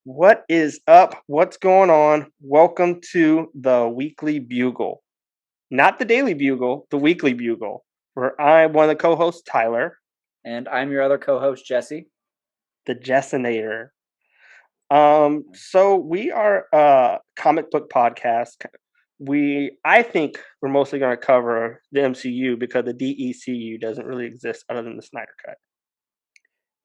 What is up? What's going on? Welcome to the Weekly Bugle. Not the Daily Bugle, the Weekly Bugle, where I'm one of the co hosts, Tyler, And I'm your other co-host, Jesse. the Jessinator. So we are a comic book podcast. I think we're mostly going to cover the MCU because the DECU doesn't really exist other than the Snyder Cut.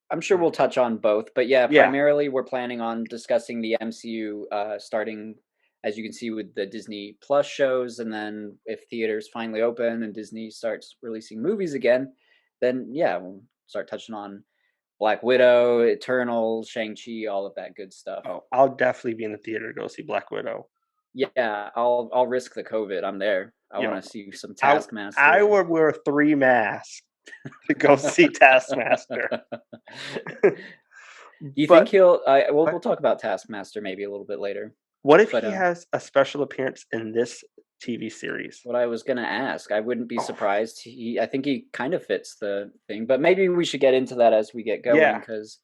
I'm sure we'll touch on both, but yeah, Yeah, primarily we're planning on discussing the MCU, starting, as you can see, with the Disney Plus shows, and then if theaters finally open and Disney starts releasing movies again, then yeah, we'll start touching on Black Widow, Eternal, Shang-Chi, all of that good stuff. oh, I'll definitely be in the theater to go see Black Widow. Yeah, I'll risk the COVID. I'm there. I You want know, to see some I I Taskmaster. would wear 3 masks to go see Taskmaster. Do you think But he'll? We'll what talk about Taskmaster maybe a little bit later. what if But he has a special appearance in this TV series? what I was gonna ask, I wouldn't be Oh, surprised. I think he kind of fits the thing, but maybe we should get into that as we get going. yeah, Because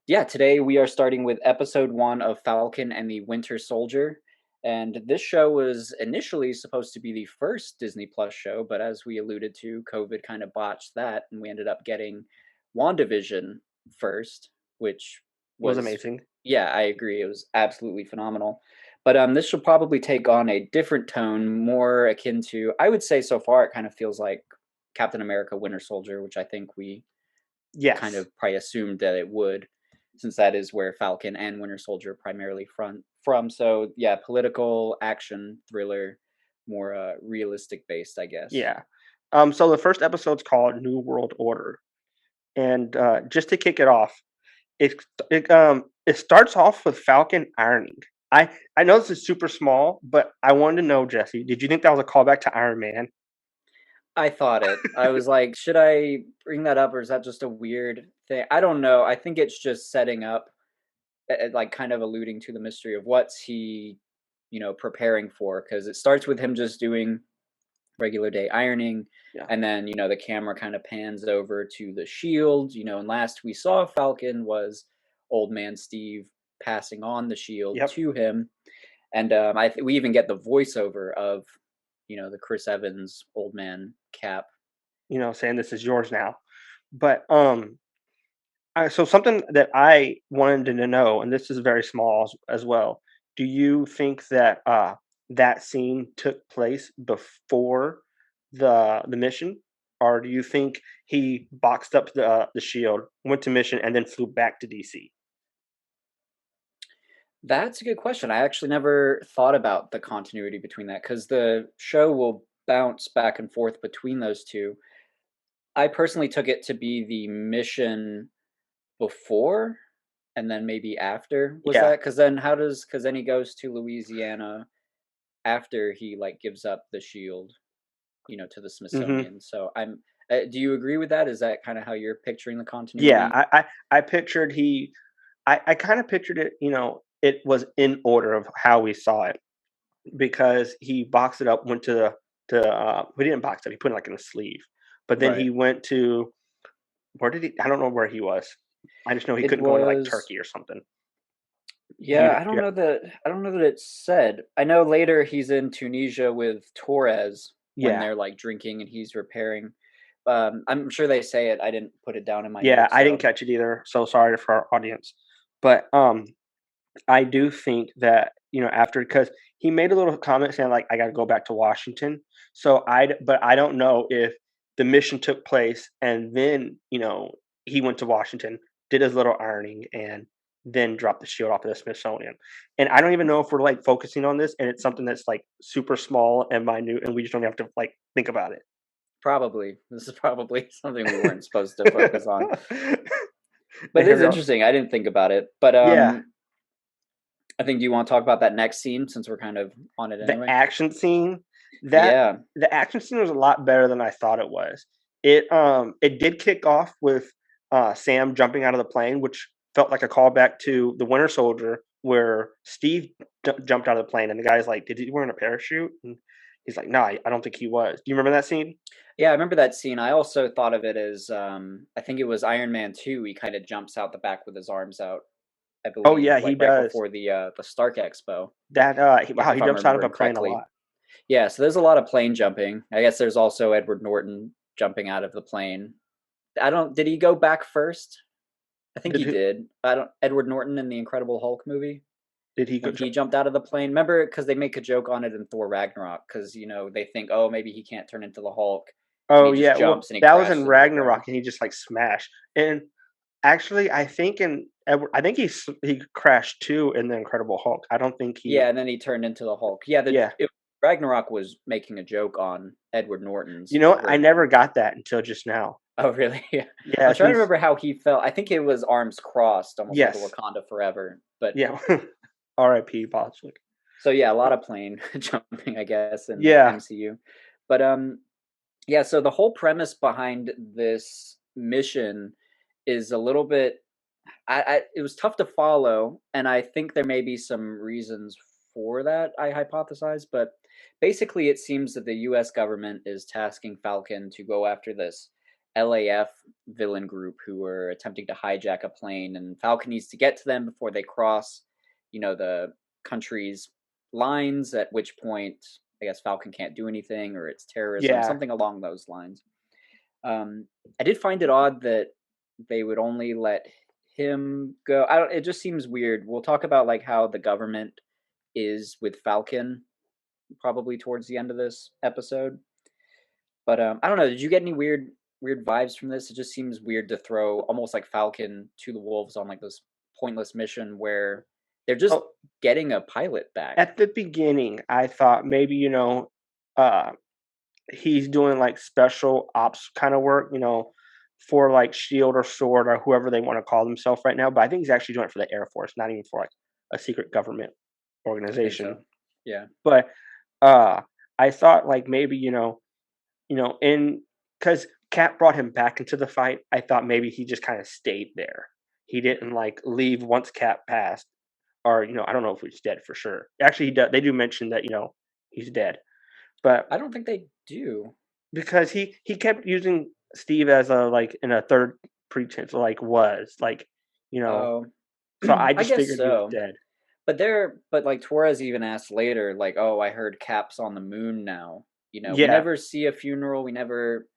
yeah, today we are starting with episode 1 of Falcon and the Winter Soldier. And this show was initially supposed to be the first Disney Plus show, but as we alluded to, COVID kind of botched that, and we ended up getting WandaVision first, which was was, amazing. yeah, I agree. It was absolutely phenomenal. But this should probably take on a different tone, more akin to, I would say so far, it kind of feels like Captain America Winter Soldier, which I think we kind Yes, of probably assumed that it would, since that is where Falcon and Winter Soldier primarily from. So yeah, political action thriller, more realistic based, I guess. yeah. So the first episode's called New World Order, and just to kick it off, it starts off with Falcon ironing. I know this is super small, but I wanted to know, Jesse, did you think that was a callback to Iron Man? I thought it. I was like, should I bring that up, or is that just a weird thing? I don't know. I think it's just setting up, like kind of alluding to the mystery of what's he, preparing for, because it starts with him just doing regular day ironing, Yeah. and then the camera kind of pans over to the shield, and last we saw Falcon was old man Steve passing on the shield Yep. to him. And we even get the voiceover of the Chris Evans old man Cap. Saying this is yours now. But so something that I wanted to know, and this is very small as well. Do you think that that scene took place before the mission, or do you think he boxed up the shield, went to mission, and then flew back to DC? That's a good question. I actually never thought about the continuity between that, because the show will bounce back and forth between those two. I personally took it to be the mission before and then maybe after. Was Yeah. that, because then how does, because then he goes to Louisiana after he like gives up the shield, to the Hmm. Smithsonian. So do you agree with that? Is that kind of how you're picturing the Yeah. continuity? I pictured I kind of pictured it. It was in order of how we saw it because he boxed it up, went to he didn't box it, he put it like in a sleeve. But then Right. he went to where did he I don't know where he was. I just know he It couldn't go into like was, Turkey or something. Do you, yeah, do you I don't know that it's said. I know later he's in Tunisia with Torres when yeah. they're like drinking and he's repairing. I'm sure they say it. I didn't put it down in my Yeah, notes I didn't though. catch it either. So sorry for our audience. But I do think that, after because he made a little comment saying like I got to go back to Washington. But I don't know if the mission took place and then, he went to Washington, did his little ironing and then dropped the shield off of the Smithsonian. And I don't even know if we're like focusing on this and it's something that's like super small and minute and we just don't have to like think about Probably. This is probably something we weren't supposed to focus on. it. But it And is real- interesting. I didn't think about it. But yeah, I think, do you want to talk about that next scene since we're kind of on it the anyway? action scene that Yeah. the action scene was a lot better than I thought it was. It did kick off with Sam jumping out of the plane, which felt like a callback to the Winter Soldier, where Steve jumped out of the plane, and the guy's like, "Did he wear a parachute?" And he's like, "No, I don't think he was." Do you remember that scene? Yeah, I remember that scene. I also thought of it as I think it was Iron Man 2. He kind of jumps out the back with his arms out. I Oh believe, yeah, he like right does. before the Stark Expo, Wow, if he I'm jumps out of a remembering plane a correctly. lot. Yeah, so there's a lot of plane jumping. I guess there's also Edward Norton jumping out of the plane. I don't. Did he go back first? I think Did he he, did. I don't. Edward Norton in the Incredible Hulk movie did he go? when he jumped out of the plane. Remember, because they make a joke on it in Thor Ragnarok, because they think, oh, maybe he can't turn into the Hulk, and Oh he just yeah, well jumps and he that was in crashes into the ground. Ragnarok, and he just like smashed. And actually, I think I think he crashed too in the Incredible Hulk. I don't think he. Yeah, and then he turned into the Hulk. Yeah, Yeah, Ragnarok was making a joke on Edward Norton's I never version. got that until just now. Oh, really? Yeah. I Yeah, was trying to he's remember how he felt. I think it was arms crossed, almost like a yes, Wakanda Forever. But yeah. R.I.P. Boswick. so yeah, a lot of plane jumping, I guess, in the Yeah, MCU. But yeah. So the whole premise behind this mission is a little bit. It was tough to follow, and I think there may be some reasons for that. I hypothesize, but basically, it seems that the U.S. government is tasking Falcon to go after this LAF villain group who were attempting to hijack a plane, and Falcon needs to get to them before they cross, the country's lines. At which point, I guess Falcon can't do anything, or it's terrorism, yeah. something along those lines. I did find it odd that they would only let him go. I don't. It just seems weird. We'll talk about like how the government is with Falcon probably towards the end of this episode. But I don't know. Did you get any weird vibes from this? It just seems weird to throw almost like Falcon to the wolves on like this pointless mission where they're just Oh, getting a pilot back. at the beginning, I thought maybe uh, he's doing like special ops kind of work, for like Shield or Sword or whoever they want to call themselves right now. But I think he's actually doing it for the Air Force, not even for like a secret government I think organization. so. Yeah. But uh, I thought like maybe in because Cap brought him back into the fight. I thought maybe he just kind of stayed there. He didn't like leave once Cap passed, or I don't know if he's dead for sure. Actually, they do mention that he's dead, but I don't think they do. because he kept using Steve as a like in a third pretense, like was like you know. Oh, So I I just guess figured he was so. dead. But like Torres even asked later, like, "Oh, I heard Cap's on the moon now." We Yeah, never see a funeral. We never.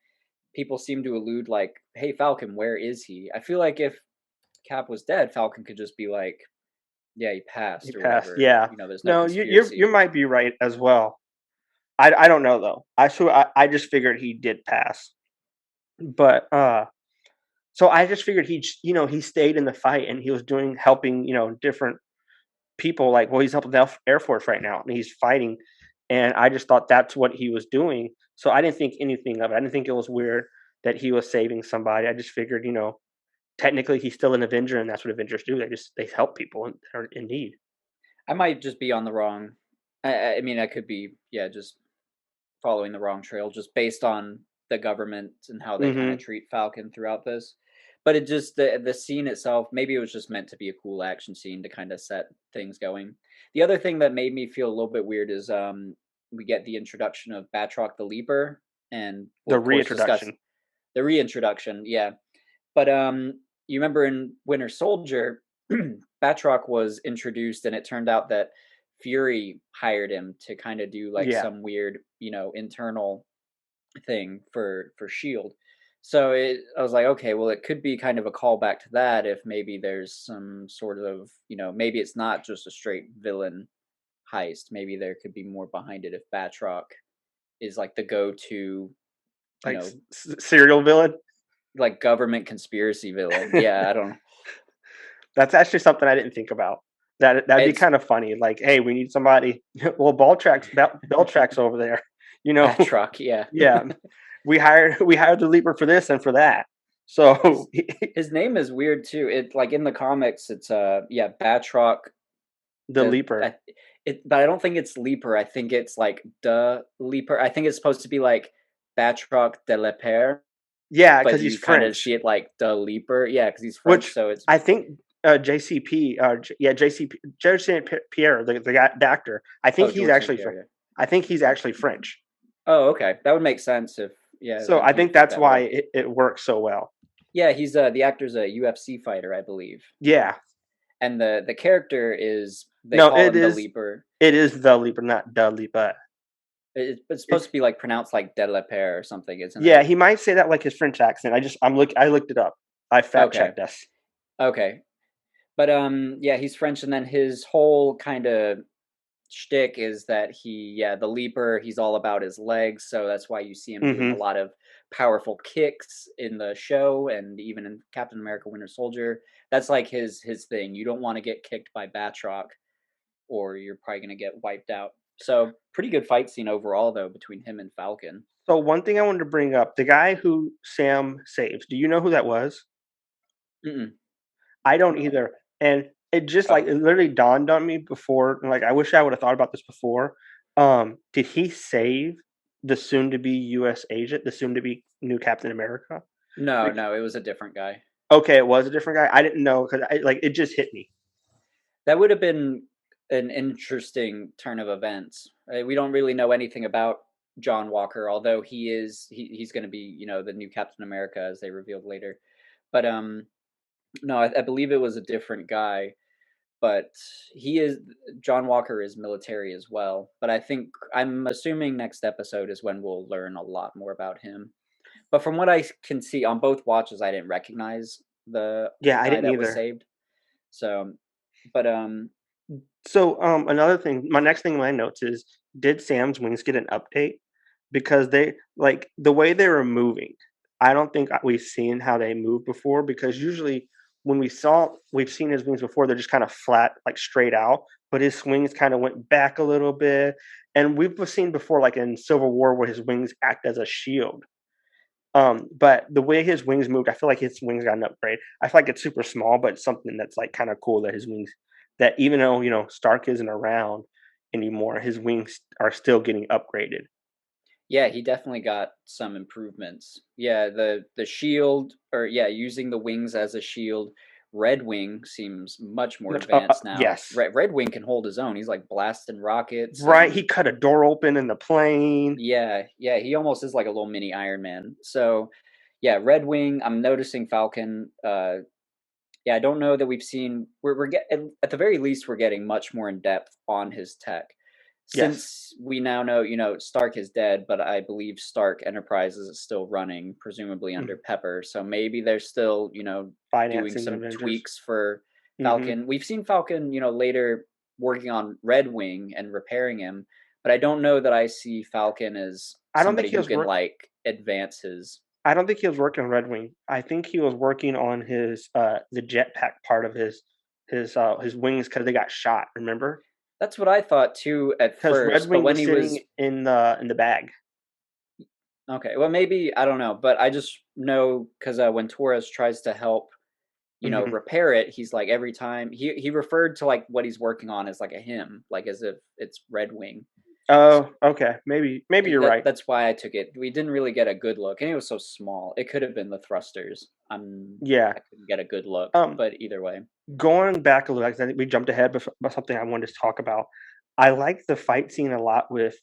People seem to allude like, "Hey, Falcon, where is he?" I feel like if Cap was dead, Falcon could just be like, "Yeah, he he passed" or passed. whatever. Yeah, There's no no, you conspiracy. might be right as well. I don't know though. I just figured he did pass, but so I just figured he stayed in the fight and he was helping different people. Like, well, he's helping the Air Force right now and he's fighting, and I just thought that's what he was doing. So I didn't think anything of it. I didn't think it was weird that he was saving somebody. I just figured technically he's still an Avenger and that's what Avengers do. They help people that are in need. I might just be on the wrong. I mean, I could be, yeah, just following the wrong trail, just based on the government and how they kind of Hmm. treat Falcon throughout this. But it just the scene itself, maybe it was just meant to be a cool action scene to kind of set things going. The other thing that made me feel a little bit weird is we get the introduction of Batroc the Leaper, and we'll The of course discuss reintroduction. the reintroduction. Yeah, but you remember in Winter Soldier, Batroc was introduced, and it turned out that Fury hired him to kind of do like Yeah. some weird, internal thing for Shield. So I was like, okay, well, it could be kind of a callback to that if maybe there's some sort of, maybe it's not just a straight villain heist. Maybe there could be more behind it if Batroc is like the go-to, you Like know, serial villain. like government conspiracy villain. Yeah, I don't. That's actually something I didn't think about. That'd be It's kind of funny. Like, hey, we need somebody. Well, Bell tracks over there. You know, Batroc. Yeah. yeah. We hired the Leaper for this and for that. his So his name is weird too. It like in the comics, it's yeah, Batroc. the Leaper. But I don't think it's Leaper. I think it's like the Leaper. I think it's supposed to be like Batroc de la Paire, Yeah, but because he's you kind of see French. it like the Leaper. Yeah, because he's French, Which so it's I think JCP, yeah, JCP, Jason Pierre, the actor. I think oh he's George St. actually Pierre. Yeah. I think he's actually French. Oh, okay, that would make sense if yeah So him I he would think fit that's that why role. it works so well. Yeah, he's the actor's a UFC fighter, I believe. Yeah, and the character is they No, call him the Leaper. it is the Leaper, not the Leaper. It's supposed It's to be like pronounced like de la Paire or something, isn't it? yeah, he might say that like his French accent. I looked it up. I fact Okay, checked us. okay, but yeah, he's French, and then his whole kind of shtick is that yeah, the leaper, he's all about his legs, so that's why you see him doing a Mhm. lot of powerful kicks in the show and even in Captain America Winter Soldier. That's like his thing. You don't want to get kicked by Batroc or you're probably going to get wiped out. So, pretty good fight scene overall though between him and Falcon. So one thing I wanted to bring up, the guy who Sam saves, do you know who that was? Mm-mm. I don't No. either. And it just like Oh, it literally dawned on me before, like I wish I would have thought about this before. Did he save the soon to be US agent, the soon to be new Captain America? no, Bec- no, it was a different guy. okay, it was a different guy. I didn't know because I like it just hit me. That would have been an interesting turn of events. We don't really know anything about John Walker, although he's going to be the new Captain America as they revealed later. But no, I believe it was a different guy. But he is John Walker is military as well. But I'm assuming next episode is when we'll learn a lot more about him. But from what I can see on both watches, I didn't recognize the Yeah, I guy didn't that was either. saved. So, but So another thing, my next thing in my notes is did Sam's wings get an update? Because they like the way they were moving. I don't think we've seen how they move before because usually when we've seen his wings before, they're just kind of flat, like straight out, but his wings kind of went back a little bit. And we've seen before, like in Civil War, where his wings act as a shield. But the way his wings moved, I feel like his wings got an upgrade. I feel like it's super small, but it's something that's like kind of cool that his wings, that even though Stark isn't around anymore, his wings are still getting upgraded. yeah, he definitely got some improvements. Yeah, the shield, or yeah, using the wings as a shield. Red Wing seems much more Much, advanced now. yes, Red Wing can hold his own. He's like blasting rockets right. and He cut a door open in the plane. yeah, yeah, he almost is like a little mini Iron Man. So, yeah, Red Wing, I'm noticing Falcon. Yeah, I don't know that we've seen. We're get at the very least we're getting much more in depth on his tech, Yes. since we now know Stark is dead, but I believe Stark Enterprises is still running, presumably under Mhm. Pepper. So maybe they're still doing Financing some Avengers. tweaks for Hmm. Falcon. We've seen Falcon later working on Red Wing and repairing him, but I don't know that I see Falcon as I don't think somebody he who was can work. like advance his. I don't think he was working on Red Wing. I think he was working on his the jetpack part of his wings because they got shot. Remember? That's what I thought too at Because Red first, but Wing when was he sitting was in the bag. okay, well maybe I don't know, but I just know because when Torres tries to help Hmm. repair it, he's like every time he referred to like what he's working on as like a hymn, like as if it's Red Wing. So Oh, okay. Maybe you're right. that's why I took it. We didn't really get a good look, and it was so small. It could have been the thrusters. Yeah. I couldn't get a good look, Um, but either way, Going back a little, 'cause I think we jumped ahead, but something I wanted to talk about. I like the fight scene a lot with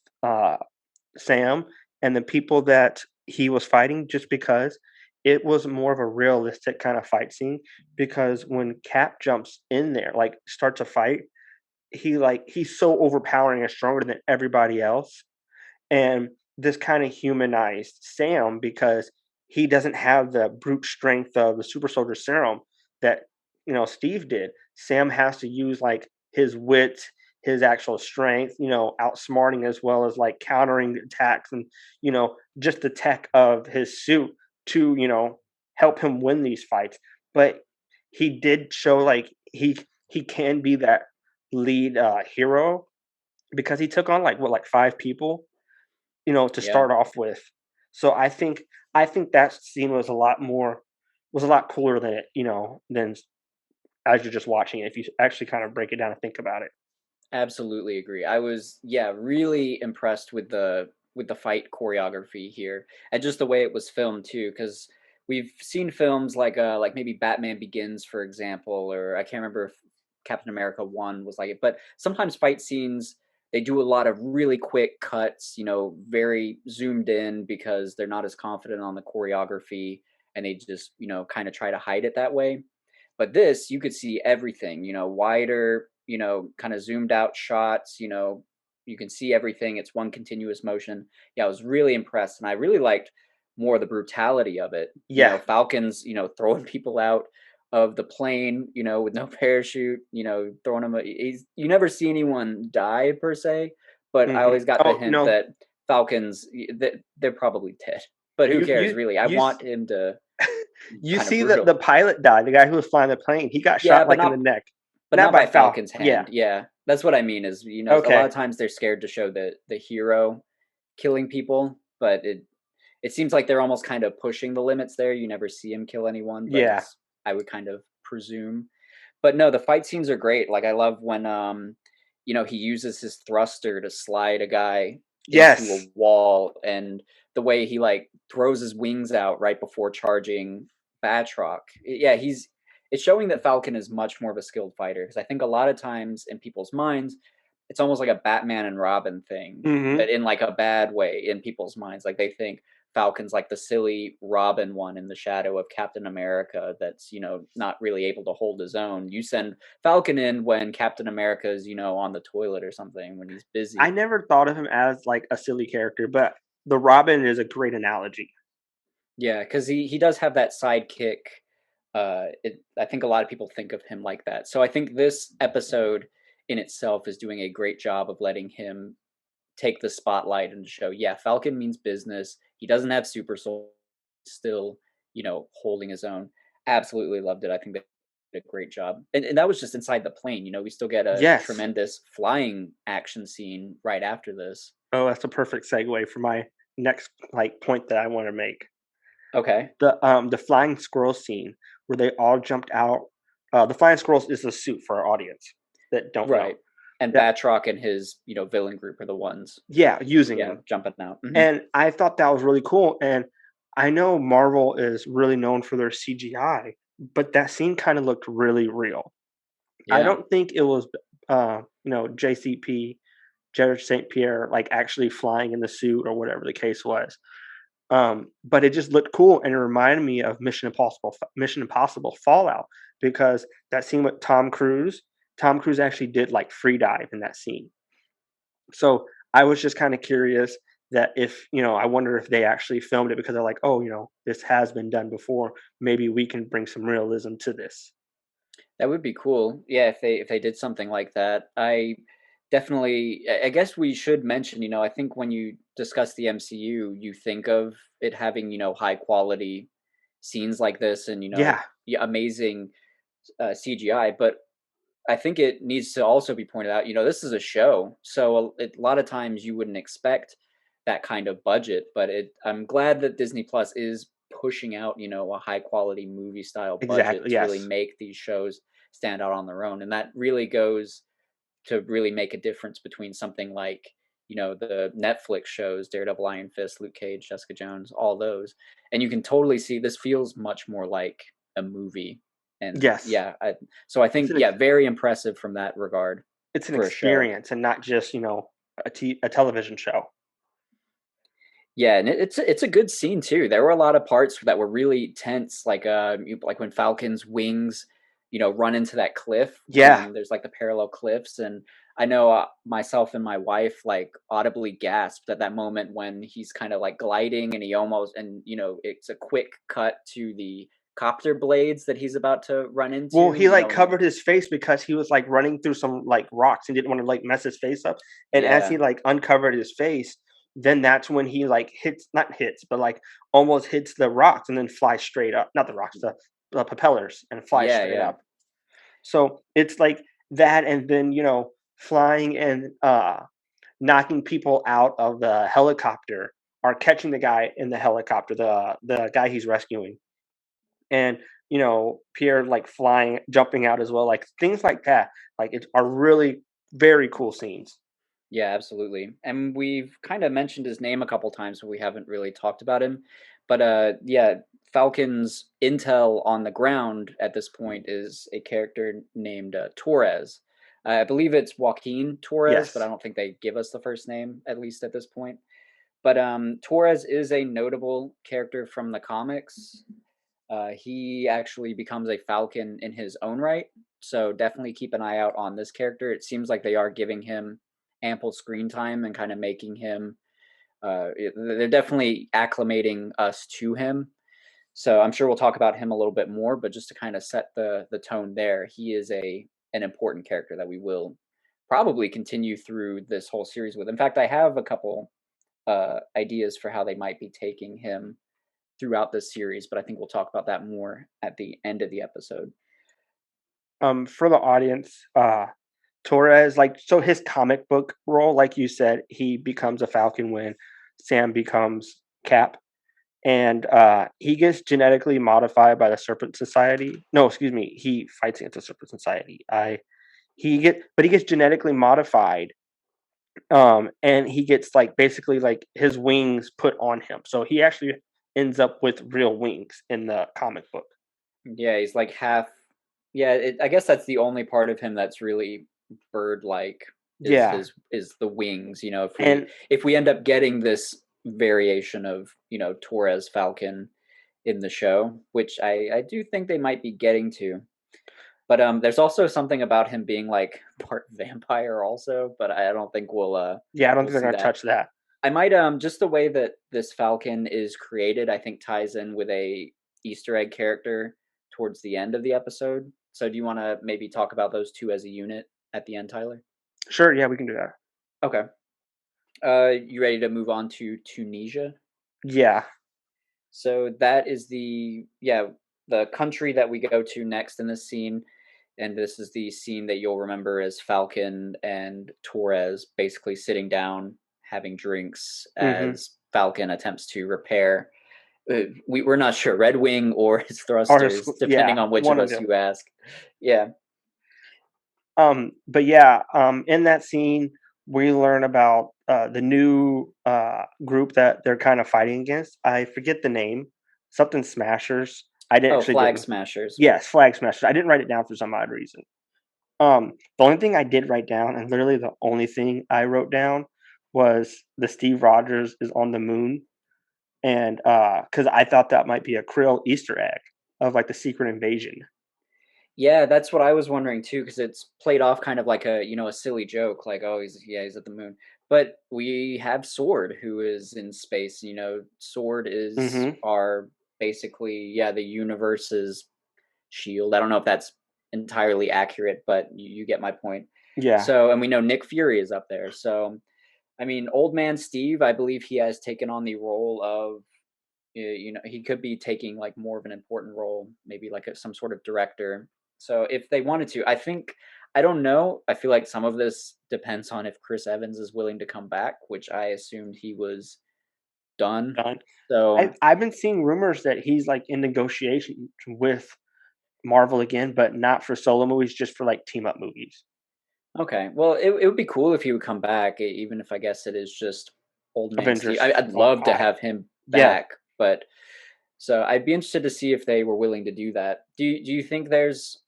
Sam and the people that he was fighting, just because it was more of a realistic kind of fight scene. Because when Cap jumps in there, like starts a fight, he's so overpowering and stronger than everybody else, and this kind of humanized Sam because he doesn't have the brute strength of the super soldier serum that Steve did. Sam has to use like his wit, his actual strength, outsmarting as well as like countering attacks and just the tech of his suit to help him win these fights. But he did show like he can be that lead hero because he took on like five people to yeah. start off with. So I think that scene was a lot cooler than than as you're just watching it. If you actually kind of break it down and think about it. Absolutely agree. I was, yeah, really impressed with the fight choreography here and just the way it was filmed too, because we've seen films like maybe Batman Begins, for example, or I can't remember if Captain America 1 was like it, but sometimes fight scenes they do a lot of really quick cuts, very zoomed in because they're not as confident on the choreography and they just, kind of try to hide it that way. But this, you could see everything, wider, kind of zoomed out shots, you can see everything. It's one continuous motion. Yeah, I was really impressed, and I really liked more of the brutality of it. Yeah. Falcons, throwing people out of the plane, with no parachute, throwing them. You never see anyone die per se, but I always got the Oh, hint no. that Falcons, they're probably dead. But who You cares, you really? I you s want him to be you kind of see the brutal. pilot died, the guy who was flying the plane, he got Yeah, shot, like, in the neck. but Not not by by Falcon. Falcon's Yeah. hand. Yeah, that's what I mean. Is a lot Okay. of times they're scared to show the hero killing people, but it seems like they're almost kind of pushing the limits there. You never see him kill anyone, but Yeah. it's I would kind of presume. But no, the fight scenes are great. Like I love when he uses his thruster to slide a guy into a Yes. wall, and the way he like throws his wings out right before charging Batroc. Yeah, it's showing that Falcon is much more of a skilled fighter, because I think a lot of times in people's minds it's almost like a Batman and Robin thing, but Mhm. in like a bad way in people's minds. Like they think Falcon's like the silly Robin one in the shadow of Captain America that's, not really able to hold his own. You send Falcon in when Captain America is, on the toilet or something, when he's I busy. never thought of him as, like, a silly character, but the Robin is a great analogy. Yeah, because he does have that sidekick. I think a lot of people think of him like that. So I think this episode in itself is doing a great job of letting him take the spotlight and show, yeah, Falcon means business. He doesn't have super soul, still, holding his own. Absolutely loved it. I think they did a great job. And that was just inside the plane. We still get a Yes. tremendous flying action scene right after this. Oh, that's a perfect segue for my next, like, point that I wanna make. Okay. The flying squirrel scene where they all jumped out, the flying squirrels is the suit for our audience that don't know. Right. And Yeah, Batroc and his, villain group are the ones, yeah, using yeah, them, jumping out. and I thought that was really cool, and I know Marvel is really known for their CGI, but that scene kinda looked really real. I Yeah. don't think it was, JCP, Jared St. Pierre, like, actually flying in the suit or whatever the case was. But it just looked cool, and it reminded me of Mission Impossible Fallout, because that scene with Tom Cruise actually did, like, free dive in that scene. So, I was just kinda curious that if, I wonder if they actually filmed it because they're like, "Oh, this has been done before. Maybe we can bring some realism to this." That would be cool. Yeah, if they did something like that. I definitely I guess we should mention, I think when you discuss the MCU, you think of it having, high quality scenes like this and, Yeah, yeah, amazing CGI, but I think it needs to also be pointed out, this is a show. So a lot of times you wouldn't expect that kind of budget, but I'm glad that Disney Plus is pushing out, a high quality movie style budget exactly, to really yes. make these shows stand out on their own. And that really goes to really make a difference between something like, the Netflix shows, Daredevil, Iron Fist, Luke Cage, Jessica Jones, all those. And you can totally see this feels much more like a movie. And Yes. yeah, so I It's think, an yeah, ex very impressive from that regard it's an for a show. experience and not just, a television show. Yeah, and it's a good scene too. There were a lot of parts that were really tense, like like when Falcon's wings, run into that cliff. Yeah. There's like the parallel cliffs, and I know myself and my wife like audibly gasped at that moment when he's kind of like gliding, and he almost, and it's a quick cut to the copter blades that he's about to run Well, into. he, like, And covered his face because he was, like, running through some, like, rocks and didn't wanna, like, mess his face up, and as he, yeah, like, uncovered his face, then that's when he, like, hits not hits, but, like, almost hits the rocks and then flies straight up, not the rocks, the propellers, and flies yeah, straight yeah. up. So, it's like that and then, flying and, knocking people out of the helicopter or catching the guy in the helicopter, the guy he's rescuing. And, Pierre, like, flying jumping out as well, like, things like that, like, it's are really very cool scenes. Yeah, absolutely. And we've kind of mentioned his name a couple times, but we haven't really talked about him. But yeah, Falcon's intel on the ground at this point is a character named Torres. I believe it's Joaquin Torres, but I Yes. don't think they give us the first name, at least at this point. But Torres is a notable character from the comics. He actually becomes a Falcon in his own right. So definitely keep an eye out on this character. It seems like they are giving him ample screen time and kind of making him. They're definitely acclimating us to him. So I'm sure we'll talk about him a little bit more. But just to kind of set the tone there, he is a an important character that we will probably continue through this whole series with. In fact, I have a couple ideas for how they might be taking him throughout this series, but I think we'll talk about that more at the end of the episode. For the audience, Torres, like, so his comic book role, like you said, he becomes a Falcon when Sam becomes Cap, and he gets genetically modified by the Serpent Society. No, excuse me, he fights against the Serpent Society. But he gets genetically modified, and he gets like basically like his wings put on him, so he actually ends up with real wings in the comic book. Yeah, he's like half. Yeah, I guess that's the only part of him that's really bird-like Yeah, is the wings. You know, and if we end up getting this variation of Torres Falcon in the show, which I do think they might be getting to. But there's also something about him being like part vampire also, but I don't think yeah, I don't we'll think they're see gonna that. touch that. I might just the way that this Falcon is created, I think ties in with a Easter egg character towards the end of the episode. So do you want to maybe talk about those two as a unit at the end, Tyler? Sure, yeah, we can do that. Okay. You ready to move on to Tunisia? Yeah. So that is the country that we go to next in this scene, and this is the scene that you'll remember as Falcon and Torres basically sitting down having drinks Mhm. as Falcon attempts to repair. We're not sure Red Wing or his Or thrusters, depending yeah, on which of one of us them. you ask. Yeah. But yeah, in that scene, we learn about the new group that they're kind of fighting against. I forget the name, something Smashers. I didn't Oh, actually Flag didn't. Smashers. Yes, Flag Smashers. I didn't write it down for some odd reason. The only thing I did write down, and literally the only thing I wrote down, was the Steve Rogers is on the moon, and because I thought that might be a Krill Easter egg of like the secret invasion. Yeah, that's what I was wondering too, because it's played off kind of like a silly joke, like, oh, he's at the moon. But we have Sword, who is in space. Sword is Hmm. our basically, yeah, the universe's shield. I don't know if that's entirely accurate, but you get my point. Yeah. So, and we know Nick Fury is up there. So, I mean, Old Man Steve, I believe he has taken on the role of, he could be taking like more of an important role, maybe like some sort of director. So if they wanted to, I think, I don't know. I feel like some of this depends on if Chris Evans is willing to come back, which I assumed he was done. Done. So I've been seeing rumors that he's like in negotiations with Marvel again, but not for solo movies, just for like team up movies. okay, well, it would be cool if he would come back, even if I guess it is just Old Man Steve. Avengers I'd Fall love to 5. have him Yeah. back, but so I'd be interested to see if they were willing to do that. Do you think there's?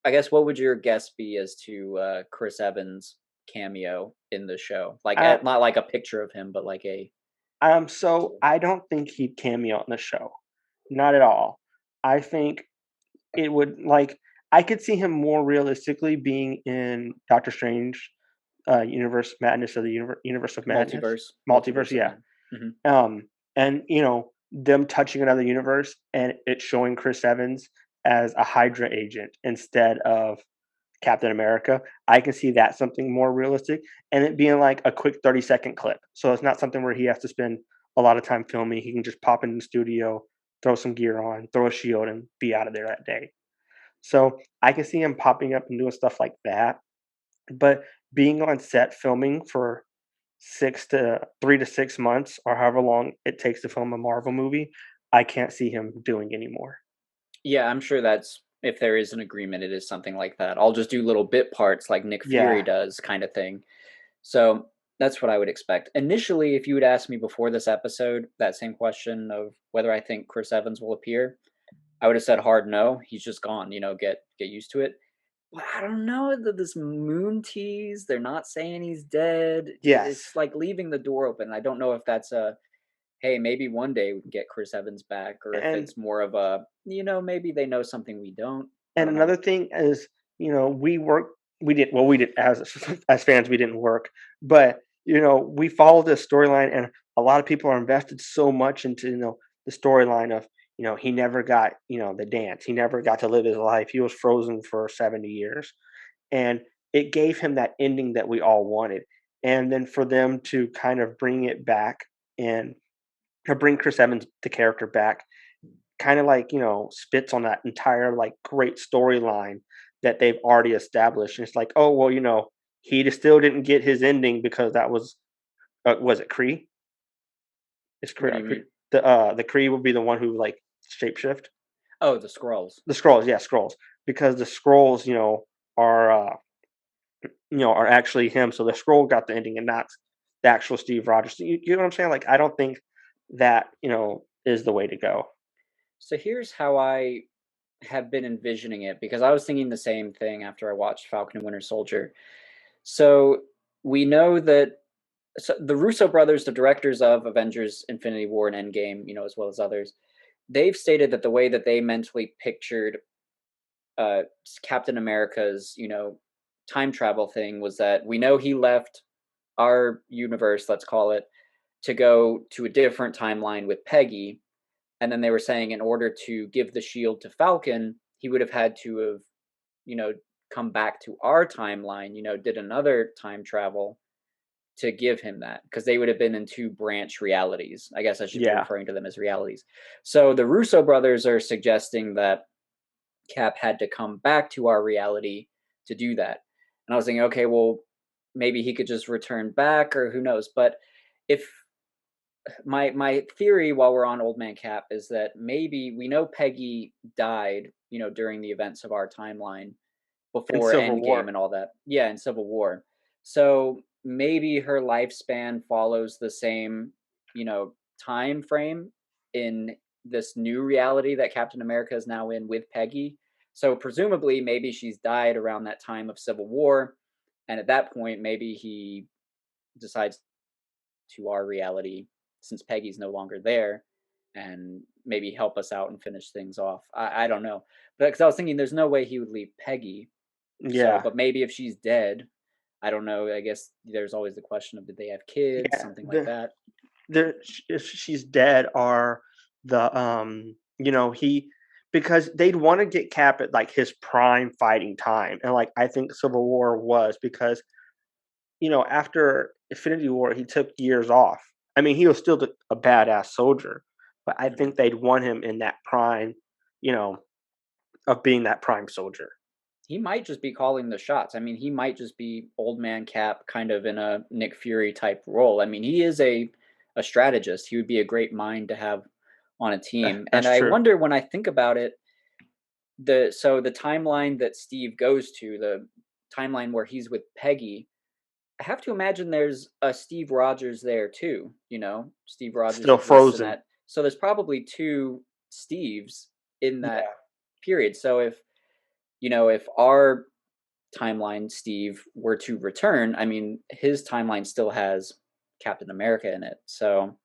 I guess what would your guess be as to Chris Evans' cameo in the show? Like, Uh, not like a picture of him, but like a. so I don't think he'd cameo on the show. Not at all. I think it would like I could see him more realistically being in Doctor Strange, Universe Madness of the Universe of Madness, multiverse. Multiverse of Yeah. Man. Hmm. And them touching another universe and it showing Chris Evans as a Hydra agent instead of Captain America. I can see that something more realistic and it being like a quick 30-second clip. So it's not something where he has to spend a lot of time filming. He can just pop in the studio, throw some gear on, throw a shield, and be out of there that day. So I can see him popping up and doing stuff like that. But being on set filming for 3 to 6 months or however long it takes to film a Marvel movie, I can't see him doing anymore. Yeah, I'm sure that's if there is an agreement, it is something like that. I'll just do little bit parts like Nick Fury Yeah. does, kind of thing. So that's what I would expect. Initially, if you had asked me before this episode that same question of whether I think Chris Evans will appear, I would have said hard no. He's just gone. Get used to it. But I don't know this moon tease. They're not saying he's dead. It's Yes. like leaving the door open. I don't know if that's a hey, maybe one day we can get Chris Evans back, or if And it's more of a, maybe they know something we don't. I and don't know. another thing is, we did as fans, we didn't work, but we followed this storyline, and a lot of people are invested so much into the storyline of he never got the dance, he never got to live his life, he was frozen for 70 years, and it gave him that ending that we all wanted, and then for them to kind of bring it back and to bring Chris Evans the character back kind of like spits on that entire like great storyline that they've already established. And it's like, oh well, he still didn't get his ending because that was it Kree? It's What Kree. do you mean? The Kree would be the one who like shapeshift. Oh, the scrolls. The scrolls, yeah, scrolls, because the scrolls, are are actually him. So the scroll got the ending, and not the actual Steve Rogers. You know what I'm saying? Like, I don't think that is the way to go. So here's how I have been envisioning it, because I was thinking the same thing after I watched Falcon and Winter Soldier. So we know that, so the Russo brothers, the directors of Avengers Infinity War and Endgame, as well as others, they've stated that the way that they mentally pictured uh Captain America's, time travel thing was that we know he left our universe, let's call it, to go to a different timeline with Peggy. And then they were saying in order to give the shield to Falcon, he would have had to have, you know, come back to our timeline, did another time travel to give him that, because they would have been in two branch realities. I guess I should be Yeah, referring to them as realities. So the Russo brothers are suggesting that Cap had to come back to our reality to do that. And I was thinking, okay, well, maybe he could just return back, or who knows. But if my theory while we're on Old Man Cap is that maybe we know Peggy died, during the events of our timeline in before Civil War. Endgame and all that. Yeah, in Civil War. So maybe her lifespan follows the same, you know, time frame in this new reality that Captain America is now in with Peggy. So presumably maybe she's died around that time of Civil War, and at that point maybe he decides to our reality, since Peggy's no longer there, and maybe help us out and finish things off. I don't know. But because I was thinking there's no way he would leave Peggy. So, Yeah, but maybe if she's dead, I don't know. I guess there's always the question of did they have kids, yeah. something like that. If she's dead, are he, because they'd want to get Cap at like his prime fighting time, and like I think Civil War was because after Infinity War he took years off. I mean, he was still a badass soldier, but I Mhm. think they'd want him in that prime, you know, of being that prime soldier. He might just be calling the shots. I mean, he might just be old man Cap, kind of in a Nick Fury type role. I mean, he is a strategist. He would be a great mind to have on a team. And That's I true. wonder, when I think about it, the timeline that Steve goes to, the timeline where he's with Peggy, I have to imagine there's a Steve Rogers there too. Steve Rogers Still exists in frozen. that. So there's probably two Steves in that Yeah. period. So if our timeline Steve were to return, I mean, his timeline still has Captain America in it. So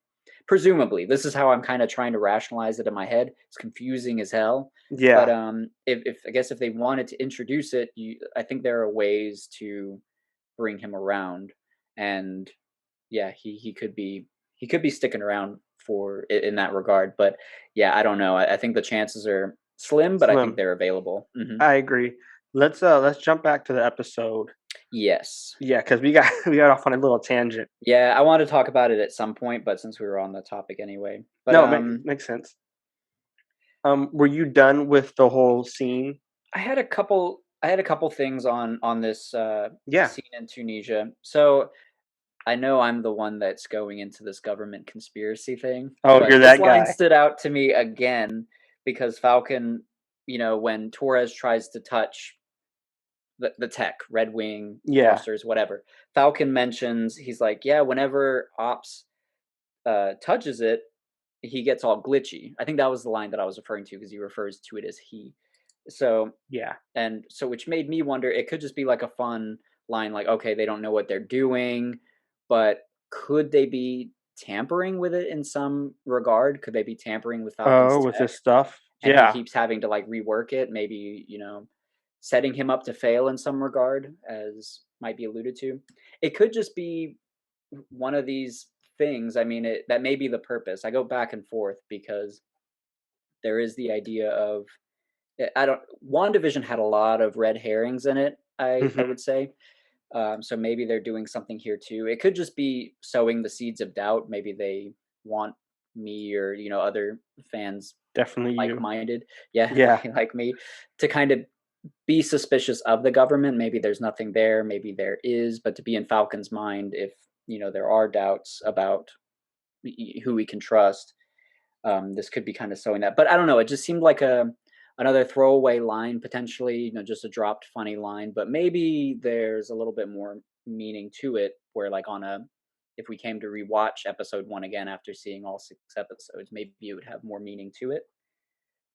presumably, this is how I'm kind of trying to rationalize it in my head. It's confusing as hell. But Yeah. if I guess if they wanted to introduce it, I think there are ways to bring him around, and yeah, he could be sticking around for in that regard. But yeah, I don't know. I think the chances are slim, but I think Slim. they're available. I agree. Let's jump back to the episode. Yes. Yeah, because we got we got off on a little tangent. Yeah, I want to talk about it at some point, but since we were on the topic anyway. But No, makes sense. Were you done with the whole scene? I had a couple things on this Yeah. scene in Tunisia. So I know I'm the one that's going into this government conspiracy thing, Oh, but you're this that line guy. stood out to me again because Falcon, when Torres tries to touch the tech, Red Wing, Yeah. thrusters, whatever, Falcon mentions, he's like, yeah, whenever Ops touches it, he gets all glitchy. I think that was the line that I was referring to, because he refers to it as he. So, Yeah. and so, which made me wonder, it could just be like a fun line, like, okay, they don't know what they're doing, but could they be tampering with it in some regard? Could they be tampering with Falcon's Oh, with tech? this stuff? And he Yeah. keeps having to like rework it, maybe, setting him up to fail in some regard, as might be alluded to. It could just be one of these things. I mean, that may be the purpose. I go back and forth because there is the idea of I don't. WandaVision had a lot of red herrings in it. I Mhm. would say. So maybe they're doing something here too. It could just be sowing the seeds of doubt. Maybe they want me or other fans Definitely you. like-minded, yeah, Yeah. like me, to kind of be suspicious of the government. Maybe there's nothing there, maybe there is, but to be in Falcon's mind, if there are doubts about who we can trust, this could be kind of sowing that. But I don't know. It just seemed like a another throwaway line potentially, just a dropped funny line. But maybe there's a little bit more meaning to it. Where like if we came to rewatch episode 1 again after seeing all 6 episodes, maybe it would have more meaning to it.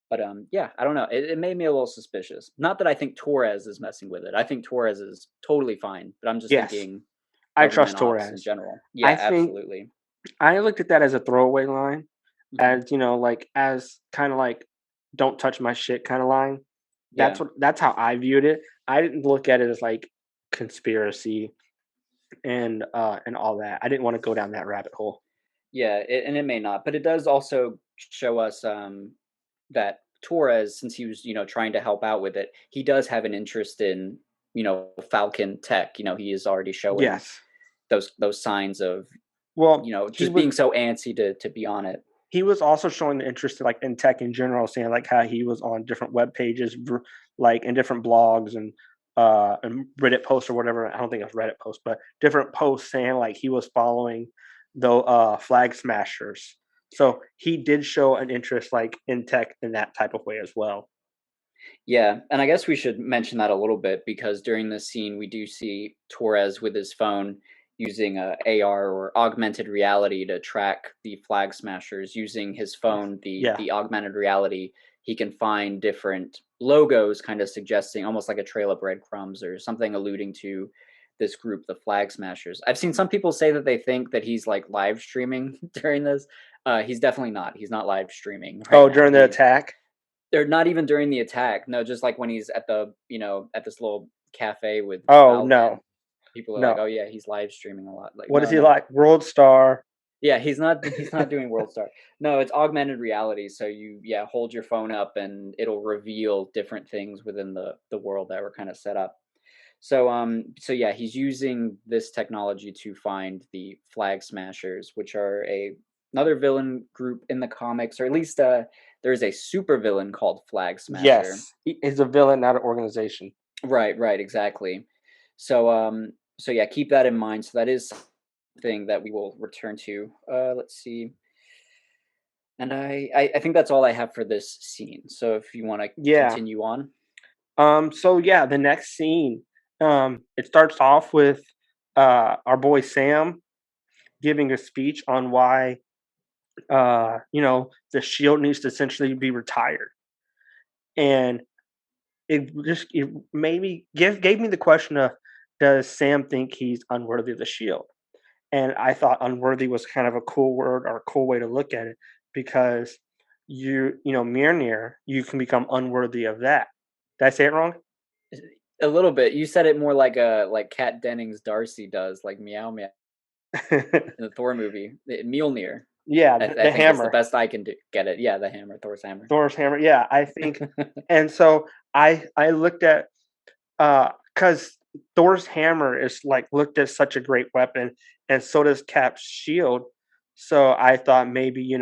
But yeah, I don't know. It made me a little suspicious. Not that I think Torres is messing with it. I think Torres is totally fine. But I'm just Yes. thinking I trust government ops in Torres. general. I Yeah, think absolutely. I looked at that as a throwaway line, Mhm. as, like, as kinda like, "Don't touch my shit" kinda line. Yeah. That's how I viewed it. I didn't look at it as, like, conspiracy and all that. I didn't wanna go down that rabbit hole. Yeah, and it may not, but it does also show us that Torres, since he was, trying to help out with it, he does have an interest in, Falcon tech. He is already showing Yes. those signs of, Well, just being so antsy to be on it. he was also showing the interest in, like, in tech in general, saying, like, how he was on different web pages, like, in different blogs and Reddit posts or whatever. I don't think it was Reddit posts, but different posts saying, like, he was following the, Flag Smashers. So, he did show an interest, like, in tech in that type of way as well. Yeah, and I guess we should mention that a little bit because during this scene we do see Torres with his phone using AR or augmented reality to track the flag smashers. Using his phone, the Yeah. the augmented reality, he can find different logos, kind of suggesting almost like a trail of breadcrumbs or something alluding to this group, the flag smashers. I've seen some people say that they think that he's like live streaming during this. He's definitely not. He's not live streaming right Oh, now. during the He's attack? or not even during the attack, no, just, like, when he's at at this little cafe with Oh, Falcon, no. people are like, No. "Oh, yeah, he's live streaming a lot." Like, What is no, he no. like? World star. Yeah, he's not doing World Star. No, it's augmented reality, so yeah, hold your phone up and it'll reveal different things within the world that were kinda set up. So yeah, he's using this technology to find the Flag Smashers, which are another villain group in the comics, or at least there's a supervillain called Flag Smasher. Yes. He is a villain, not an organization. Right, right, exactly. So yeah, keep that in mind. So that is something that we will return to. Let's see. And I think that's all I have for this scene. So if you want to Yeah. continue on. So yeah, the next scene, it starts off with our boy Sam giving a speech on why the shield needs to essentially be retired. And it made me gave me the question of, does Sam think he's unworthy of the shield? And I thought unworthy was kind of a cool word or a cool way to look at it, because Mjolnir, you can become unworthy of that. Did I say it wrong? A little bit. You said it more like like Kat Dennings Darcy does, like meow meow in the Thor movie. Mjolnir. Yeah, I the think is the hammer, best I can do. Get it? Yeah, the hammer, Thor's hammer. Thor's hammer. Yeah, I think, and so I looked at, because Thor's hammer is like looked at such a great weapon, and so does Cap's shield. So I thought maybe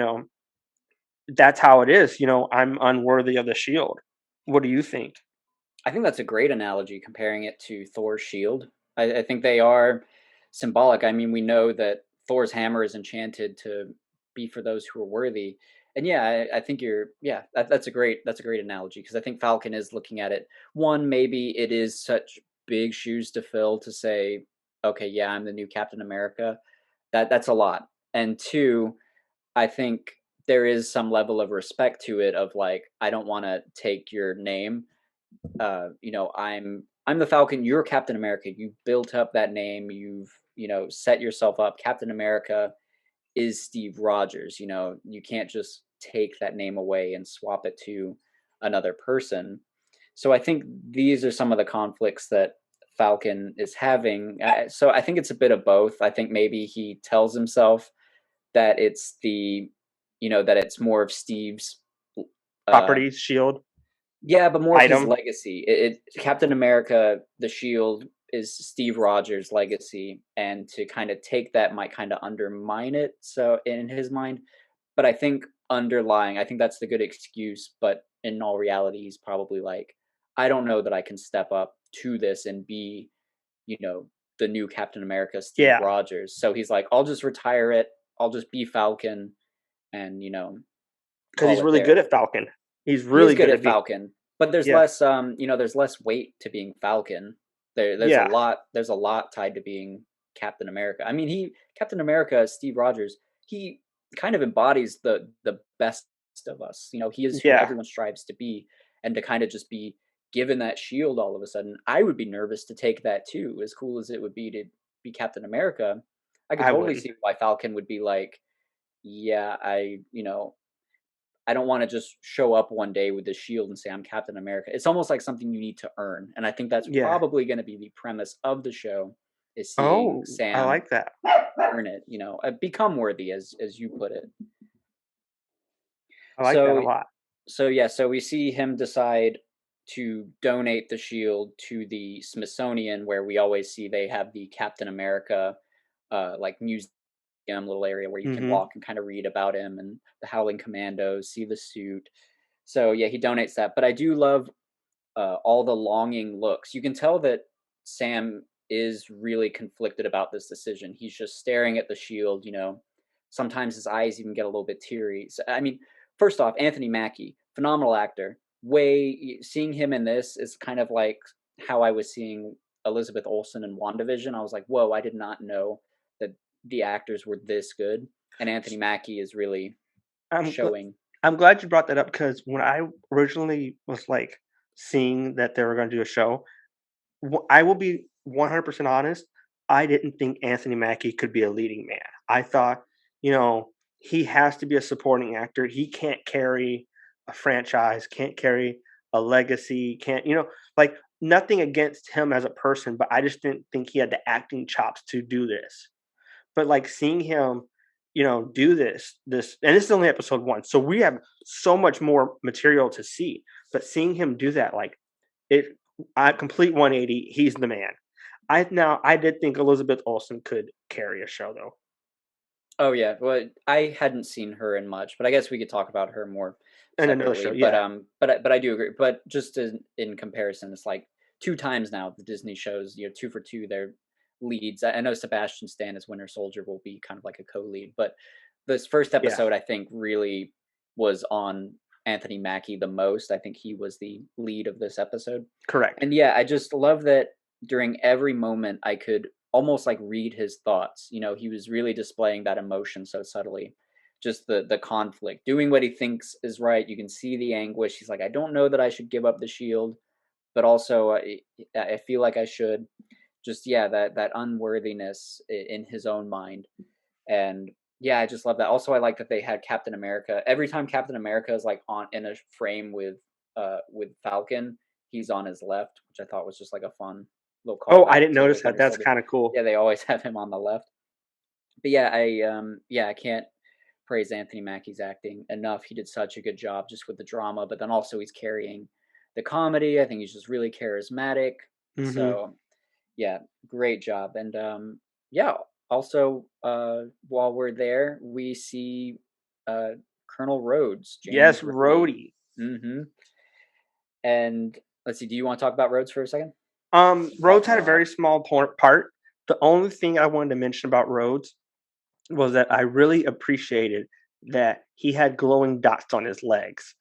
that's how it is. I'm unworthy of the shield. What do you think? I think that's a great analogy comparing it to Thor's shield. I think they are symbolic. I mean, we know that Thor's hammer is enchanted to be for those who are worthy. And yeah, I think yeah, that's a great analogy because I think Falcon is looking at it. One, maybe it is such big shoes to fill to say, okay, yeah, I'm the new Captain America. That's a lot. And two, I think there is some level of respect to it of like, I don't want to take your name. I'm the Falcon, you're Captain America. You built up that name, you've, set yourself up, Captain America. is Steve Rogers. You know, you can't just take that name away and swap it to another person. So I think these are some of the conflicts that Falcon is having. So I think it's a bit of both. I think maybe he tells himself that it's that it's more of Steve's uh Properties, shield, yeah, but more of his item. legacy. Captain America, the Shield, is Steve Rogers' legacy, and to kind of take that might kind of undermine it. So in his mind, but I think underlying, I think that's the good excuse. But in all reality, he's probably like, I don't know that I can step up to this and be, you know, the new Captain America, Steve Yeah, Rogers. So he's like, I'll just retire it. I'll just be Falcon, and because call he's it really good there. at Falcon. He's He is really good good at at being. Falcon, but there's Yeah, less there's less weight to being Falcon. yeah, There's a lot tied to being Captain America. I mean, he Captain America, Steve Rogers, he kind of embodies the best of us. You know, he is who yeah. everyone strives to be, and to kind of just be given that shield all of a sudden, I would be nervous to take that too. As cool as it would be to be Captain America, I could I totally wouldn't. see why Falcon would be like, yeah, I don't want to just show up one day with the shield and say I'm Captain America. It's almost like something you need to earn. And I think that's Yeah. probably going to be the premise of the show, is seeing Oh, I Sam like that. earn it, become worthy, as you put it. I like that a So lot. so we see him decide to donate the shield to the Smithsonian, where we always see they have the Captain America like museum little area where you can Hmm. walk and kind of read about him and the Howling Commandos, see the suit. So yeah, he donates that. But I do love all the longing looks. You can tell that Sam is really conflicted about this decision. He's just staring at the shield. Sometimes his eyes even get a little bit teary. So, I mean, first off, Anthony Mackie, phenomenal actor. Seeing him in this is kind of like how I was seeing Elizabeth Olsen in WandaVision. I was like, whoa, I did not know that the actors were this good. And Anthony Mackie is really I'm gl- showing. I'm glad you brought that up because when I originally was like seeing that they were going to do a show, I will be 100% honest. I didn't think Anthony Mackie could be a leading man. I thought, you know, he has to be a supporting actor. He can't carry a franchise, can't carry a legacy, can't, like nothing against him as a person, but I just didn't think he had the acting chops to do this. But like seeing him, do this, and this is only episode 1, so we have so much more material to see. But seeing him do that, like it, I complete 180. He's the man. I did think Elizabeth Olsen could carry a show though, Oh yeah, well, I hadn't seen her in much, but I guess we could talk about her more and another show. separately. But Yeah, but I do agree. But just in comparison, it's like two times now the Disney shows, two for two, they're leads. I know Sebastian Stan as Winter Soldier will be kind of like a co-lead, but this first yeah, episode I think really was on Anthony Mackie the most. I think he was the lead of this episode. correct. And yeah, I just love that during every moment I could almost like read his thoughts. He was really displaying that emotion so subtly. Just the conflict, doing what he thinks is right. You can see the anguish. He's like, I don't know that I should give up the shield, but also I feel like I should. Just yeah, that unworthiness in his own mind. And yeah, I just love that. Also, I like that they had Captain America. Every time Captain America is like on in a frame with Falcon, he's on his left, which I thought was just like a fun little Oh, I callback didn't to notice that. Winter That's Soldier. kind of cool. Yeah, they always have him on the left. But yeah, I can't praise Anthony Mackie's acting enough. He did such a good job just with the drama, but then also he's carrying the comedy. I think he's just really charismatic. Hmm. So yeah, great job. And yeah, also while we're there, we see uh, Colonel Rhodes, Yes, James Rhodey. Rhodey. Hmm. And let's see, do you want to talk about Rhodes for a second? Rhodes Talking had a a lot. very small part. The only thing I wanted to mention about Rhodes was that I really appreciated that he had glowing dots on his legs.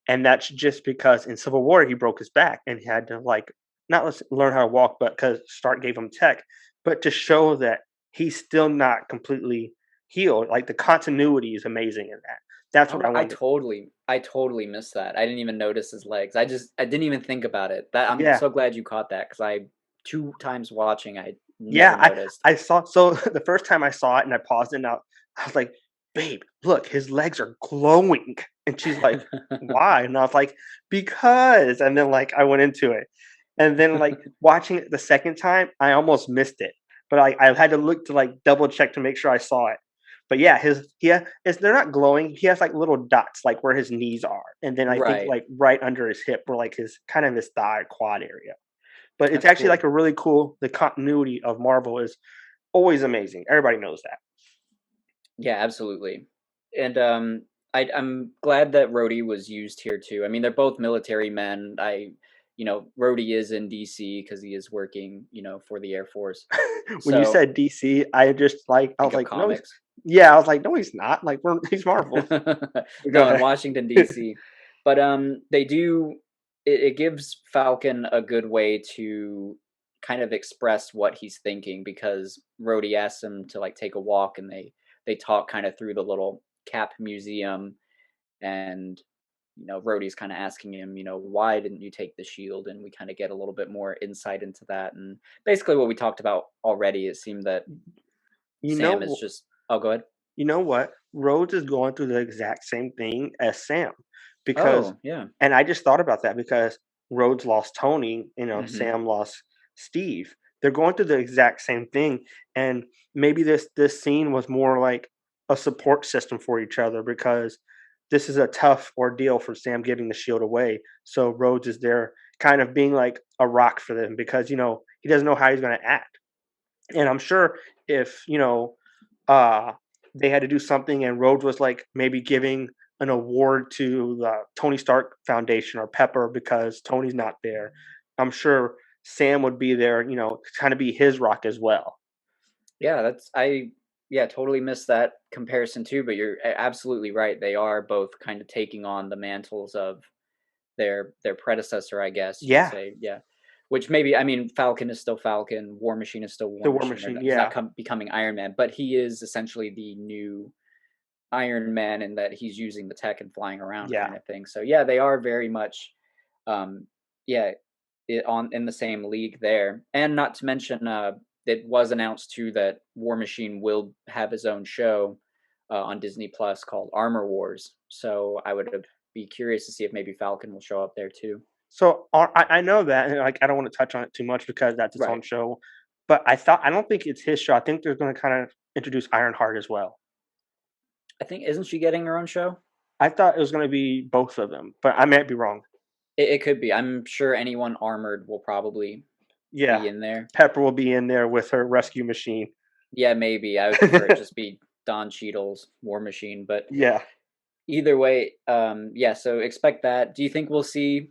And that's just because in Civil War he broke his back and he had to like not learn how to walk, but because Stark gave him tech, but to show that he's still not completely healed. Like the continuity is amazing in that. That's what Oh, I wanted. I totally missed that. I didn't even notice his legs. I didn't even think about it. That I'm Yeah, so glad you caught that, because I two times watching, I never yeah. noticed. I saw so the first time I saw it and I paused it and I was like, "Babe, look, his legs are glowing." And she's like, "Why?" And I was like, "Because." And then, like, I went into it. And then, like, watching it the second time, I almost missed it. But I had to look to, like, double check to make sure I saw it. But yeah, it's they're not glowing. He has, like, little dots, like, where his knees are. And then I think, Right. like, right under his hip where, like, his kind of his thigh quad area. But it's That's actually, cool. like, a really cool the continuity of Marvel is always amazing. Everybody knows that. Yeah, absolutely. And I'm glad that Rhodey was used here too. I mean, they're both military men. Rhodey is in DC because he is working, for the Air Force. When you So said DC, I just, like I think was of like, "No, he's." comics. Yeah, I was like, "No, he's not." Like, he's Marvel. Go No, in ahead. Washington DC. But they do it gives Falcon a good way to kind of express what he's thinking because Rhodey asks him to like take a walk and they talk kind of through the little Cap museum and Rhodey's kind of asking him, why didn't you take the shield? And we kind of get a little bit more insight into that. And basically what we talked about already, it seemed that You Sam is know just oh go ahead. you know what? Rhodes is going through the exact same thing as Sam because Oh, yeah. and I just thought about that because Rhodes lost Tony, Hmm. Sam lost Steve. They're going through the exact same thing, and maybe this scene was more like a support system for each other because this is a tough ordeal for Sam giving the shield away. So Rhodes is there kind of being like a rock for them because, he doesn't know how he's gonna act. And I'm sure if, uh, they had to do something and Rhodes was like maybe giving an award to the Tony Stark Foundation or Pepper because Tony's not there. I'm sure Sam would be there, to kind of be his rock as well. Yeah, yeah, totally missed that comparison too, but you're absolutely right. They are both kind of taking on the mantles of their predecessor, I guess you could Yeah, say. Yeah. Which maybe I mean Falcon is still Falcon, War Machine is still the War War Machine. Machine. He's not Yeah, becoming Iron Man, but he is essentially the new Iron Man in that he's using the tech and flying around yeah. kind of thing. So yeah, they are very much um yeah, in the same league there. And not to mention it was announced too that War Machine will have his own show on Disney Plus called Armor Wars. So I would be curious to see if maybe Falcon will show up there too. So I know that, and like I don't want to touch on it too much because that's its own Right. show. But I don't think it's his show. I think they're going to kind of introduce Ironheart as well. I think isn't she getting her own show? I thought it was going to be both of them, but I might be wrong. It could be. I'm sure anyone armored will probably Yeah, be in there. Pepper will be in there with her rescue machine. Yeah, maybe. I would prefer it just be Don Cheadle's War Machine, but Yeah, either way, yeah, so expect that. Do you think we'll see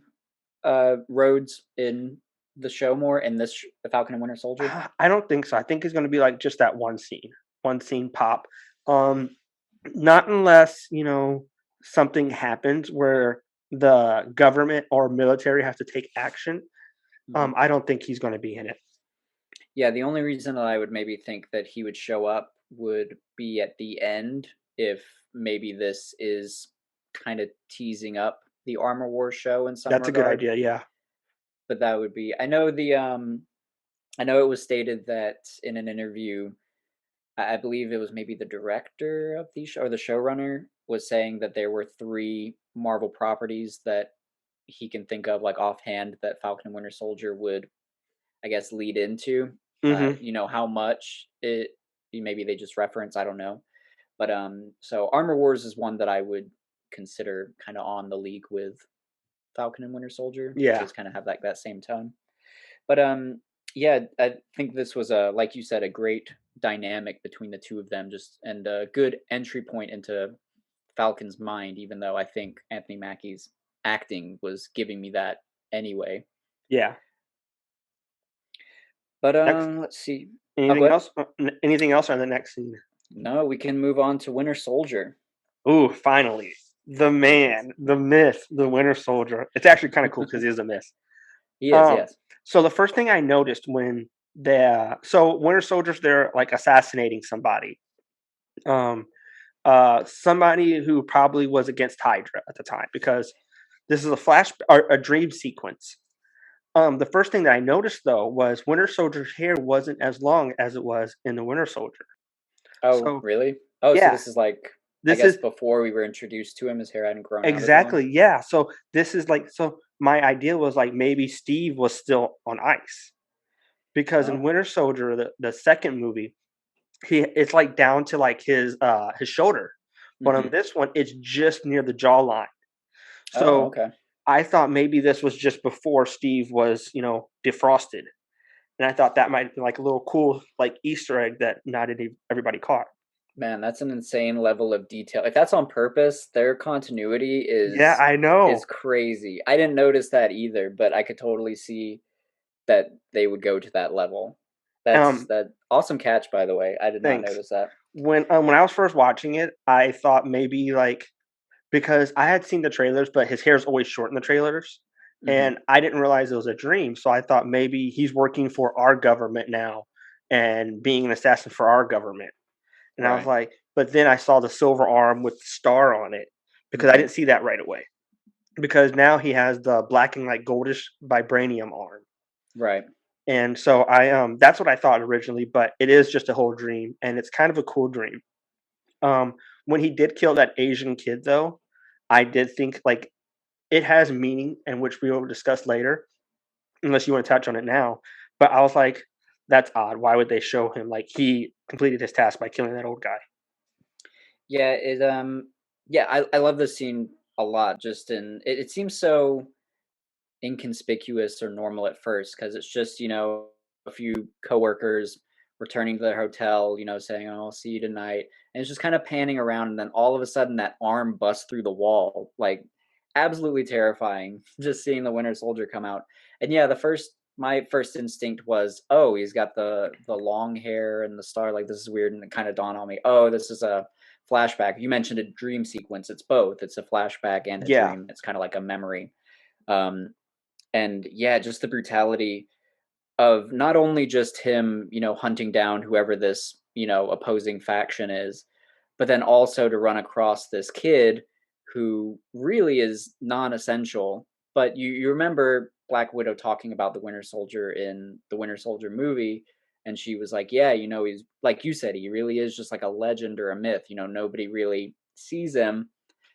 Rhodes in the show more in this The Falcon and Winter Soldier? I don't think so. I think it's going to be like just that one scene pop. Um, Not unless something happens where the government or military have to take action. Mhm. I don't think he's going to be in it. Yeah, the only reason that I would maybe think that he would show up would be at the end if maybe this is kind of teasing up the Armor Wars show in some That's a good regard. idea. Yeah. But that would be I know it was stated that in an interview, I believe it was maybe the director of the show or the showrunner was saying that there were three Marvel properties that he can think of like offhand that Falcon and Winter Soldier would, I guess, lead into. Hmm. How much it maybe they just reference, I don't know. But so Armor Wars is one that I would consider kind of on the league with Falcon and Winter Soldier. Yeah. Just kind of have like that same tone. But yeah, I think this was a like you said a great dynamic between the two of them, just and a good entry point into Falcon's mind. Even though I think Anthony Mackie's acting was giving me that anyway. Yeah. But Next, let's see. Oh, go anything ahead. else? Anything else on the next scene? No, we can move on to Winter Soldier. Ooh, finally, the man, the myth, the Winter Soldier. It's actually kind of cool because he is a myth. He is, Um, yes. so the first thing I noticed when so Winter Soldiers, they're like assassinating somebody. Um, Somebody who probably was against Hydra at the time because this is a flash or a dream sequence. The first thing that I noticed though was Winter Soldier's hair wasn't as long as it was in the Winter Soldier. Oh, So really? Oh, so yeah, this is like. I This guess is before we were introduced to him, his hair hadn't grown out as long. exactly, yeah. So this is like, so my idea was like maybe Steve was still on ice because in Oh. Winter Soldier, the second movie, it's like down to like his shoulder, but on Mhm. this one, it's just near the jawline. Oh, So okay. I thought maybe this was just before Steve was, defrosted, and I thought that might be like a little cool like Easter egg that not everybody caught. Man, that's an insane level of detail. If that's on purpose, their continuity Yeah, I is know. crazy. I didn't notice that either, but I could totally see that they would go to that level. Um, That awesome catch, by the way. I did not Thanks. notice that. When I was first watching it, I thought maybe like because I had seen the trailers, but his hair's always short in the trailers, Mhm. and I didn't realize it was a dream. So I thought maybe he's working for our government now and being an assassin for our government. And I was Right. like, but then I saw the silver arm with the star on it because I Mhm. didn't see that right away. Because now he has the black and like goldish vibranium arm. Right. And so that's what I thought originally, but it is just a whole dream and it's kind of a cool dream. Um when he did kill that Asian kid though, I did think like it has meaning and which we will discuss later, unless you want to touch on it now. But I was like, that's odd. Why would they show him like he completed his task by killing that old guy? Yeah, yeah, I love this scene a lot. Just in it seems so inconspicuous or normal at first because it's just, a few coworkers returning to their hotel, saying, "Oh, I'll see you tonight." And it's just kind of panning around, and then all of a sudden that arm busts through the wall, like absolutely terrifying. Just seeing the Winter Soldier come out, and yeah, the first my first instinct was, "Oh, he's got the long hair and the star. Like this is weird," and it kind of dawned on me, "Oh, this is a flashback." You mentioned a dream sequence. It's both. It's a flashback and a Yeah. dream. It's kind of like a memory. Um, and yeah, just the brutality of not only just him, hunting down whoever this, opposing faction is, but then also to run across this kid who really is non-essential. But you remember Black Widow talking about the Winter Soldier in the Winter Soldier movie, and she was like, "Yeah, he's like you said, he really is just like a legend or a myth. Nobody really sees him."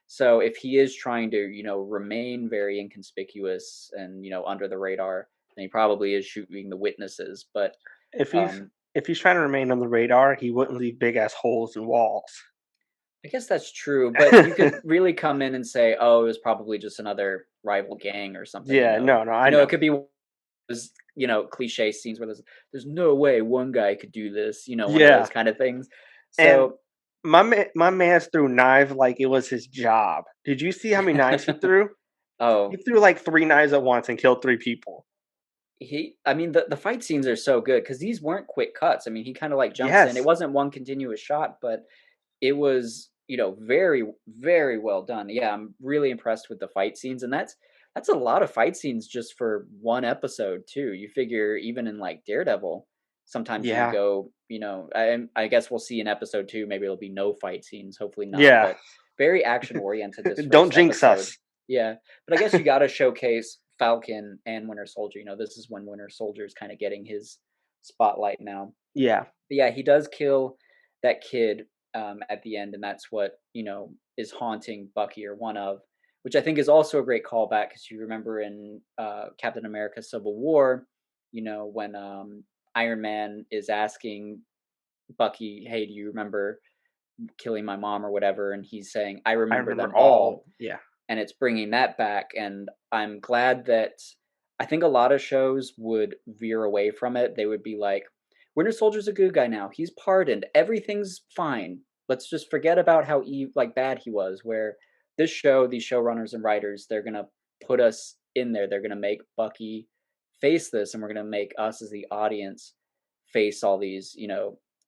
So if he is trying to, remain very inconspicuous and, under the radar, then he probably is shooting the witnesses. But If he's um, if he's trying to remain on the radar, he wouldn't leave big ass holes in walls. I guess that's true. But you could really come in and say, "Oh, it was probably just another rival gang or something." Yeah, no, no, I know. It could be those, cliche scenes where there's no way one guy could do this. One of Yeah, those kind of things. and So my man's threw knives like it was his job. Did you see how many knives he threw? He oh, threw like 3 knives at once and killed 3 people. I mean, the fight scenes are so good because these weren't quick cuts. I mean, he kind of like jumps in. It Yes. wasn't one continuous shot, but it was, very, very well done. Yeah, I'm really impressed with the fight scenes, and that's a lot of fight scenes just for one episode too. You figure even in like Daredevil, sometimes you Yeah. go, I guess we'll see in episode 2, maybe it'll be no fight scenes, hopefully not, Yeah. but very action oriented this Don't first jinx episode. us. Yeah, but I guess you got to showcase Falcon and Winter Soldier. This is when Winter Soldier is kind of getting his spotlight now. Yeah. But yeah, he does kill that kid at the end, and that's what is haunting Bucky, or one of, which I think is also a great callback because you remember in Captain America: Civil War, when Iron Man is asking Bucky, "Hey, do you remember killing my mom or whatever?" And he's saying, "I I remember remember them all. all," Yeah. and it's bringing that back. And I'm glad that I think a lot of shows would veer away from it. They would be like, Winter Soldier's a good guy now. He's pardoned. Everything's fine. Let's just forget about how like bad he was. Where this show, these showrunners and writers, they're gonna put us in there. They're gonna make Bucky face this, and we're gonna make us as the audience face all these,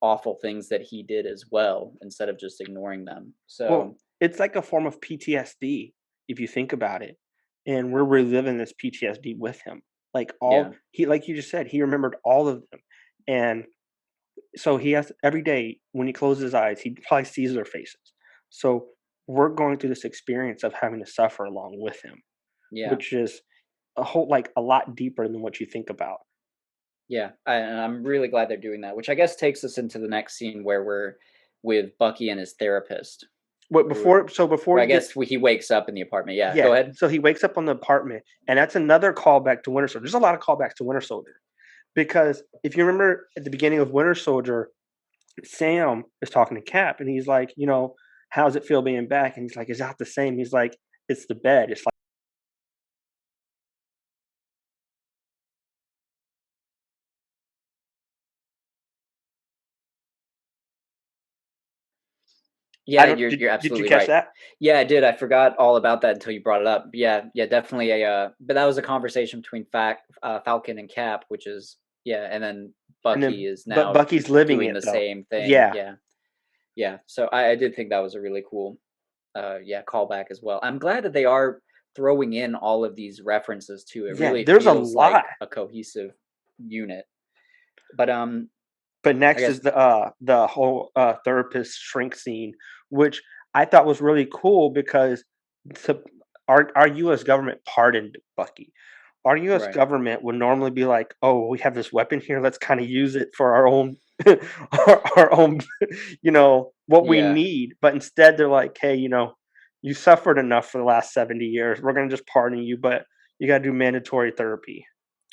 awful things that he did as well, instead of just ignoring them. So Well, it's like a form of PTSD if you think about it, and we're reliving this PTSD with him. Like yeah, all he like you just said, he remembered all of them, and so he has every day when he closes his eyes, he probably sees their faces. So we're going through this experience of having to suffer along with him, yeah. which is a whole like a lot deeper than what you think about. Yeah, and I'm really glad they're doing that, which I guess takes us into the next scene where we're with Bucky and his therapist. what Or before so before well, I he guess gets he wakes up in the apartment. Yeah, yeah, go ahead. so he wakes up on the apartment, and that's another callback to Winter Soldier. There's a lot of callbacks to Winter Soldier because if you remember at the beginning of Winter Soldier, Sam is talking to Cap, and he's like, "How's it feel being back?" And he's like, "It's not the same." He's like, "It's the bed." It's like I Yeah, don't you're did you absolutely catch right. that? Yeah, I did. I forgot all about that until you brought it up. Yeah, yeah, definitely but that was a conversation between Falcon and Cap, which is yeah, and then And Bucky then is but now Bucky's living doing it the though. same thing. Yeah. Yeah, yeah. So I did think that was a really cool, yeah, callback as well. I'm glad that they are throwing in all of these references too. It Yeah, really there's a feels like lot. a cohesive unit. But But I next guess is the whole, therapist shrink scene, which I thought was really cool because to our US government pardoned Bucky. Our US right. government would normally be like, "Oh, we have this weapon here, let's kinda use it for our own our own, what we Yeah. need," but instead they're like, "Hey, you suffered enough for the last 70 years, we're gonna just pardon you, but you gotta do mandatory therapy."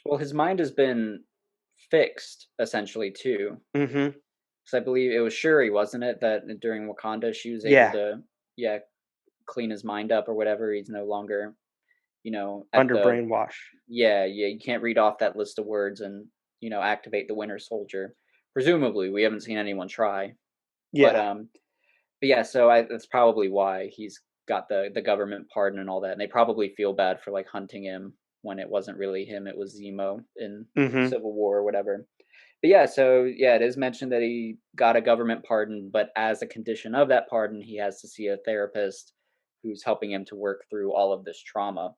Well, his mind has been fixed essentially too. Mhm. 'Cause I believe it was Shuri, wasn't it, that during Wakanda she was able Yeah, to, yeah, clean his mind up or whatever. He's no longer, at under the brainwash. yeah, yeah. You can't read off that list of words and activate the Winter Soldier. Presumably, we haven't seen anyone try, but Yeah. yeah. So that's probably why he's got the government pardon and all that. And they probably feel bad for like hunting him when it wasn't really him; it was Zemo in Mhm. Civil War or whatever. But yeah, so yeah, it is mentioned that he got a government pardon, but as a condition of that pardon, he has to see a therapist who's helping him to work through all of this trauma.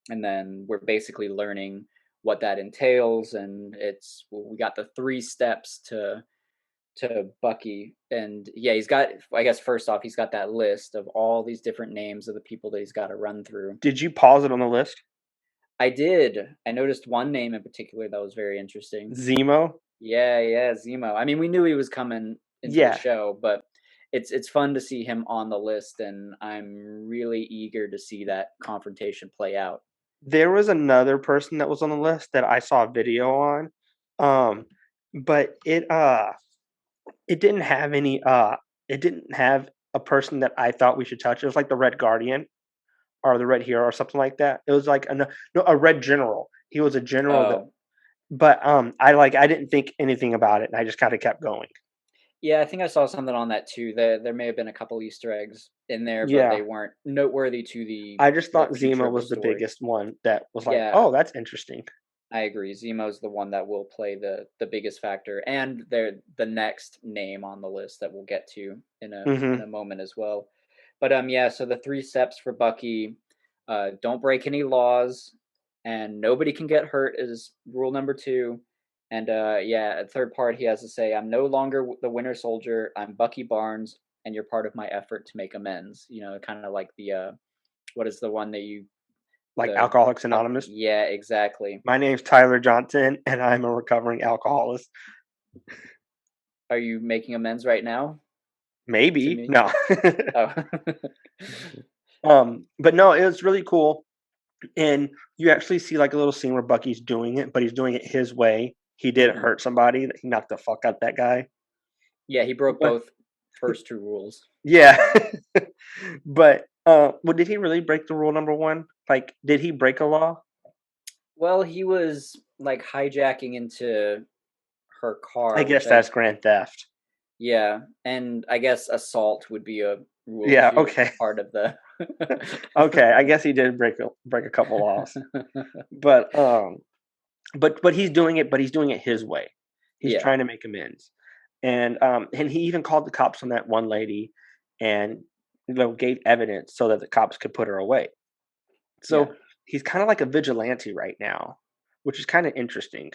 And then we're basically learning what that entails, and we got the three steps to Bucky. And yeah, he's got, I guess first off, he's got that list of all these different names of the people that he's got to run through. Did you pause it on the list? I did. I noticed one name in particular that was very interesting. Zemo? Yeah, yeah, Zemo. I mean, we knew he was coming into the Yeah. show, but it's fun to see him on the list, and I'm really eager to see that confrontation play out. There was another person that was on the list that I saw a video on, um, but it didn't have a person that I thought we should touch. It was like the Red Guardian or the Red Hero or something like that. It was like no, a Red General. He was a general that Oh, but, I didn't think anything about it, and I just kinda kept going. yeah, I think I saw something on that too. There may have been a couple Easter eggs in there, but Yeah. they weren't noteworthy to I just the thought future Zemo of the was the story. biggest one that was like, Yeah, "Oh, that's interesting." I agree. Zemo's the one that will play the biggest factor, and they're the next name on the list that we'll get to in Mhm. a moment as well. But yeah, so the three steps for Bucky: don't break any laws, and nobody can get hurt is rule number two. And yeah, a third part he has to say, "I'm no longer the Winter Soldier. I'm Bucky Barnes, and you're part of my effort to make amends." Kind of like the what is the one that you Like the Alcoholics Anonymous. yeah, exactly. My name's Tyler Johnson, and I'm a recovering alcoholic. Are you making amends right now to Maybe. me? No. Oh. But no, it was really cool, and you actually see, like, a little scene where Bucky's doing it, but he's doing it his way. He did Mhm. hurt somebody, he knocked the fuck out that guy. Yeah, he broke But both first 2 rules. yeah. But, well, did he really break the rule number 1? Like, did he break a law? Well, he was, like, hijacking into her I car, guess which I that's grand theft. yeah, and I guess assault would be a rule Yeah, too, okay. part of the Okay, I guess he did break a couple laws. But, but he's doing it his way. He's Yeah, trying to make amends. And he even called the cops on that one lady and, gave evidence so that the cops could put her away. yeah. So, he's kinda like a vigilante right now, which is kinda interesting.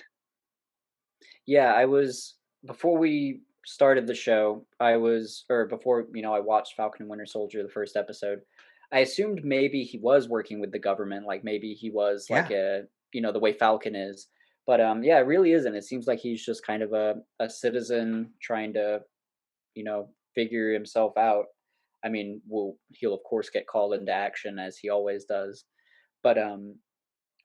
Yeah, I was before we started the show, I was or before, I watched Falcon and Winter Soldier, the first episode. I assumed maybe he was working with the government, like maybe he was like Yeah. the way Falcon is. But yeah, it really isn't. It seems like he's just kind of a citizen trying to, figure himself out. I mean, he'll of course get called into action as he always does. But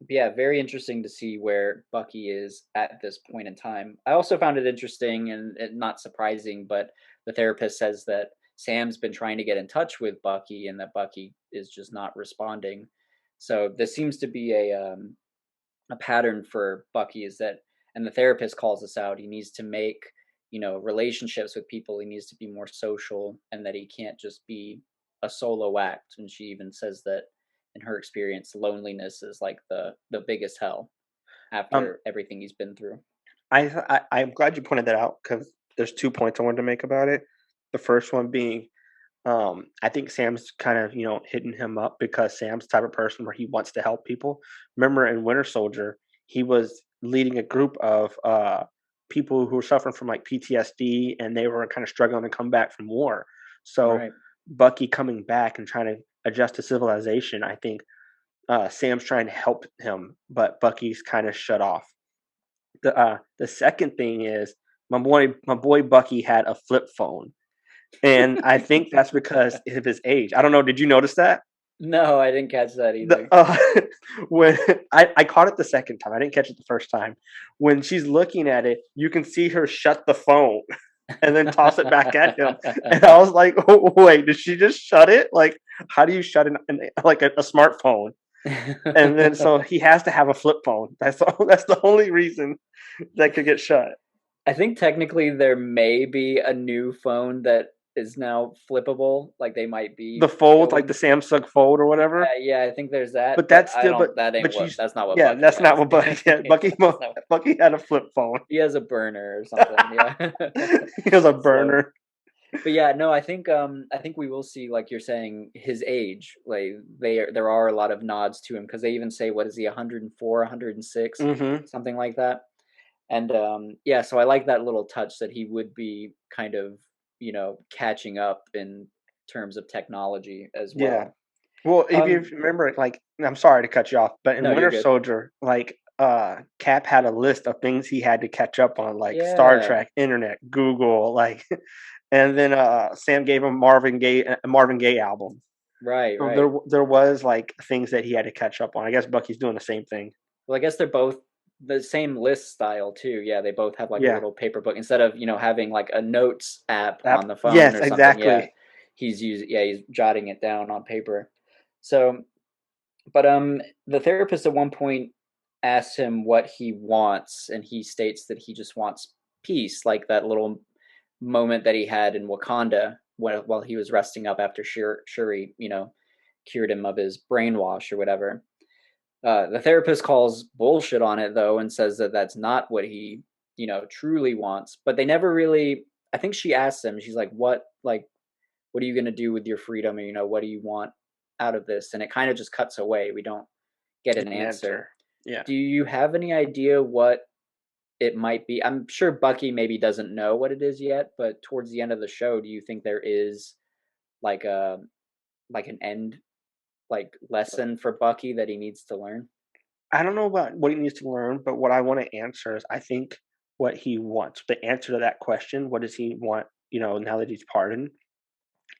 yeah, very interesting to see where Bucky is at this point in time. I also found it interesting and not surprising, but the therapist says that Sam's been trying to get in touch with Bucky and that Bucky is just not responding. So this seems to be a pattern for Bucky is that, and the therapist calls this out. He needs to make, relationships with people. He needs to be more social, and that he can't just be a solo act. And she even says that in her experience, loneliness is like the biggest hell Um, after everything he's been through. I'm glad you pointed that out because there's 2 points I wanted to make about it. The first one being, I think Sam's kind of, hitting him up because Sam's the type of person where he wants to help people. Remember in Winter Soldier, he was leading a group of people who were suffering from like PTSD and they were kind of struggling to come back from war. So Right. Bucky coming back and trying to adjust to civilization, I think Sam's trying to help him, but Bucky's kind of shut off. The second thing is my boy Bucky had a flip phone, and I think that's because of his age. I don't know. Did you notice that? No, I didn't catch that The either. when I caught it the second time, I didn't catch it the first time. When she's looking at it, you can see her shut the phone and then toss it back at him. And I was like, oh, "Wait, did she just shut it? Like, how do you shut like a smartphone?" And then so he has to have a flip phone. That's the only reason that could get shut. I think technically there may be a new phone that is now flippable. Like they might The be fold, like the going. Samsung Fold or whatever. Yeah, I think there's that, But but that's still, that ain't but what, she's that's not what yeah, Bucky that's not has. what Bucky had. That's not, Bucky had a flip phone. he has a burner or something, yeah. He has a So, burner. but yeah, no, I think we will see, like you're saying, his age. Like there are a lot of nods to him because they even say, what is he, 104, 106, Hmm. something like that. And yeah, so I like that little touch that he would be kind of, catching up in terms of technology as Yeah. well. Well, if you Um, remember, like, I'm sorry to cut you off, but in no, you're Winter good. Soldier, like, Cap had a list of things he had to catch up on, like Star Yeah, Trek, internet, Google, like, and then Sam gave him a Marvin Gaye album. right, So right. there was like things that he had to catch up on. I guess Bucky's doing the same thing. Well, I guess they're both the same list style too. Yeah, they both have like a Yeah. little paper book instead of, having like a notes app on the phone Yes, or something. Yeah, exactly. he's jotting it down on paper. So, but the therapist at one point asks him what he wants and he states that he just wants peace, like that little moment that he had in Wakanda while he was resting up after Shuri, cured him of his brainwash or whatever. The therapist calls bullshit on it though and says that that's not what he, truly wants. But they never really. I think she asks him. She's like, what are you gonna do with your freedom? Or what do you want out of this?" And it kind of just cuts away. We don't get an An answer. answer. Yeah. Do you have any idea what it might be? I'm sure Bucky maybe doesn't know what it is yet, but towards the end of the show, do you think there is like a like an end like lesson for Bucky that he needs to learn? I don't know about what he needs to learn, but what I want to answer is I think what he wants. The answer to that question, what does he want, now that he's pardoned?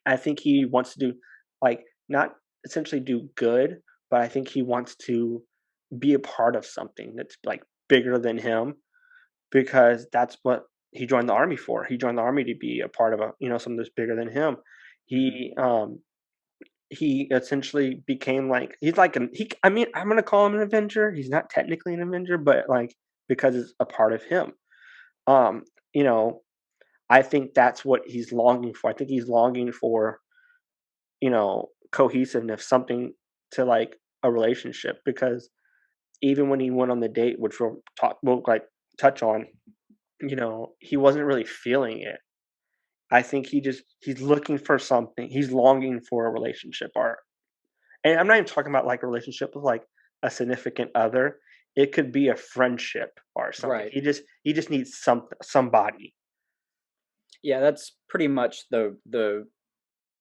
I think he wants to do like not essentially do good, but I think he wants to be a part of something that's like bigger than him because that's what he joined the army for. He joined the army to be a part of something that's bigger than him. Mhm. He essentially became like he's like an he I mean, I'm gonna call him an Avenger. He's not technically an Avenger, but like because it's a part of him. Um, you know, I think that's what he's longing for. I think he's longing for, cohesiveness, something to like a relationship because even when he went on the date, which we'll like touch on, he wasn't really feeling it. I think he's looking for something. He's longing for a relationship or and I'm not even talking about like a relationship with like a significant other. It could be a friendship or something. Right. He just needs somebody. Yeah, that's pretty much the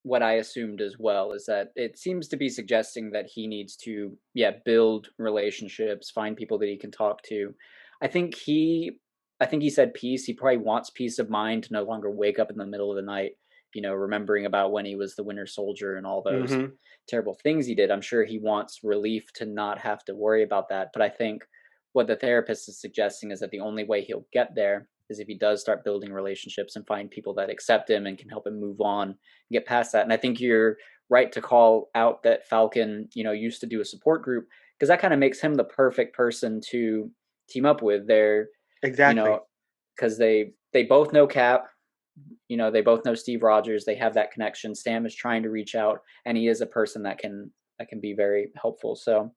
what I assumed as well is that it seems to be suggesting that he needs to, yeah, build relationships, find people that he can talk to. I think he I think he said peace. He probably wants peace of mind to no longer wake up in the middle of the night remembering about when he was the Winter Soldier and all those Mhm. terrible things he did. I'm sure he wants relief to not have to worry about that. But I think what the therapist is suggesting is that the only way he'll get there is if he does start building relationships and find people that accept him and can help him move on and get past that. And I think you're right to call out that Falcon, used to do a support group, because that kind of makes him the perfect person to team up with. They're, you Exactly. know, because they both know Cap, they both know Steve Rogers. They have that connection. Sam is trying to reach out, and he is a person that can be very helpful. So,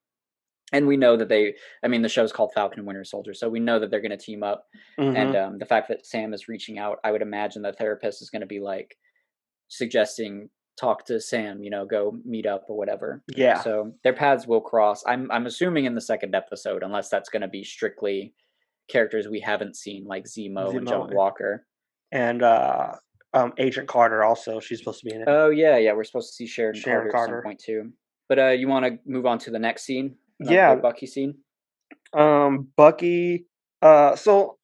and we know that the show's called Falcon and Winter Soldier, so we know that they're going to team up. And Mhm. the fact that Sam is reaching out, I would imagine the therapist is going to be like suggesting talk to Sam, go meet up or whatever. Yeah. So their paths will cross. I'm assuming in the second episode, unless that's going to be strictly characters we haven't seen like Zemo and Zemo John Walker. and, Agent Carter also, she's supposed to be in it. Oh yeah, yeah. We're supposed to see Sharon Sharon Carter at some Carter. point too. But you want to move on to the next scene, another Yeah, Bucky scene? Bucky, so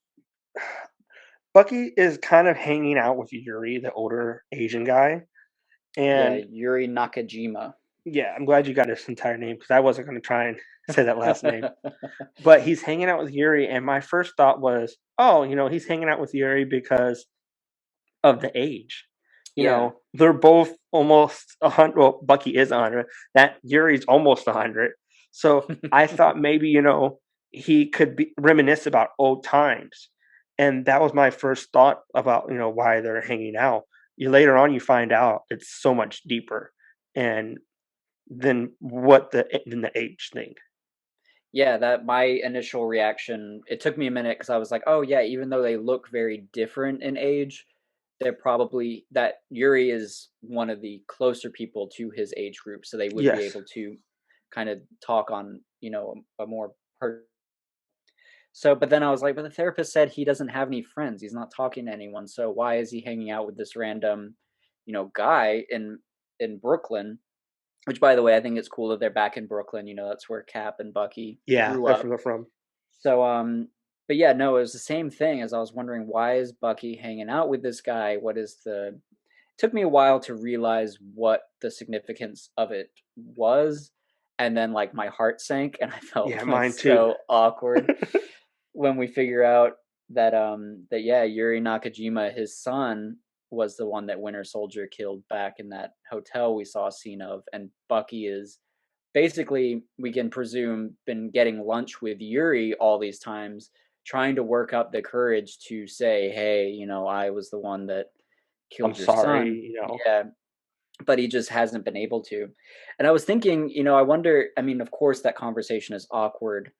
Bucky is kind of hanging out with Yuri, the older Asian guy, Yeah, and Yuri Nakajima. yeah, I'm glad you got his entire name because I wasn't gonna try and say that last name. But he's hanging out with Yuri, and my first thought was, "Oh, he's hanging out with Yuri because of the age." Yeah. They're both almost 100. Well, Bucky is 100. That Yuri's almost 100. So I thought maybe he could be reminisce about old times, and that was my first thought about why they're hanging out. You later on you find out it's so much deeper, and than the age thing. Yeah, that my initial reaction, it took me a minute because I was like, "Oh yeah, even though they look very different in age, they're probably that Yuri is one of the closer people to his age group, so they would be Yes, able to kind of talk on, a more so, but then I was like, but the therapist said he doesn't have any friends. He's not talking to anyone. So why is he hanging out with this random, guy in Brooklyn? Which, by the way, I think it's cool that they're back in Brooklyn. That's where Cap and Bucky yeah, grew that's up. where they're from. So, but yeah, no, it was the same thing as I was wondering, why is Bucky hanging out with this guy? What is the? It took me a while to realize what the significance of it was, and then like my heart sank, and I felt Yeah, like mine too. so awkward when we figure out that yeah, Yuri Nakajima, his son, was the one that Winter Soldier killed back in that hotel we saw a scene of, and Bucky is basically, we can presume, been getting lunch with Yuri all these times, trying to work up the courage to say, "Hey, I was the one that I'm killed your son." sorry. Yeah, but he just hasn't been able to. And I was thinking, I wonder. I mean, of course, that conversation is awkward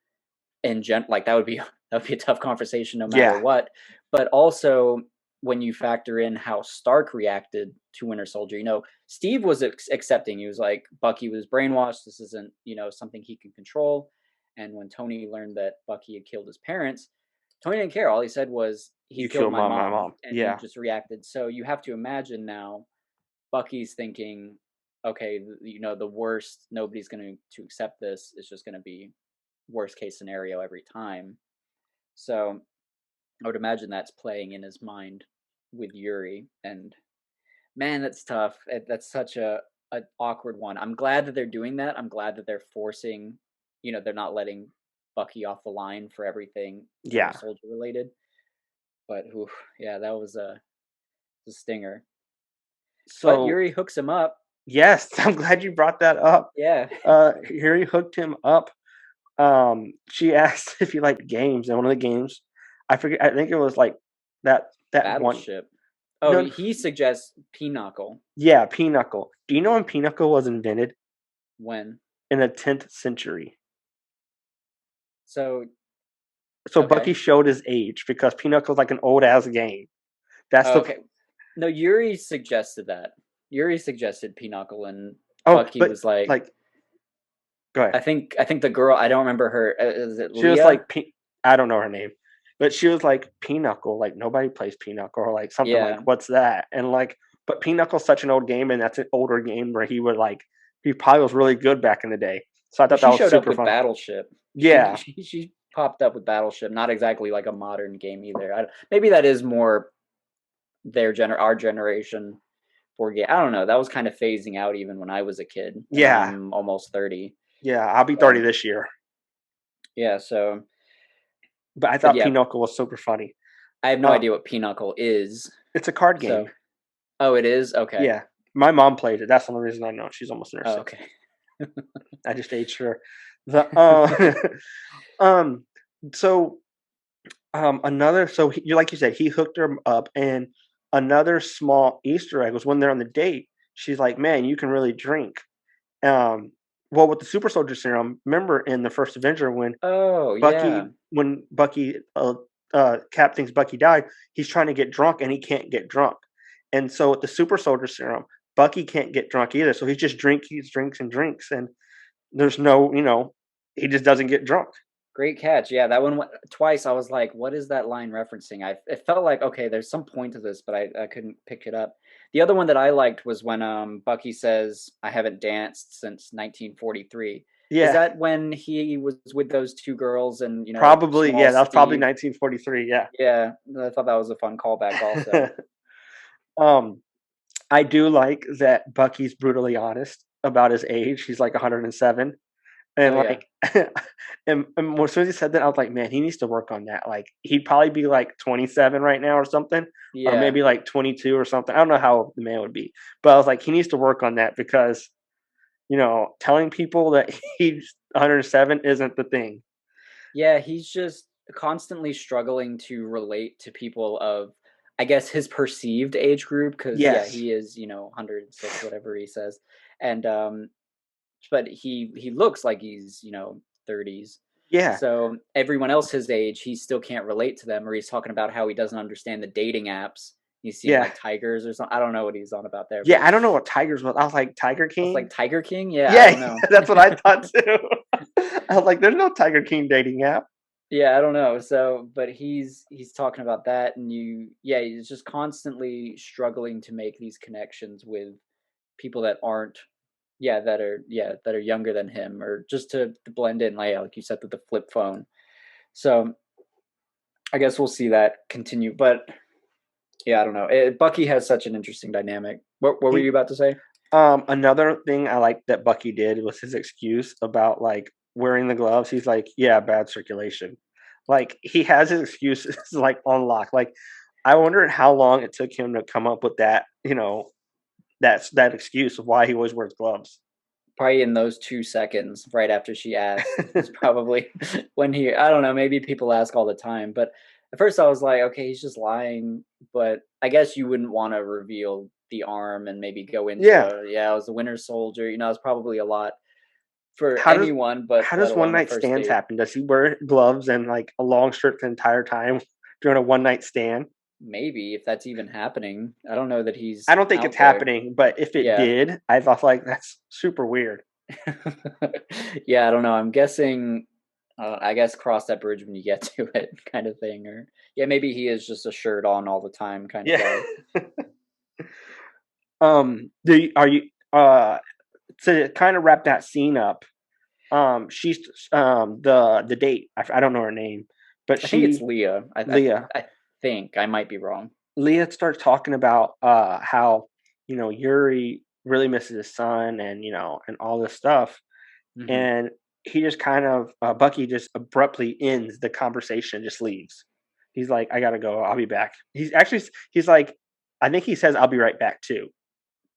like that would be that would be a tough conversation no matter Yeah, what. But also when you factor in how Stark reacted to Winter Soldier, Steve was accepting. He was like, Bucky was brainwashed. This isn't something he can control. And when Tony learned that Bucky had killed his parents, Tony didn't care. All he said was, he you killed killed my my mom, mom. and he Yeah. just reacted. So you have to imagine now Bucky's thinking, okay, the worst, nobody's going to accept this. It's just going to be worst case scenario every time. So I would imagine that's playing in his mind with Yuri. And man, that's tough. That's such a awkward one. I'm glad that they're doing that. I'm glad that they're forcing, they're not letting Bucky off the line for everything Winter Yeah. Soldier related. But oof, yeah, that was a stinger. But So Yuri hooks him up. yes, I'm glad you brought that up. Yeah, Harry hooked him up. She asked if he liked games, and one of the games, I forget. I think it was like that one. Battleship. Oh, No, he suggests Pinochle. yeah, Pinochle. Do you know when Pinochle was invented? When? In the 10th century. So, So Bucky okay. showed his age because Pinocchle's like an old ass game. That's Oh, the okay. No, Yuri suggested that. Yuri suggested Pinochle, and oh, Bucky but was like, like, go ahead. I think the girl, I don't remember her. Is it She was Leah? like, I don't know her name, but she was like Pinochle. Like nobody plays Pinochle, or like something like, Yeah. what's that? And like, but Pinocchle's such an old game, and that's an older game where he probably was really good back in the day. So I Well, thought that she was showed up super with fun. Battleship. She Yeah, she popped up with Battleship. Not exactly like a modern game either. Maybe that is more our generation. board game. I don't know. That was kind of phasing out even when I was a kid, and Yeah, I'm almost 30. yeah. I'll be 30 So this year. yeah, so But I but thought yeah, Pinochle was super funny. I have no Uh, idea what Pinochle is. it's a card game. So oh, it is okay. Yeah, my mom played it. That's the only reason I know. She's almost in her Oh, 60s. okay. I just ate sure. The um so another so you like you said he hooked her up, and another small Easter egg was when they're on the date. She's like, "Man, you can really drink." Um, well, with the super soldier serum, remember in the first Avenger Oh yeah. When Bucky Cap thinks Bucky died, he's trying to get drunk and he can't get drunk, and so with the super soldier serum, Bucky can't get drunk either. So he drinks and drinks, and there's no he just doesn't get drunk. Great catch. Yeah, that one twice. I was like, "What is that line referencing?" It felt like okay, there's some point to this, but I couldn't pick it up. The other one that I liked was when Bucky says, "I haven't danced since 1943." Is Yeah, that when he was with those two girls and probably. small Yeah, that was probably Steve? 1943. Yeah. Yeah, I thought that was a fun callback. Also, um, I do like that Bucky's brutally honest about his age. He's like 107. oh And yeah, like, and as soon as he said that, I was like, man, he needs to work on that. Like, he'd probably be like 27 right now or something, or yeah, maybe like 22 or something. I don't know how old the man would be, but I was like, he needs to work on that because, telling people that he's 107 isn't the thing. yeah. He's just constantly struggling to relate to people of, I guess, his perceived age group. Because yeah, Yes. he is 106, whatever he says, and but he looks like he's 30s. Yeah. So everyone else his age, he still can't relate to them, or he's talking about how he doesn't understand the dating apps. He's seeing Yeah. like tigers or something. I don't know what he's on about there, Yeah. but I don't know what Tigers was. I was like, Tiger I was like King? Tiger King. Yeah, I Yeah. don't know. That's what I thought too. I was like, there's no Tiger King dating app. Yeah, I don't know. So, but he's talking about that, and yeah, he's just constantly struggling to make these connections with people that aren't, that are younger than him, or just to blend in, like you said, with the flip phone. So I guess we'll see that continue. But yeah, I don't know. Bucky has such an interesting dynamic. What were He you about to say? Another thing I like that Bucky did was his excuse about like wearing the gloves. He's like, "Yeah, bad circulation." Like he has his excuses like on lock. Like I wonder how long it took him to come up with that. That excuse of why he always wears gloves. Probably in those 2 seconds right after she asked is probably when he. I don't know. Maybe people ask all the time, but at first I was like, okay, he's just lying. But I guess you wouldn't want to reveal the arm and maybe go Yeah. into, yeah, I was the Winter Soldier. It's probably a lot for How does anyone, but how let does one alone a night first stands date. happen? Does he wear gloves and like a long shirt the entire time during a one night stand? Maybe if that's even happening. I don't know that I he's don't think it's out there. happening, but if it Yeah. did, I thought like that's super weird. Yeah, I don't know. I'm guessing. I guess cross that bridge when you get to it, kind of thing. Or yeah, maybe he is just a shirt on all the time kind of Yeah. guy. Are you to kind of wrap that scene up? She's the date. I don't know her name, but I think it's Leah. Leah I think I might be wrong. Leah starts talking about how Yuri really misses his son, and and all this stuff, Hmm. and he just kind of Bucky just abruptly ends the conversation, just leaves. He's like, I gotta go, I'll be back. He's like, I think he says I'll be right back too.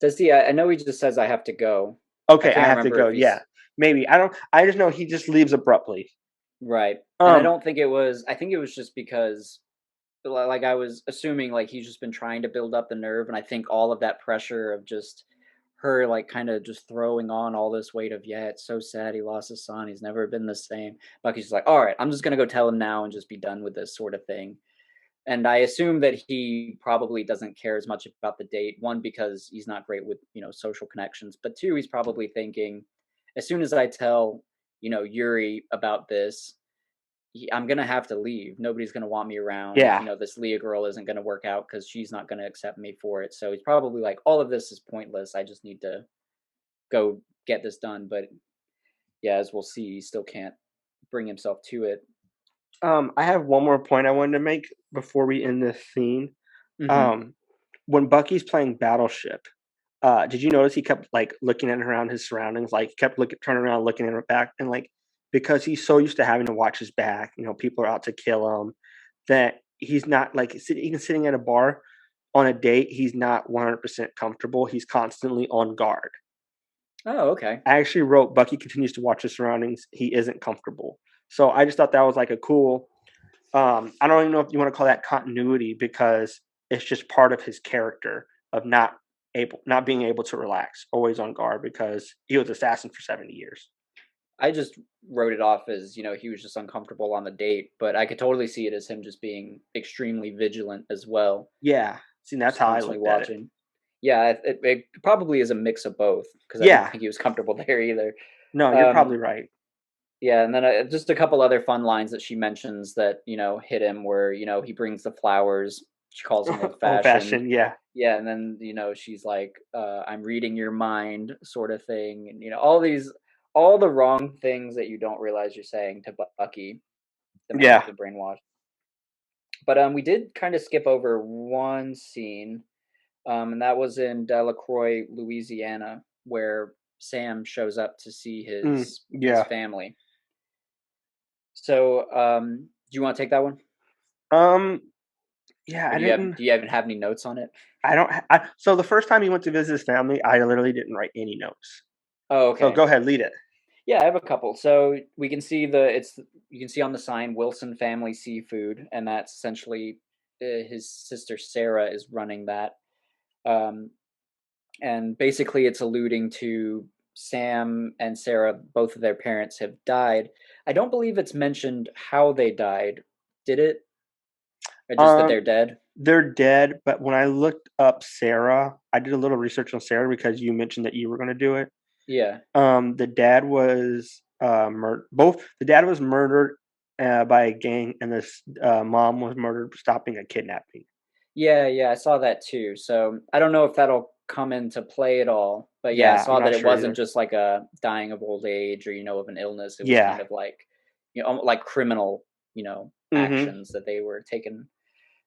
Does he? I know he just says I have to go. I Okay, I can't have to remember go. if Yeah, he's maybe. I don't. I just know he just leaves abruptly. right. And I Um, don't think it was. I think it was just because like I was assuming like he's just been trying to build up the nerve, and I think all of that pressure of just her like kind of just throwing on all this weight of, yeah, it's so sad he lost his son, he's never been the same. Bucky's just like, all right, I'm just gonna go tell him now and just be done with this sort of thing. And I assume that he probably doesn't care as much about the date, one because he's not great with social connections, but two, he's probably thinking, as soon as I tell Yuri about this, I'm gonna have to leave. Nobody's gonna want me around. yeah. This Leah girl isn't gonna work out because she's not gonna accept me for it. So he's probably like, all of this is pointless. I just need to go get this done. But yeah, as we'll see, he still can't bring himself to it. I have one more point I wanted to make before we end this scene. Hmm. Um, when Bucky's playing Battleship. did you notice he kept like looking at around his surroundings, like kept looking, turning around, looking at her back, and like because he's so used to having to watch his back, people are out to kill him, that he's not like even sitting at a bar on a date, he's not 100% comfortable. He's constantly on guard. Oh, okay. I actually wrote Bucky continues to watch his surroundings. He isn't comfortable. So I just thought that was like a cool. I don't even know if you want to call that continuity because it's just part of his character of not being able to relax, always on guard because he was assassin for 70 years. I just wrote it off as, he was just uncomfortable on the date, but I could totally see it as him just being extremely vigilant as well, Yeah, see, that's just how I constantly looked at it. watching. Yeah, it probably is a mix of both because I didn't Yeah, think he was comfortable there either. no, you're probably Um, right. yeah, and then just a couple other fun lines that she mentions that hit him, where he brings the flowers. She calls him old Old fashioned. fashioned, yeah, Yeah, and then she's like, "I'm reading your mind," sort of thing, and all the wrong things that you don't realize you're saying to Bucky, the man with yeah. the brainwash. But we did kind of skip over one scene, and that was in Delacroix, Louisiana, where Sam shows up to see his Yeah. family. So, do you want to take that one, Um, yeah, or I didn't. do you even have any notes on it? I don't. So the first time he went to visit his family, I literally didn't write any notes. Oh, So okay. go ahead, lead it. Yeah, I have a couple. So we can see you can see on the sign Wilson Family Seafood, and that's essentially his sister Sarah is running that. Um, and basically, it's alluding to Sam and Sarah. Both of their parents have died. I don't believe it's mentioned how they died. Did it? Or just that Um, they're dead? they're dead. But when I looked up Sarah, I did a little research on Sarah because you mentioned that you were going to do it. Yeah. The dad was both the dad was murdered by a gang, and this mom was murdered stopping a kidnapping. Yeah, yeah, I saw that too. So I don't know if that'll come into play at all. But yeah, I Yeah, I'm saw that not it sure wasn't either. just like a dying of old age or of an illness. It was Yeah. kind of like like criminal Mm-hmm. actions that they were taking.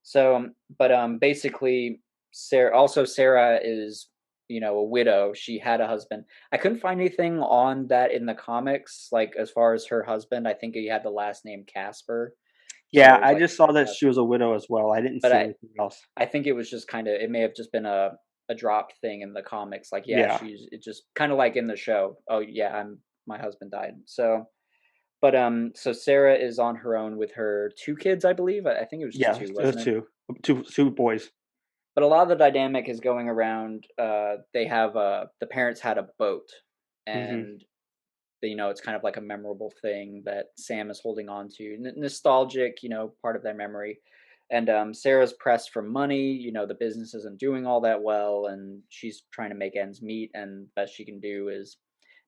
So, but basically, Sarah is a widow. She had a husband. I couldn't find anything on that in the comics, like as far as her husband. I think he had the last name Casper. So Yeah, it was I like just saw that she Casper. was a widow as well. I didn't But see anything else. I think it was just kind of it may have just been a dropped thing in the comics. Like, yeah, Yeah. she's it just kind of like in the show. Oh yeah, my husband died. So, but so Sarah is on her own with her two kids, I believe. I think it was just Yeah, two, those wasn't it? two boys. But a lot of the dynamic is going around. They have the parents had a boat, Hmm. and it's kind of like a memorable thing that Sam is holding on to, nostalgic, part of their memory. And Sarah's pressed for money. The business isn't doing all that well, and she's trying to make ends meet. And best she can do is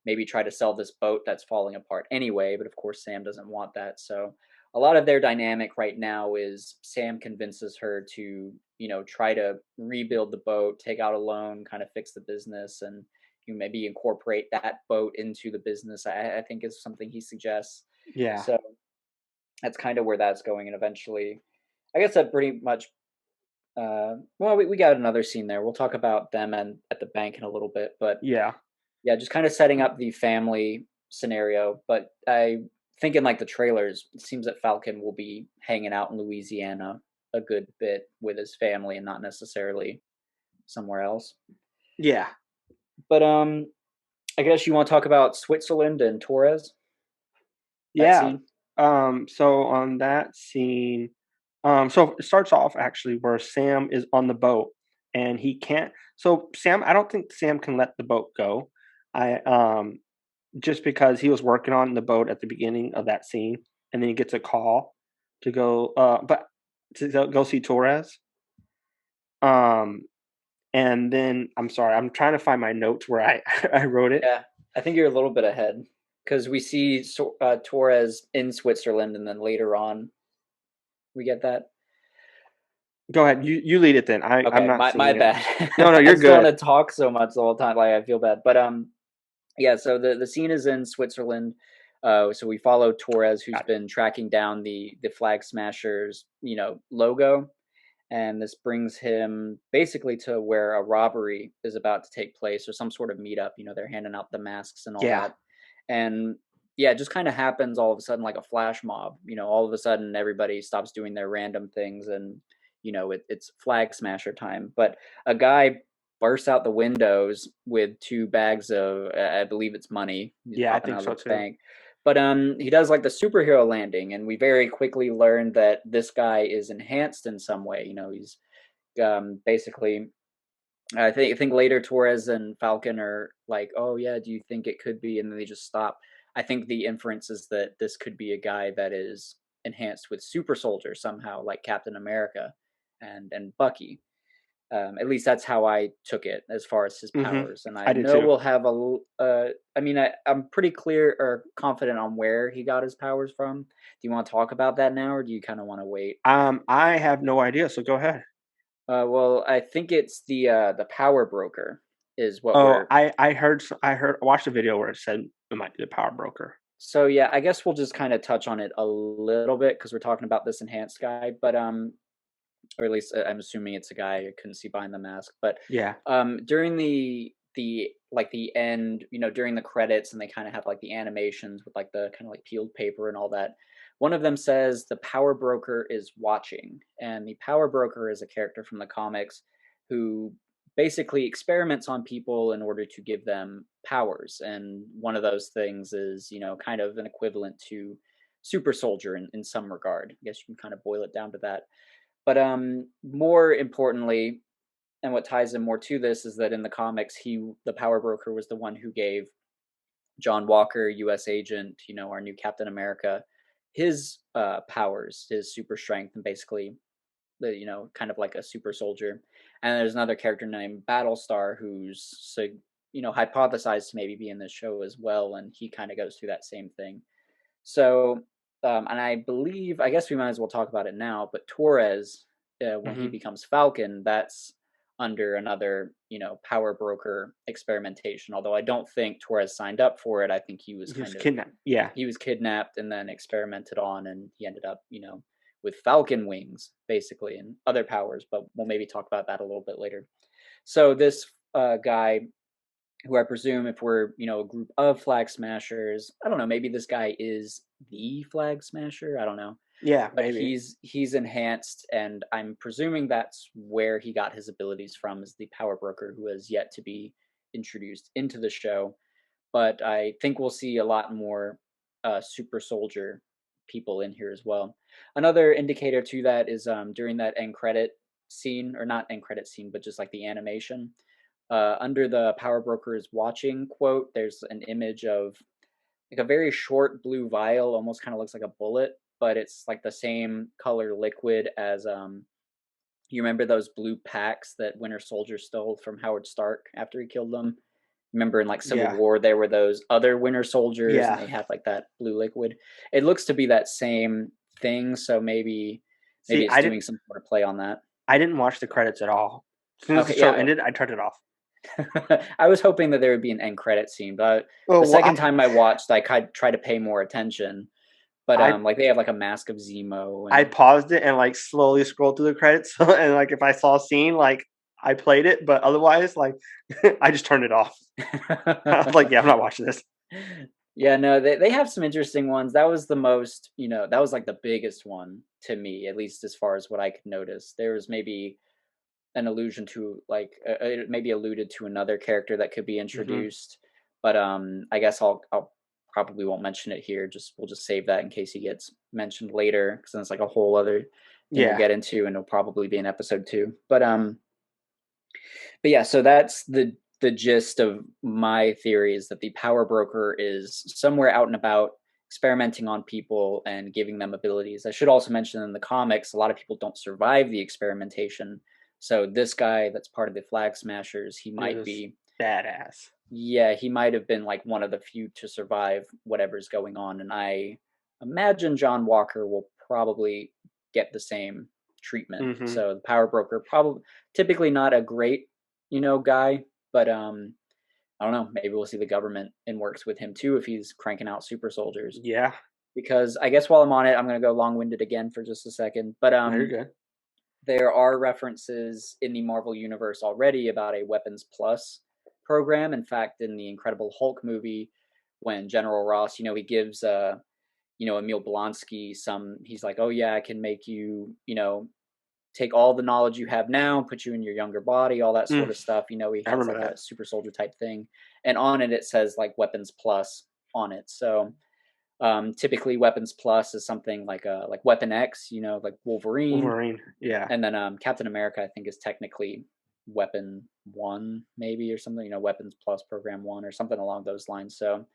maybe try to sell this boat that's falling apart anyway. But of course, Sam doesn't want that. So a lot of their dynamic right now is Sam convinces her to, try to rebuild the boat, take out a loan, kind of fix the business, and you maybe incorporate that boat into the business. I think is something he suggests. Yeah. So that's kind of where that's going. And eventually, I guess that pretty much. Well, we got another scene there. We'll talk about them and at the bank in a little bit, but Yeah. yeah, just kind of setting up the family scenario. But I think in like the trailers, it seems that Falcon will be hanging out in Louisiana a good bit with his family and not necessarily somewhere else. Yeah. But I guess you want to talk about Switzerland and Torres, that Yeah. scene. So on that scene, so it starts off actually where Sam is on the boat and he can't. So Sam, I don't think Sam can let the boat go. I just because he was working on the boat at the beginning of that scene, and then he gets a call to go, but to go see Torres. Um, and then I'm sorry, I'm trying to find my notes where I I wrote it. Yeah, I think you're a little bit ahead because we see Torres in Switzerland, and then later on we get that. Go ahead, you lead it then. I'm Okay, not my seeing it. bad. No, no, I you're just don't want good. to talk so much the whole time. Like I feel bad, but yeah. So the scene is in Switzerland. So we follow Torres, who's Got it. been tracking down the Flag Smashers, logo, and this brings him basically to where a robbery is about to take place or some sort of meetup. They're handing out the masks and all Yeah. that, and yeah, it just kind of happens all of a sudden like a flash mob. All of a sudden everybody stops doing their random things, and it's flag smasher time. But a guy bursts out the windows with 2 bags of, I believe it's money. He's Yeah, I popping think out of so the too. bank. But he does like the superhero landing, and we very quickly learn that this guy is enhanced in some way. He's basically. I think later Torres and Falcon are like, "Oh yeah, do you think it could be?" And then they just stop. I think the inference is that this could be a guy that is enhanced with super soldier somehow, like Captain America and Bucky. At least that's how I took it as far as his Hmm. powers. And I I did know too. we'll have I mean, I'm pretty clear or confident on where he got his powers from. Do you want to talk about that now, or do you kind of want to wait? I have no idea, so go ahead. Well, I think it's the power broker is what Oh, we're. I watched a video where it said it might be the power broker. So yeah, I guess we'll just kind of touch on it a little bit because we're talking about this enhanced guy, but or at least I'm assuming it's a guy. I couldn't see behind the mask, but Yeah. during the like the end, during the credits, and they kind of have like the animations with like the kind of like peeled paper and all that. One of them says the power broker is watching, and the power broker is a character from the comics who basically experiments on people in order to give them powers. And one of those things is, kind of an equivalent to super soldier in some regard. I guess you can kind of boil it down to that. But more importantly, and what ties in more to this is that in the comics, the power broker was the one who gave John Walker, U.S. agent, our new Captain America, his powers, his super strength, and basically kind of like a super soldier. And there's another character named Battlestar who's hypothesized to maybe be in this show as well, and he kind of goes through that same thing. So, and I believe, I guess we might as well talk about it now. But Torres, when he Hmm. becomes Falcon, that's under another, power broker experimentation. Although I don't think Torres signed up for it. I think he was He was kind of kidnapped. Yeah. he was kidnapped and then experimented on, and he ended up, with Falcon wings, basically, and other powers. But we'll maybe talk about that a little bit later. So this guy who I presume if we're, a group of flag smashers, I don't know, maybe this guy is the flag smasher, I don't know. Yeah, But maybe. he's enhanced, and I'm presuming that's where he got his abilities from, is the power broker who has yet to be introduced into the show. But I think we'll see a lot more super soldier people in here as well. Another indicator to that is during that end credit scene, or not end credit scene, but just like the animation, under the power broker's watching quote, there's an image of like a very short blue vial, almost kind of looks like a bullet, but it's like the same color liquid as you remember those blue packs that Winter Soldier stole from Howard Stark after he killed them? Remember in like Civil Yeah. War there were those other Winter Soldiers and Yeah. they had like that blue liquid. It looks to be that same thing, so maybe See, it's doing some sort of play on that. I didn't watch the credits at all. As soon as the Okay, show yeah. ended, I turned it off. I was hoping that there would be an end credit scene, but Oh the well, second time I watched, I tried to pay more attention. But I like they have like a Mask of Zemo I and paused it and like slowly scrolled through the credits, and like if I saw a scene, like I played it, but otherwise, like I just turned it off. I was like, yeah, I'm not watching this. yeah, no, they have some interesting ones. That was the most, that was like the biggest one to me, at least as far as what I could notice. There was maybe an allusion to like it maybe alluded to another character that could be Hmm. introduced, but I guess I'll probably won't mention it here. Just we'll just save that in case he gets mentioned later, because then it's like a whole other thing we'll Yeah. get into, and it'll probably be in episode 2. But yeah, so that's the gist of my theory, is that the power broker is somewhere out and about experimenting on people and giving them abilities. I should also mention in the comics, a lot of people don't survive the experimentation. So this guy that's part of the Flag Smashers, he It might was be, badass. yeah, he might have been like one of the few to survive whatever's going on. And I imagine John Walker will probably get the same treatment. Hmm. So the power broker probably typically not a great, guy, but I don't know, maybe we'll see the government in works with him too if he's cranking out super soldiers. Yeah. Because I guess while I'm on it, I'm gonna go long winded again for just a second. But No, you're good. there are references in the Marvel universe already about a Weapons Plus program. In fact, in the Incredible Hulk movie, when General Ross, he gives Emil Blonsky some, he's like, oh yeah, I can make you, take all the knowledge you have now, put you in your younger body, all that sort Mm, of stuff. He I has remember like that. a super soldier type thing. And on it, it says like Weapons Plus on it. So typically Weapons Plus is something like Weapon X, like Wolverine. Wolverine, yeah. And then Captain America, I think, is technically Weapon One, maybe, or something, Weapons Plus Program One or something along those lines. So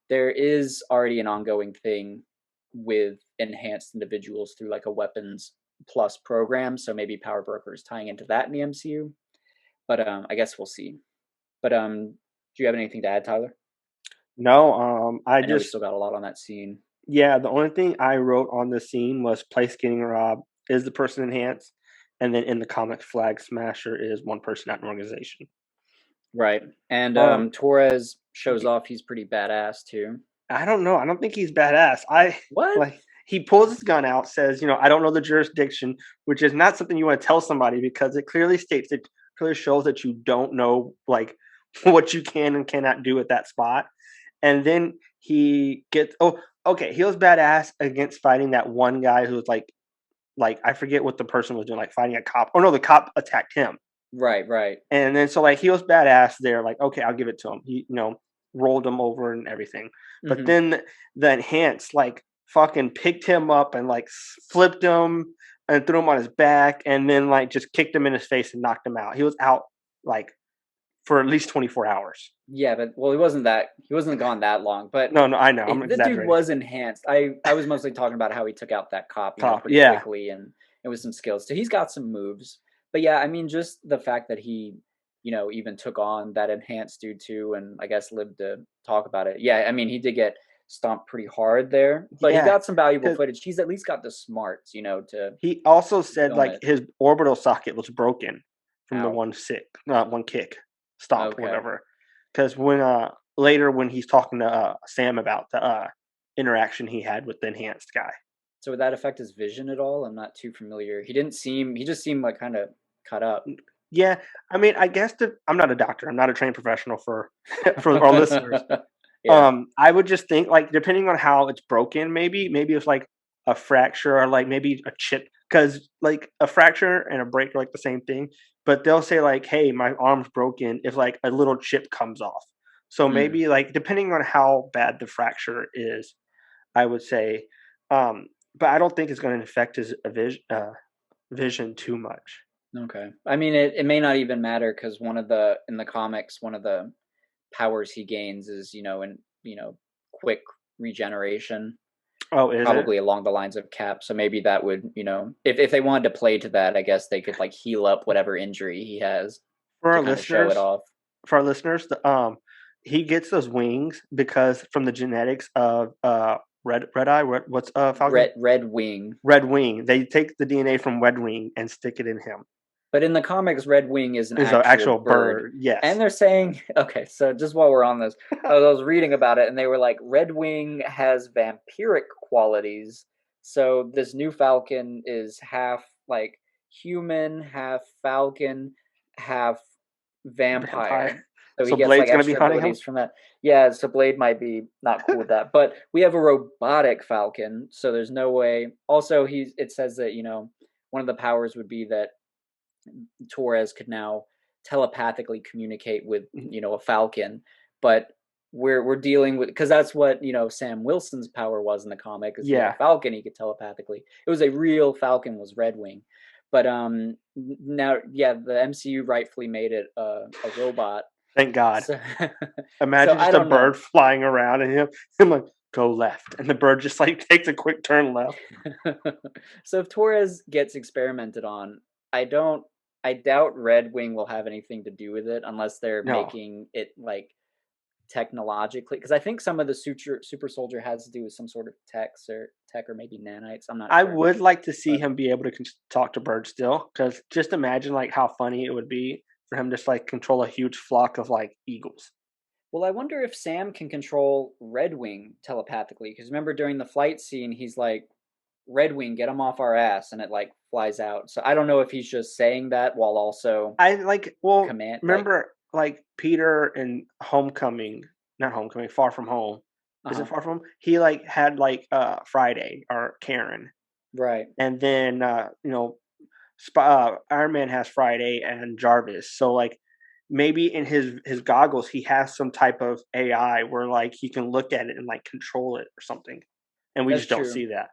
there is already an ongoing thing with enhanced individuals through like a Weapons Plus program. So maybe Power Broker is tying into that in the MCU. But I guess we'll see. But do you have anything to add, Tyler? No, I I know we just still got a lot on that scene. yeah, the only thing I wrote on the scene was place getting robbed is the person enhanced, and then in the comic, Flag Smasher is one person at an organization. Right. And Um, Torres shows off he's pretty badass too. I don't know. I don't think he's badass. I What? like he pulls his gun out, says, I don't know the jurisdiction, which is not something you want to tell somebody because it clearly states it clearly shows that you don't know like what you can and cannot do at that spot. And then he gets okay, he was badass against fighting that one guy who was like I forget what the person was doing, like fighting a cop. Oh no, the cop attacked him. Right, right. And then so like he was badass there, like, okay, I'll give it to him. He, rolled him over and everything. But Hmm. then the enhanced like fucking picked him up and like flipped him and threw him on his back and then like just kicked him in his face and knocked him out. He was out like for at least 24 hours. Yeah, but well, he wasn't gone that long, but No, no, I know. I'm the dude exaggerating. was enhanced. I was mostly talking about how he took out that cop, Top. pretty Yeah. quickly and it was some skills. So he's got some moves. But yeah, I mean, just the fact that he, even took on that enhanced dude too, and I guess lived to talk about it. Yeah, I mean, he did get stomped pretty hard there, but he Yeah. got some valuable Cause footage. He's at least got the smarts, he also to said film like it. his orbital socket was broken from the Ow. one kick, stomp, Okay. whatever. Because when later when he's talking to Sam about the interaction he had with the enhanced guy. So would that affect his vision at all? I'm not too familiar. He just seemed like kind of cut up. Yeah, I mean, I guess I'm not a doctor. I'm not a trained professional for for our listeners. Yeah. I would just think like depending on how it's broken, maybe it's like a fracture or like maybe a chip because like a fracture and a break are like the same thing. But they'll say like, "Hey, my arm's broken," if like a little chip comes off. So Mm, maybe like depending on how bad the fracture is, I would say. Um, but I don't think it's going to affect his vision too much. okay. I mean, it may not even matter because in the comics, one of the powers he gains is, quick regeneration, Oh, is it probably along the lines of Cap. So maybe that would, if they wanted to play to that, I guess they could like heal up whatever injury he has for to our kind of show it listeners? off. For our listeners, he gets those wings because from the genetics of red eye. What's Falcon? Red Wing. Red wing. They take the DNA from red wing and stick it in him. But in the comics, Red Wing is an Is an actual actual bird. bird. And Yes. they're saying, okay, so just while we're on this, I was reading about it and they were like, Red Wing has vampiric qualities. So this new Falcon is half like human, half Falcon, half Vampire. vampire. So he So gets like Blade's gonna be extra hunting him. abilities from that. Yeah, so Blade might be not cool with that. But we have a robotic Falcon, so there's no way. Also, it says that, one of the powers would be that Torres could now telepathically communicate with a Falcon, but we're dealing with because that's what Sam Wilson's power was in the comic is he had a Yeah. Falcon he could telepathically. It was a real Falcon was Red Wing, but now yeah the MCU rightfully made it a robot. Thank God. So so Imagine I just a don't know. bird flying around and him like go left, and the bird just like takes a quick turn left. So if Torres gets experimented on, I don't I doubt Red Wing will have anything to do with it unless they're No, making it like technologically because I think some of the super soldier has to do with some sort of tech or maybe nanites. I'm not I sure. would like to see But him be able to talk to birds still, because just imagine like how funny it would be for him just like control a huge flock of like eagles. well, I wonder if Sam can control Red Wing telepathically because remember during the flight scene he's like Red Wing, get him off our ass, and it like flies out. So I don't know if he's just saying that while also I like well, command like remember like Peter in Homecoming, not Homecoming, Far From Home. Is it uh-huh. Far From Home? He like had like Friday or Karen, Right. and then Iron Man has Friday and Jarvis. So like maybe in his goggles he has some type of AI where like he can look at it and like control it or something, and we That's just don't true. see that.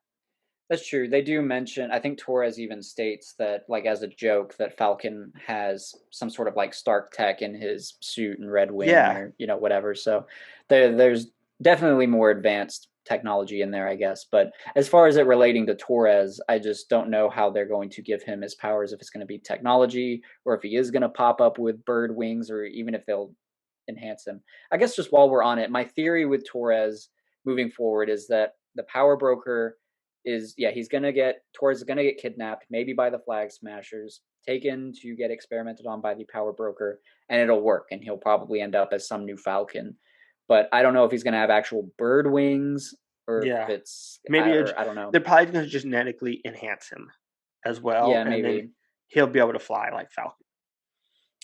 That's true. They do mention, I think Torres even states that, like, as a joke, that Falcon has some sort of like Stark tech in his suit and Red Wing Yeah, or, whatever. So there's definitely more advanced technology in there, I guess. But as far as it relating to Torres, I just don't know how they're going to give him his powers, if it's going to be technology or if he is going to pop up with bird wings or even if they'll enhance him. I guess just while we're on it, my theory with Torres moving forward is that the power broker is, yeah, he's gonna get Torres is gonna get kidnapped, maybe by the Flag Smashers, taken to get experimented on by the power broker, and it'll work, and he'll probably end up as some new Falcon. But I don't know if he's gonna have actual bird wings or if yeah. it's Maybe or I don't know. they're probably going to genetically enhance him as well, Yeah, and then maybe. he'll be able to fly like Falcon.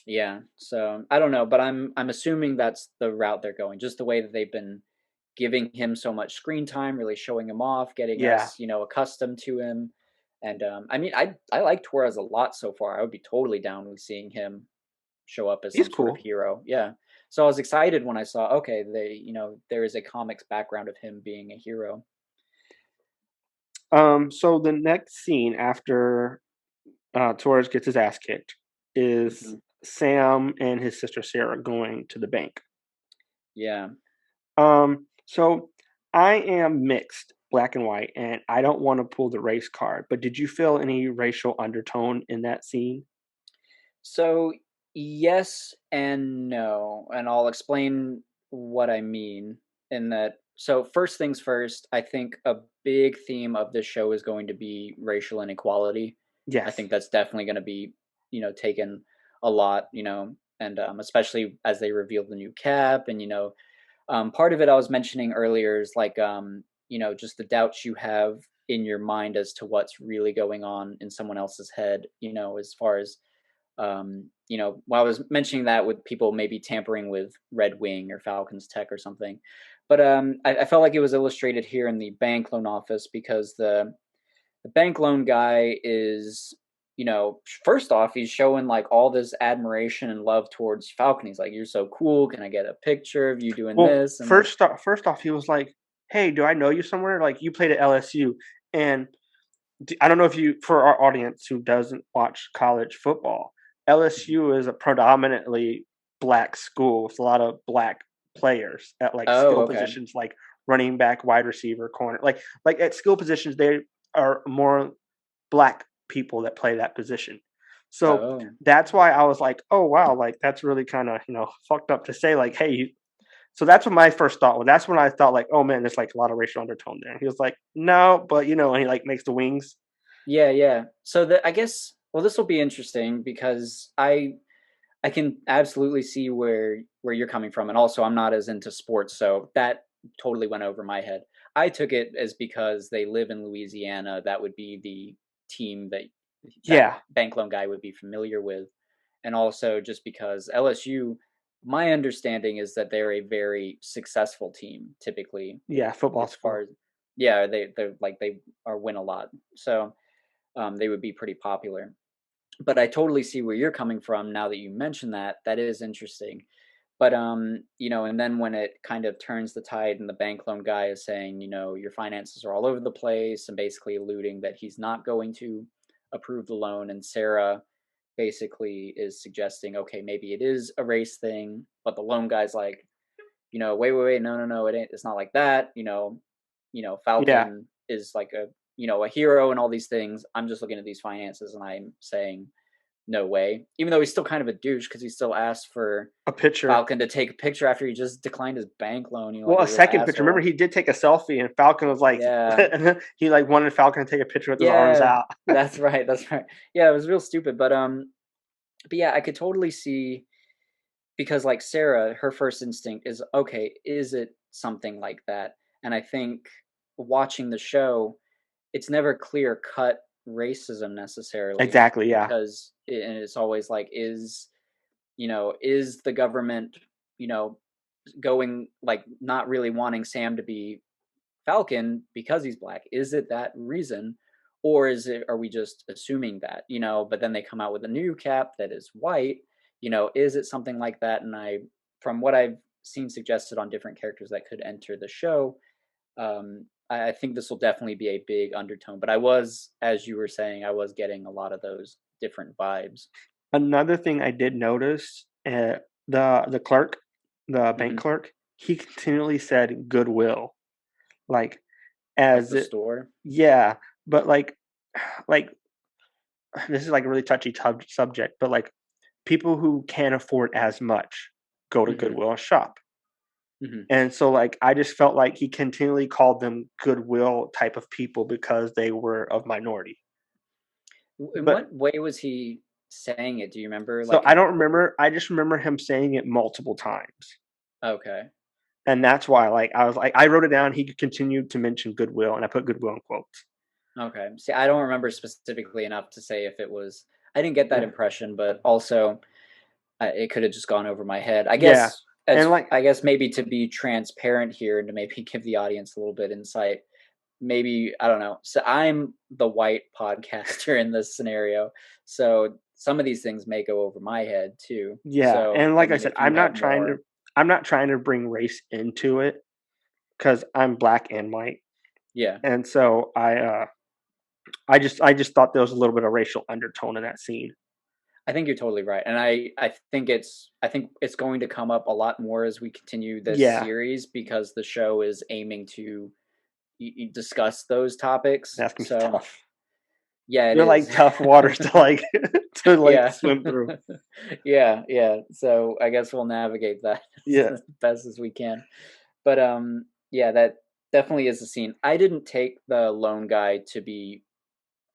Yeah. So I don't know, but I'm assuming that's the route they're going. Just the way that they've been giving him so much screen time, really showing him off, getting Yeah, us, accustomed to him. And I mean, I like Torres a lot so far. I would be totally down with seeing him show up as he's some sort of cool. hero. Yeah. So I was excited when I saw, okay, there is a comics background of him being a hero. So the next scene after Torres gets his ass kicked is Hmm. Sam and his sister Sarah going to the bank. Yeah. So I am mixed, black and white, and I don't want to pull the race card. But did you feel any racial undertone in that scene? So yes and no, and I'll explain what I mean in that. So first things first, I think a big theme of this show is going to be racial inequality. I Yes. think that's definitely going to be, taken a lot, and especially as they reveal the new cap, and part of it I was mentioning earlier is like, just the doubts you have in your mind as to what's really going on in someone else's head, as far as while I was mentioning that with people maybe tampering with Red Wing or Falcon's tech or something. But I felt like it was illustrated here in the bank loan office because the bank loan guy is, first off, he's showing like all this admiration and love towards Falcon. He's like, "You're so cool. Can I get a picture of you doing Well, this?" And like, first off, he was like, "Hey, do I know you somewhere? Like, you played at LSU." And I don't know if you, for our audience who doesn't watch college football, mhm. LSU is a predominantly black school with a lot of black players at like Oh, skill okay. positions, like running back, wide receiver, corner. Like at skill positions, they are more black people that play that position. So Oh, that's why I was like, oh wow, like that's really kind of fucked up to say. Like, hey, so that's what my first thought was. That's when I thought like, oh man, there's like a lot of racial undertone there. And he was like, no, but and he like makes the wings. yeah, yeah. So I guess, well, this will be interesting because I can absolutely see where you're coming from, and also I'm not as into sports, so that totally went over my head. I took it as because they live in Louisiana, that would be the team that Yeah, bank loan guy would be familiar with, and also just because LSU, my understanding is that they're a very successful team typically, yeah, football as far school. as, yeah, they're like they are win a lot, so they would be pretty popular. But I totally see where you're coming from now that you mention that. That is interesting. But and then when it kind of turns the tide and the bank loan guy is saying, your finances are all over the place and basically alluding that he's not going to approve the loan, and Sarah basically is suggesting, okay, maybe it is a race thing, but the loan guy's like, wait, wait, wait, no, no, no, it ain't, it's not like that. Yeah, Falcon is like a hero and all these things. I'm just looking at these finances and I'm saying no way. Even though he's still kind of a douche because he still asked for a picture. Falcon to take a picture after he just declined his bank loan, like Well, a a real second picture. Remember, asshole. he did take a selfie, and Falcon was like, Yeah. he like wanted Falcon to take a picture with his arms Yeah. out. That's right. That's right. Yeah, it was real stupid. But yeah, I could totally see because like Sarah, her first instinct is, okay, is it something like that? And I think watching the show, it's never clear cut racism necessarily Exactly, yeah. because and it's always like is the government you know going like not really wanting Sam to be Falcon because he's black? Is it that reason? Or are we just assuming that, but then they come out with a new Cap that is white, is it something like that? And from what I've seen suggested on different characters that could enter the show, I think this will definitely be a big undertone. But as you were saying, I was getting a lot of those different vibes. Another thing I did notice, the clerk, the bank Hmm. clerk, he continually said goodwill, like Of as the it, store. yeah, but like this is like a really touchy subject, but like people who can't afford as much go to Hmm. Goodwill and shop. Hmm. And so like I just felt like he continually called them goodwill type of people because they were of minority. In But what way was he saying it? Do you remember, so like I in a don't quote? remember, I just remember him saying it multiple times. Okay. And that's why like I was like I wrote it down, he continued to mention goodwill and I put goodwill in quotes. Okay. See, I don't remember specifically enough to say if it was. I didn't get that Yeah. impression, but also it could have just gone over my head. Yeah. And like I guess maybe to be transparent here and to maybe give the audience a little bit insight. Maybe I don't know. So I'm the white podcaster in this scenario, so some of these things may go over my head too. yeah, So and I like I mean, said, if you have more, I'm not trying to bring race into it because I'm black and white. yeah. And so I just thought there was a little bit of racial undertone in that scene. I think you're totally right, and I think it's going to come up a lot more as we continue this Yeah, series because the show is aiming to discuss those topics. that's gonna be So tough. yeah, it They're is. like tough waters to like to like Yeah, swim through. yeah, yeah. So I guess we'll navigate that Yeah, as best as we can. But yeah, that definitely is a scene. I didn't take the lone guy to be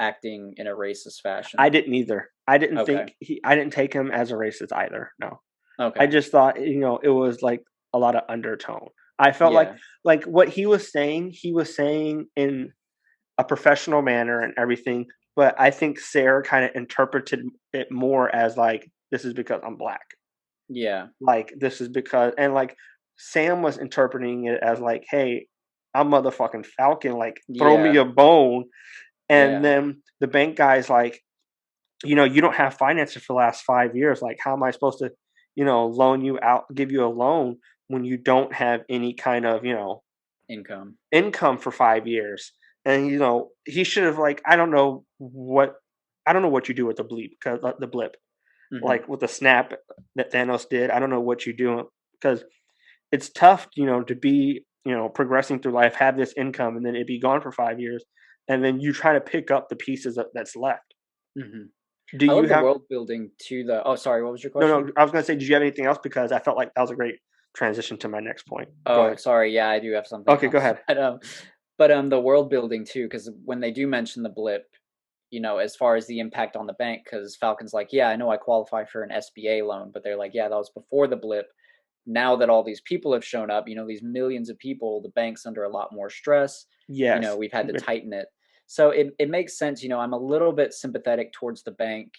acting in a racist I fashion. didn't either. Okay, I didn't take him as a racist either. No, I okay, just thought it was like a lot of undertone. I felt yeah. like what he was saying in a professional manner and everything. But I think Sarah kind of interpreted it more as like this is because I'm black. Yeah, Like this is because and like Sam was interpreting it as like, hey, I'm motherfucking Falcon. Like throw me yeah, a bone. And yeah, then the bank guy's like, you don't have finances for the last 5 years. Like, how am I supposed to, loan you out, give you a loan when you don't have any kind of, income. income for 5 years? And he should have like, I don't know what you do with the bleep, because the blip, Hmm. like with the snap that Thanos did. I don't know what you do because it's tough, to be, progressing through life, have this income, and then it be gone for 5 years, and then you try to pick up the pieces that's left. Hmm. Do I you love the have world building to the. Oh, sorry. What was your No, question? no, I was gonna say, did you have anything else? Because I felt like that was a great transition to my next point. Go Oh, ahead. sorry. Yeah, I do have something Okay, go else. ahead. But the world building too, because when they do mention the blip, as far as the impact on the bank, because Falcon's like, yeah, I know I qualify for an SBA loan, but they're like, yeah, that was before the blip. Now that all these people have shown up, these millions of people, the bank's under a lot more stress. Yes. We've had to tighten it. So it makes sense. I'm a little bit sympathetic towards the bank,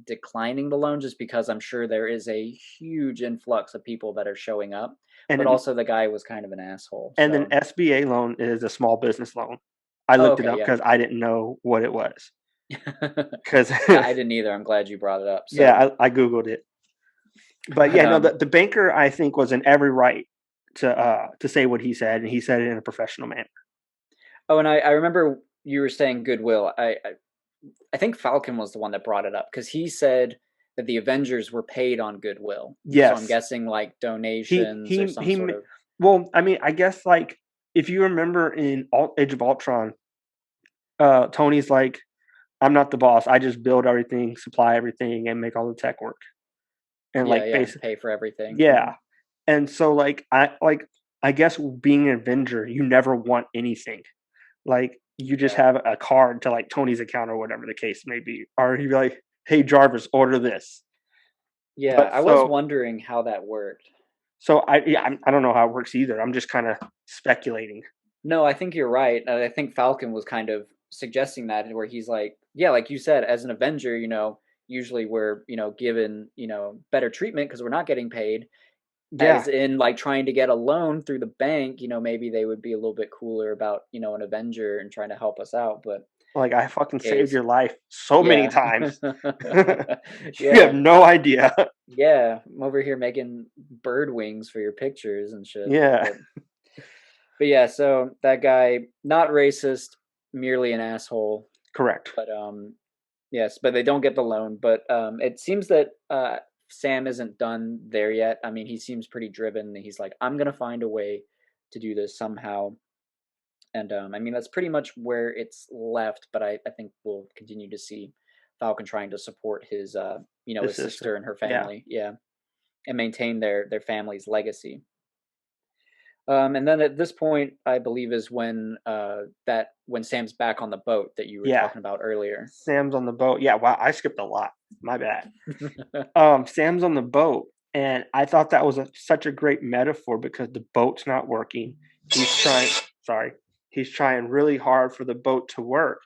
declining the loan just because I'm sure there is a huge influx of people that are showing up. And But then also the guy was kind of an asshole. and then So, SBA loan is a small business loan. I oh, looked it okay, up yeah. because I didn't know what it was. Because Yeah, I didn't either. I'm glad you brought it up. So, yeah, I googled it. But but yeah, no, the banker I think was in every right to say what he said, and he said it in a professional manner. oh, and I remember you were saying goodwill. I think Falcon was the one that brought it up because he said that the Avengers were paid on goodwill. So I'm Yes, guessing like he donations or he some he. sort of. Well, I mean, I guess like if you remember in Age of Ultron, Tony's like, I'm not the boss. I just build everything, supply everything, and make all the tech work. And Yeah, like yeah, basically, pay for everything. yeah. And so I guess being an Avenger, you never want anything. Like you just Yeah. have a card to like Tony's account or whatever the case may be, or he'd be like, "Hey Jarvis, order this." Yeah, But I was wondering how that worked. I don't know how it works either. I'm just kind of speculating. No, I think you're right. And I think Falcon was kind of suggesting that, where he's like, yeah, like you said, as an Avenger, usually we're, given, better treatment because we're not getting paid. Yeah, As in, like, trying to get a loan through the bank, maybe they would be a little bit cooler about, an Avenger and trying to help us out. But like I fucking saved case, your life so many yeah, times. You have yeah, no idea. yeah. I'm over here making bird wings for your pictures and shit. Yeah, But yeah, so that guy, not racist, merely an asshole. correct. But yes, but they don't get the loan. But it seems that Sam isn't done there yet. I mean, he seems pretty driven. He's like, I'm gonna find a way to do this somehow. And I mean, that's pretty much where it's left. But I think we'll continue to see Falcon trying to support His his sister. sister and her Yeah, family, yeah, and maintain their family's legacy. And then at this point, I believe is when Sam's back on the boat that you were yeah. talking about earlier. Sam's on the boat. Yeah, wow, I skipped a lot. My bad. Sam's on the boat, and I thought that was such a great metaphor because the boat's not working. He's trying. Sorry, he's trying really hard for the boat to work,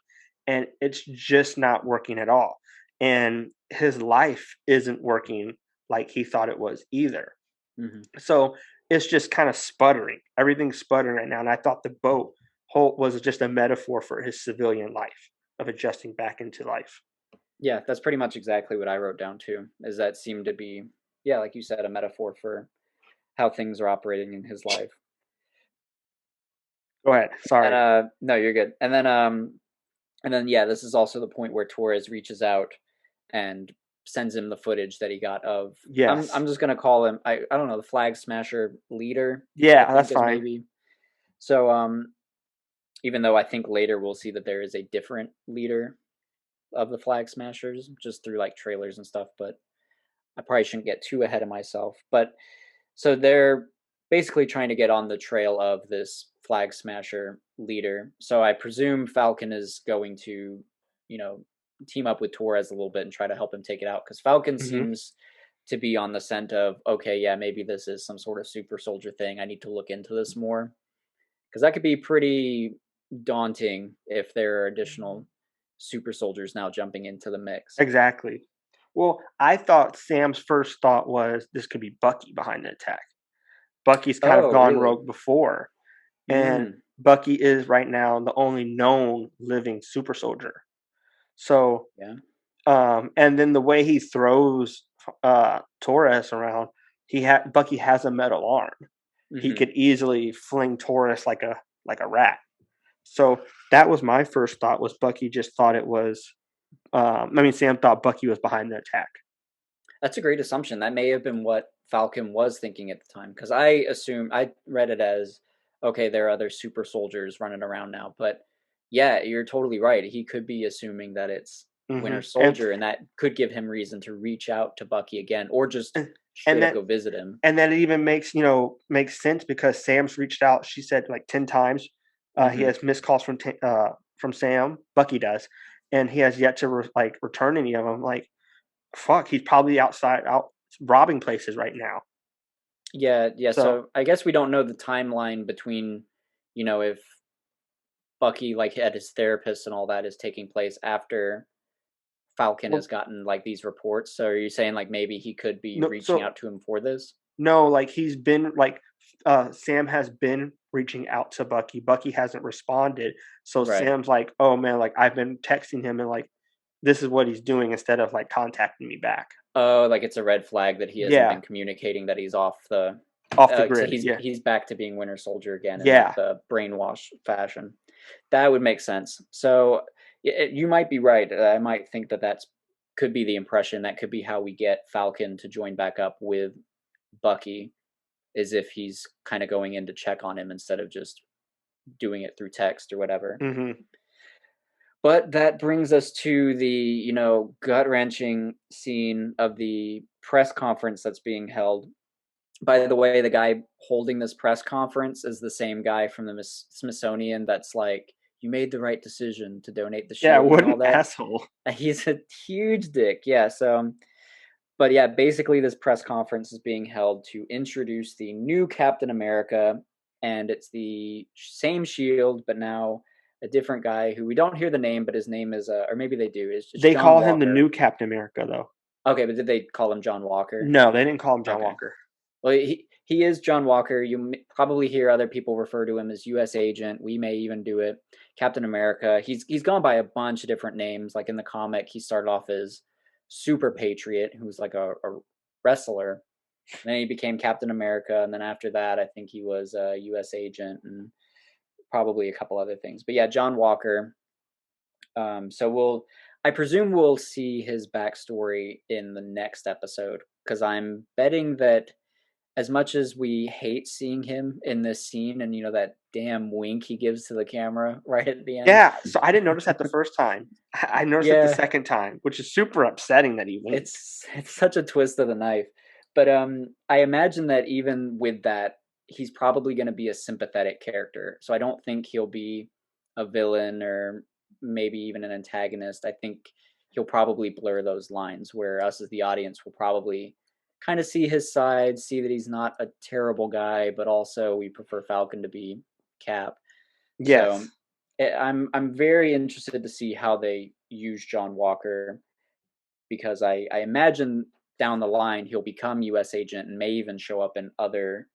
and it's just not working at all. And his life isn't working like he thought it was either. Hmm. So it's just kind of sputtering. Everything's sputtering right now, and I thought the boat whole was just a metaphor for his civilian life of adjusting back into life. Yeah, that's pretty much exactly what I wrote down too. Is that seemed to be, yeah, like you said, a metaphor for how things are operating in his life. Go ahead. And Sorry. no, you're good. And then yeah, this is also the point where Torres reaches out and sends him the footage that he got of. I'm Yes. just gonna call him, I don't know, the Flag Smasher leader, I Yeah, that's think is fine. maybe. So even though I think later we'll see that there is a different leader of the Flag Smashers just through like trailers and stuff, but I probably shouldn't get too ahead of myself. But so they're basically trying to get on the trail of this Flag Smasher leader. So I presume Falcon is going to, you know, team up with Torres a little bit and try to help him take it out, because Falcon Hmm. seems to be on the scent of, okay, yeah, maybe this is some sort of super soldier thing. I need to look into this more, because that could be pretty daunting if there are additional super soldiers now jumping into the mix. Exactly. Well, I thought Sam's first thought was this could be Bucky behind the attack. Bucky's kind of Oh, gone really? rogue before, and Mm, Bucky is right now the only known living super soldier. So, yeah. and then the way he throws Torres around, Bucky has a metal arm. He Hmm. could easily fling Torres like a rat. So that was my first thought. Was Bucky just thought it was? I mean, Sam thought Bucky was behind the attack. That's a great assumption. That may have been what Falcon was thinking at the time, because I read it as, okay, there are other super soldiers running around now. But yeah, you're totally right. He could be assuming that it's Hmm. Winter Soldier, and that could give him reason to reach out to Bucky again, or just and straight and up that go visit him. and that it even makes sense because Sam's reached out. She said like 10 times. He Hmm. has missed calls from Sam. Bucky does, and he has yet to return any of them. Like fuck, he's probably out robbing places right now. Yeah, yeah. So So I guess we don't know the timeline between, if Bucky like had his therapist and all that is taking place after Falcon has well, gotten like these reports. So are you saying like maybe he could be no, reaching so out to him for this? no, like he's been Sam has been reaching out to Bucky. Bucky hasn't responded. So Right. Sam's like, "Oh man, like I've been texting him and like this is what he's doing instead of like contacting me back." Oh, like it's a red flag that he hasn't Yeah, been communicating that he's off the. off the So grid. he's Yeah. he's back to being Winter Soldier again in like Yeah. the brainwash fashion. That would make sense. So you might be right. I might think that that's could be the impression. That could be how we get Falcon to join back up with Bucky, is if he's kind of going in to check on him instead of just doing it through text or whatever. Mhm. But that brings us to the, gut wrenching scene of the press conference that's being held. By the way, the guy holding this press conference is the same guy from the Smithsonian that's like, you made the right decision to donate the Yeah, shield what and an all that. asshole. He's a huge dick. Yeah. So, but yeah, basically, this press conference is being held to introduce the new Captain America. and it's the same shield, but now a different guy who we don't hear the name, but his name is, or maybe they do. It's just They John call him the Walker. new Captain America, though. Okay, but did they call him John Walker? No, they didn't call him John Okay. Walker. Well, he is John Walker. You probably hear other people refer to him as U.S. Agent. We may even do it. Captain America. He's gone by a bunch of different names. Like in the comic, he started off as Super Patriot, who was like a wrestler. Then he became Captain America, and then after that, I think he was a U.S. Agent and probably a couple other things. But yeah, John Walker. So I presume we'll see his backstory in the next episode because I'm betting that as much as we hate seeing him in this scene and that damn wink he gives to the camera right at the end. Yeah, so I didn't notice that the first time. I noticed it the Yeah, second time, which is super upsetting that he winked. it's such a twist of the knife. But I imagine that even with that, he's probably going to be a sympathetic character. So I don't think he'll be a villain or maybe even an antagonist. I think he'll probably blur those lines where us as the audience will probably kind of see his side, see that he's not a terrible guy, but also we prefer Falcon to be Cap. So Yes. I'm very interested to see how they use John Walker because I imagine down the line he'll become U.S. agent and may even show up in other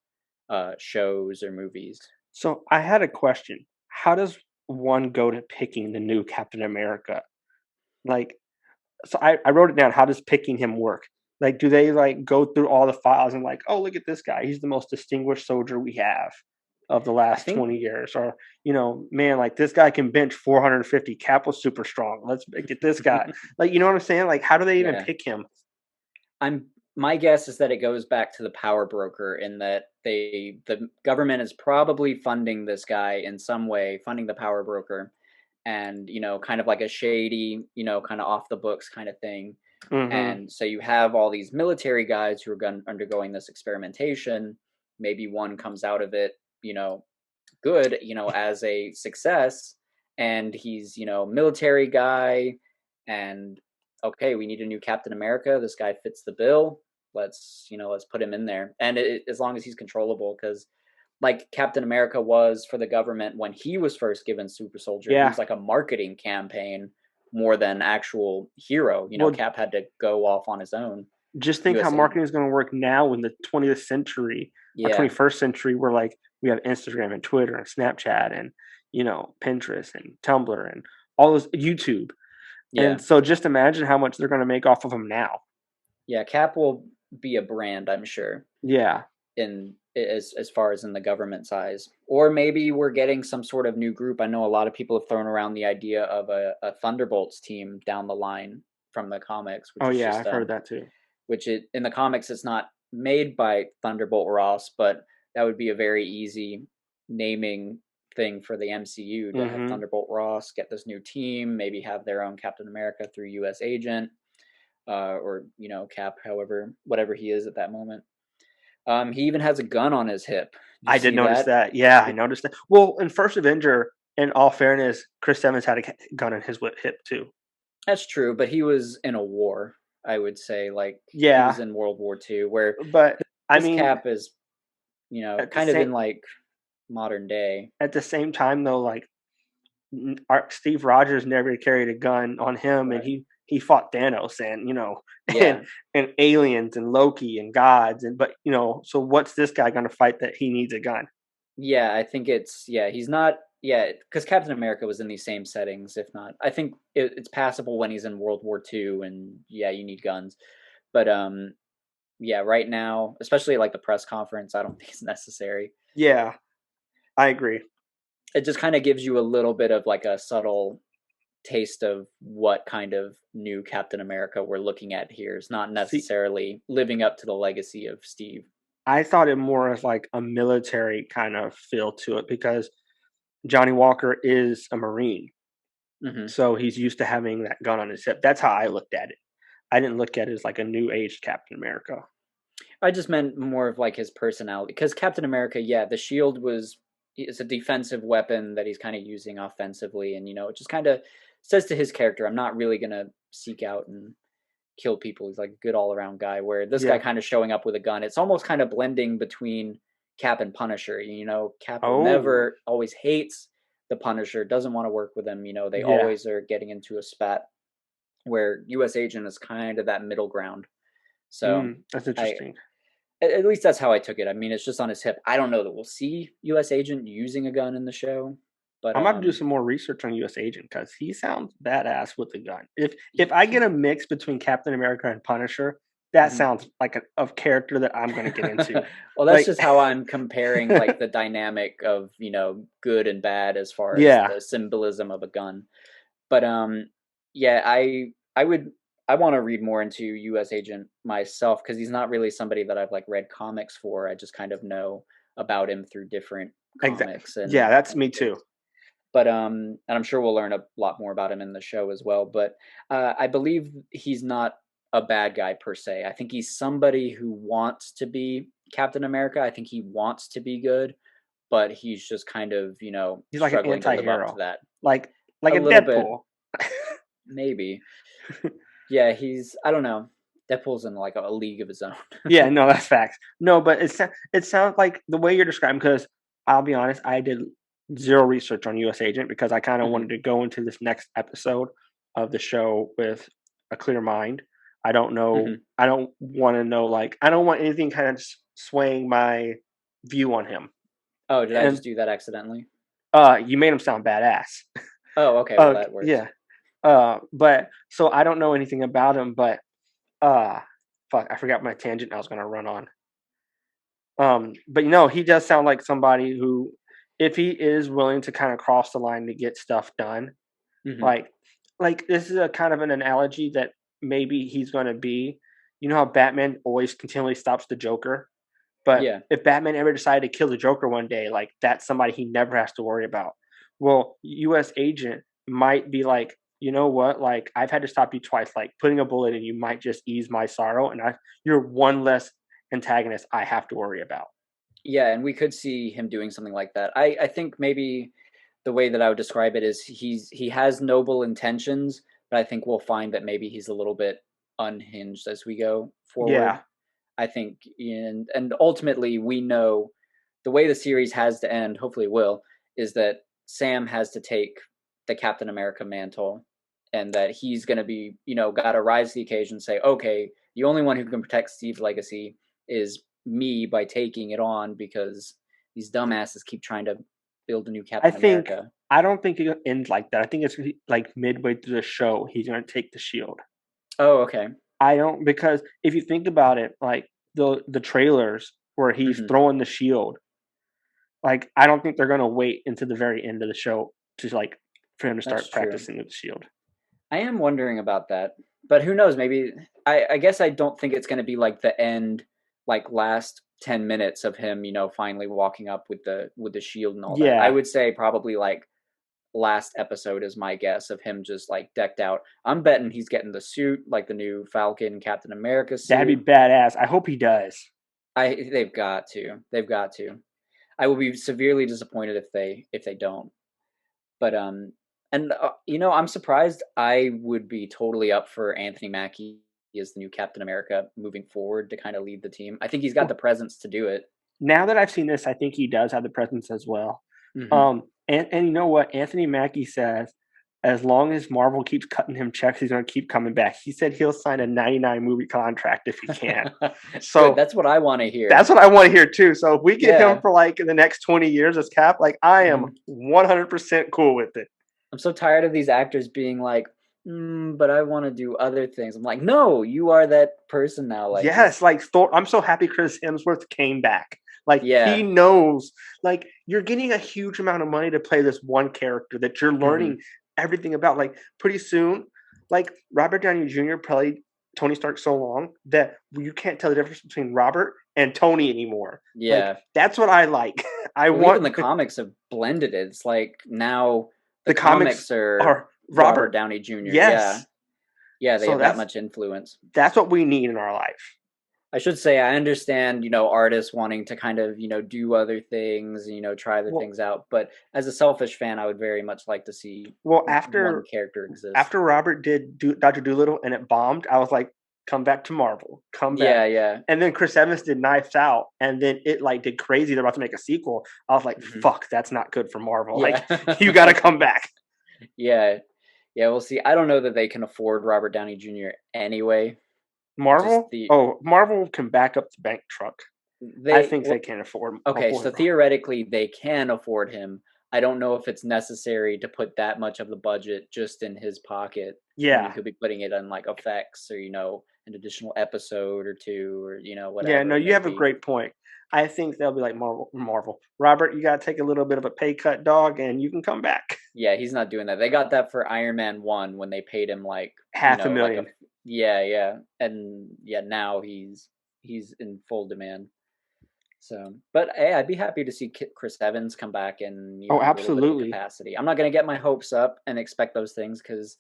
shows or movies. So I had a question. How does one go to picking the new Captain America? Like, so I wrote it down. How does picking him work? Like, do they like go through all the files and like, oh, look at this guy. He's the most distinguished soldier we have of the I last think 20 years. Or, man, like this guy can bench 450. Cap was super strong. Let's get this guy. Like, you know what I'm saying? Like, how do they even yeah. pick him? I'm My guess is that it goes back to the power broker in that the government is probably funding this guy in some way, funding the power broker, and kind of like a shady, kind of off the books kind of thing. Hmm. And so you have all these military guys who are undergoing this experimentation. Maybe one comes out of it, good, as a success, and he's, military guy, and okay, we need a new Captain America. This guy fits the bill. Let's put him in there, and as long as he's controllable, because like Captain America was for the government when he was first given Super Soldier, he Yeah. was like a marketing campaign more than actual hero. Well, Cap had to go off on his own. just think how USA, marketing is going to work now in the 20th century or yeah, 21st century, where like we have Instagram and Twitter and Snapchat and Pinterest and Tumblr and all those YouTube. yeah, And so just imagine how much they're going to make off of them now. yeah. Cap will be a brand, I'm sure, Yeah. in as far as in the government size, or maybe we're getting some sort of new group. I know a lot of people have thrown around the idea of a Thunderbolts team down the line from the comics, Oh which is yeah, just I've heard that too. in the comics it's not made by Thunderbolt Ross, but that would be a very easy naming thing for the MCU to have Hmm. Thunderbolt Ross get this new team, maybe have their own Captain America through US Agent, or Cap, however, whatever he is at that moment. He even has a gun on his hip. Did you I did see notice that? that. Yeah, I noticed that. Well, in First Avenger, in all fairness, Chris Evans had a gun in his hip too. That's true, but he was in a war. I would say, like he was Yeah, in World War II, where but I this mean, Cap is, at the kind of same in like modern day. time though, like Steve Rogers never carried a gun on him, and Right. he fought Thanos and and Yeah. and aliens and Loki and gods, and but so what's this guy going to fight that he needs a gun? Yeah, I think he's not, yeah, because Captain America was in these same settings, if not. I think it's passable when he's in World War II, and yeah, you need guns. But yeah, right now, especially like the press conference, I don't think it's necessary. Yeah, I agree. It just kind of gives you a little bit of like a subtle taste of what kind of new Captain America we're looking at here. It's not See, necessarily living up to the legacy of Steve. I thought it more as like a military kind of feel to it because Johnny Walker is a Marine, Hmm. so he's used to having that gun on his hip. That's how I looked at it. I didn't look at it as like a new age Captain America. I just meant more of like his personality, because Captain America, yeah, the shield is a defensive weapon that he's kind of using offensively, and it just kind of says to his character, I'm not really gonna seek out and kill people. He's like a good all around guy. Where this guy Yeah. kind of showing up with a gun, it's almost kind of blending between Cap and Punisher. Cap will Oh, never always hates the Punisher, doesn't want to work with him. They yeah. always are getting into a spat where U.S. Agent is kind of that middle ground. So That's I interesting. at least that's how I took it. I mean, it's just on his hip. I don't know that we'll see U.S. Agent using a gun in the show, but I'm gonna do some more research on U.S. Agent because he sounds badass with a gun. If I get he a mix between Captain America and Punisher, that mhm. sounds like a character that I'm gonna get into. Well, that's Like, just how I'm comparing like the dynamic of, good and bad as far as yeah, the symbolism of a gun. But yeah, I would I want to read more into US Agent myself because he's not really somebody that I've like read comics for. I just kind of know about him through different exactly. comics Yeah, that's and me things. too. But and I'm sure we'll learn a lot more about him in the show as well. But I believe he's not a bad guy per se. I think he's somebody who wants to be Captain America. I think he wants to be good, but he's just kind of He's like an struggling to live up to anti-hero, that like like a a little bit, Deadpool. maybe. Yeah, he's I don't know. Deadpool's in like a league of his own. Yeah, no, that's facts. No, but it sounds like the way you're describing. Because I'll be honest, I did zero research on U.S. Agent because I kind of Mhm, wanted to go into this next episode of the show with a clear mind. I don't know. mhm. I don't want to know. Like, I don't want anything kind of swaying my view on him. Oh, did I And just do that accidentally? you made him sound badass. Oh, okay. Well, that works. Yeah. But so I don't know anything about him. But uh, fuck, I forgot my tangent I was gonna run on. But he does sound like somebody who, if he is willing to kind of cross the line to get stuff done, Mhm. like, this is a kind of an analogy that maybe he's going to be. You know how Batman always continually stops the Joker, but Yeah. if Batman ever decided to kill the Joker one day, like that's somebody he never has to worry about. Well, U.S. Agent might be like, you know what? Like I've had to stop you twice. Like putting a bullet in you might just ease my sorrow, and you're one less antagonist I have to worry about. Yeah, and we could see him doing something like that. I think maybe the way that I would describe it is he has noble intentions, but I think we'll find that maybe he's a little bit unhinged as we go Yeah, forward. I think and ultimately we know the way the series has to end, hopefully it will, is that Sam has to take the Captain America mantle and that he's going to be, got to rise to the occasion and say, okay, the only one who can protect Steve's legacy is me by taking it on because these dumbasses keep trying to build a new I Captain think America. I don't think it'll end like that. I think it's like midway through the show he's going to take the shield. Oh, okay. I don't, because if you think about it, like the trailers where he's Hmm. throwing the shield, like I don't think they're going to wait until the very end of the show to like for him to That's start true. practicing with the shield. I am wondering about that, but who knows? Maybe I guess I don't think it's going to be like the end, like last 10 minutes of him, finally walking up with the shield and all that. I Yeah, would say probably like last episode is my guess of him just like decked out. I'm betting he's getting the suit, like the new Falcon Captain America that'd be suit. badass. I hope he does. I they've got to. They've got to. I will be severely disappointed if they don't. But and I'm surprised. I would be totally up for Anthony Mackie as the new Captain America moving forward to kind of lead the team. I think he's got the Well, presence to do it. now that I've seen this, I think he does have the presence as well. Hmm. And you know what? Anthony Mackie says, as long as Marvel keeps cutting him checks, he's going to keep coming back. He said he'll sign a 99 movie contract if he can. Good. So That's what I want to hear. that's what I want to hear too. So if we get him Yeah. for like the next 20 years as Cap, like I am Hmm. 100% cool with it. I'm so tired of these actors being like, but I want to do other things. I'm like, no, you are that person now. Like, Yes, just like Thor. I'm so happy Chris Hemsworth came back. Like he yeah. knows, like you're getting a huge amount of money to play this one character that you're Hmm. learning everything about. Like pretty soon, like Robert Downey Jr. played Tony Stark so long that you can't tell the difference between Robert and Tony anymore. Like Yeah. that's what I like. I Well, even want the comics have blended it. It's like now the the comics comics are are Robert Robert. Downey Jr. Yeah. Yes. Yeah, they So have that much influence. that's what we need in our life. I should say I understand, artists wanting to kind of, do other things, try other Well, things out. But as a selfish fan, I would very much like to see well, one after character exist. after Robert did Doctor Doolittle and it bombed, I was like, come back to Marvel, come back. Yeah, yeah. And then Chris Evans did Knives Out, and then it like did crazy. They're about to make a sequel. I was like, Mhm. fuck, that's not good for Marvel. Like, Yeah. you got to come back. Yeah. Yeah, we'll see. I don't know that they can afford Robert Downey Jr. anyway. Just Marvel? the Oh, Marvel can back up the bank truck. I they think they well, can okay, afford so Marvel. theoretically they can afford him. I don't know if it's necessary to put that much of the budget just in his pocket when you Yeah. could be putting it on like effects or an additional episode or two or Yeah, no, whatever it you may have a be. great point. I think they'll be like Marvel. Robert, you got to take a little bit of a pay cut, dog, and you can come back. Yeah, he's not doing that. They got that for Iron Man 1 when they paid him like, Half a like a million. yeah, yeah. And yeah, now he's in full demand. So, but hey, I'd be happy to see Chris Evans come back in, Oh, a little bit of a absolutely. capacity. I'm not going to get my hopes up and expect those things because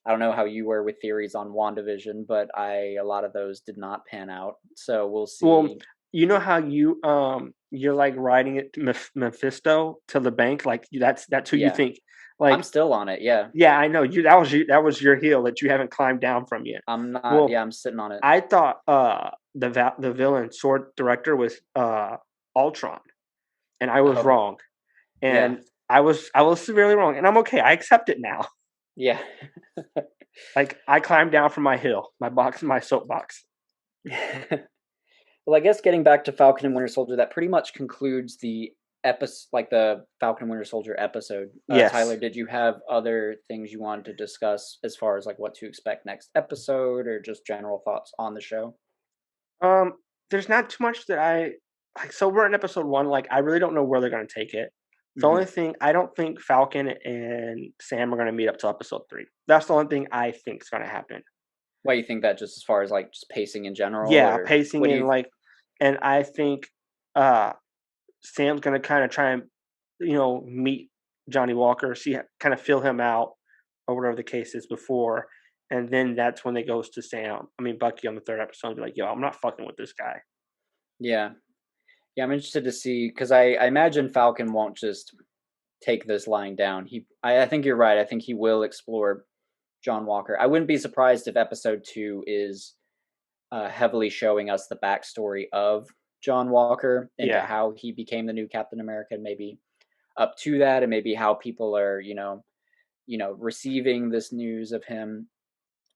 I don't know how you were with theories on WandaVision, but a lot of those did not pan out. So we'll Well, see. you know how you're like riding it to Mephisto to the bank, like that's who you Yeah, think. I'm Like, still on it. Yeah, yeah, I know you that was your hill that you haven't climbed down from yet. I'm not. Well, Yeah, I'm sitting on it. I thought the villain sword director was Ultron, and I was Oh, wrong. yeah, And I was severely wrong, and I'm okay. I accept it now. yeah. Like, I climbed down from my hill, my soapbox. Well, I guess getting back to Falcon and Winter Soldier, that pretty much concludes the episode, like the Falcon and Winter Soldier episode. Tyler, Yes. did you have other things you wanted to discuss as far as like what to expect next episode, or just general thoughts on the show? Um, there's not too much that I like. So we're in episode one. Like, I really don't know where they're going to take it. The Hmm. only thing I don't think Falcon and Sam are going to meet up till episode three. That's the only thing I think is going to happen. Why you think that, just as far as like just pacing in general, Yeah, or pacing what do and you? like, and I think uh Sam's going to kind of try and meet Johnny Walker, see, kind of fill him out or whatever the case is before, and then that's when they goes to Sam. I mean Bucky on the third episode and be like, "Yo, I'm not fucking with this guy." Yeah, yeah, I'm interested to see because I imagine Falcon won't just take this lying down. I think you're right. I think he will explore John Walker. I wouldn't be surprised if episode two is heavily showing us the backstory of John Walker into Yeah, how he became the new Captain America, and maybe up to that, and maybe how people are, receiving this news of him.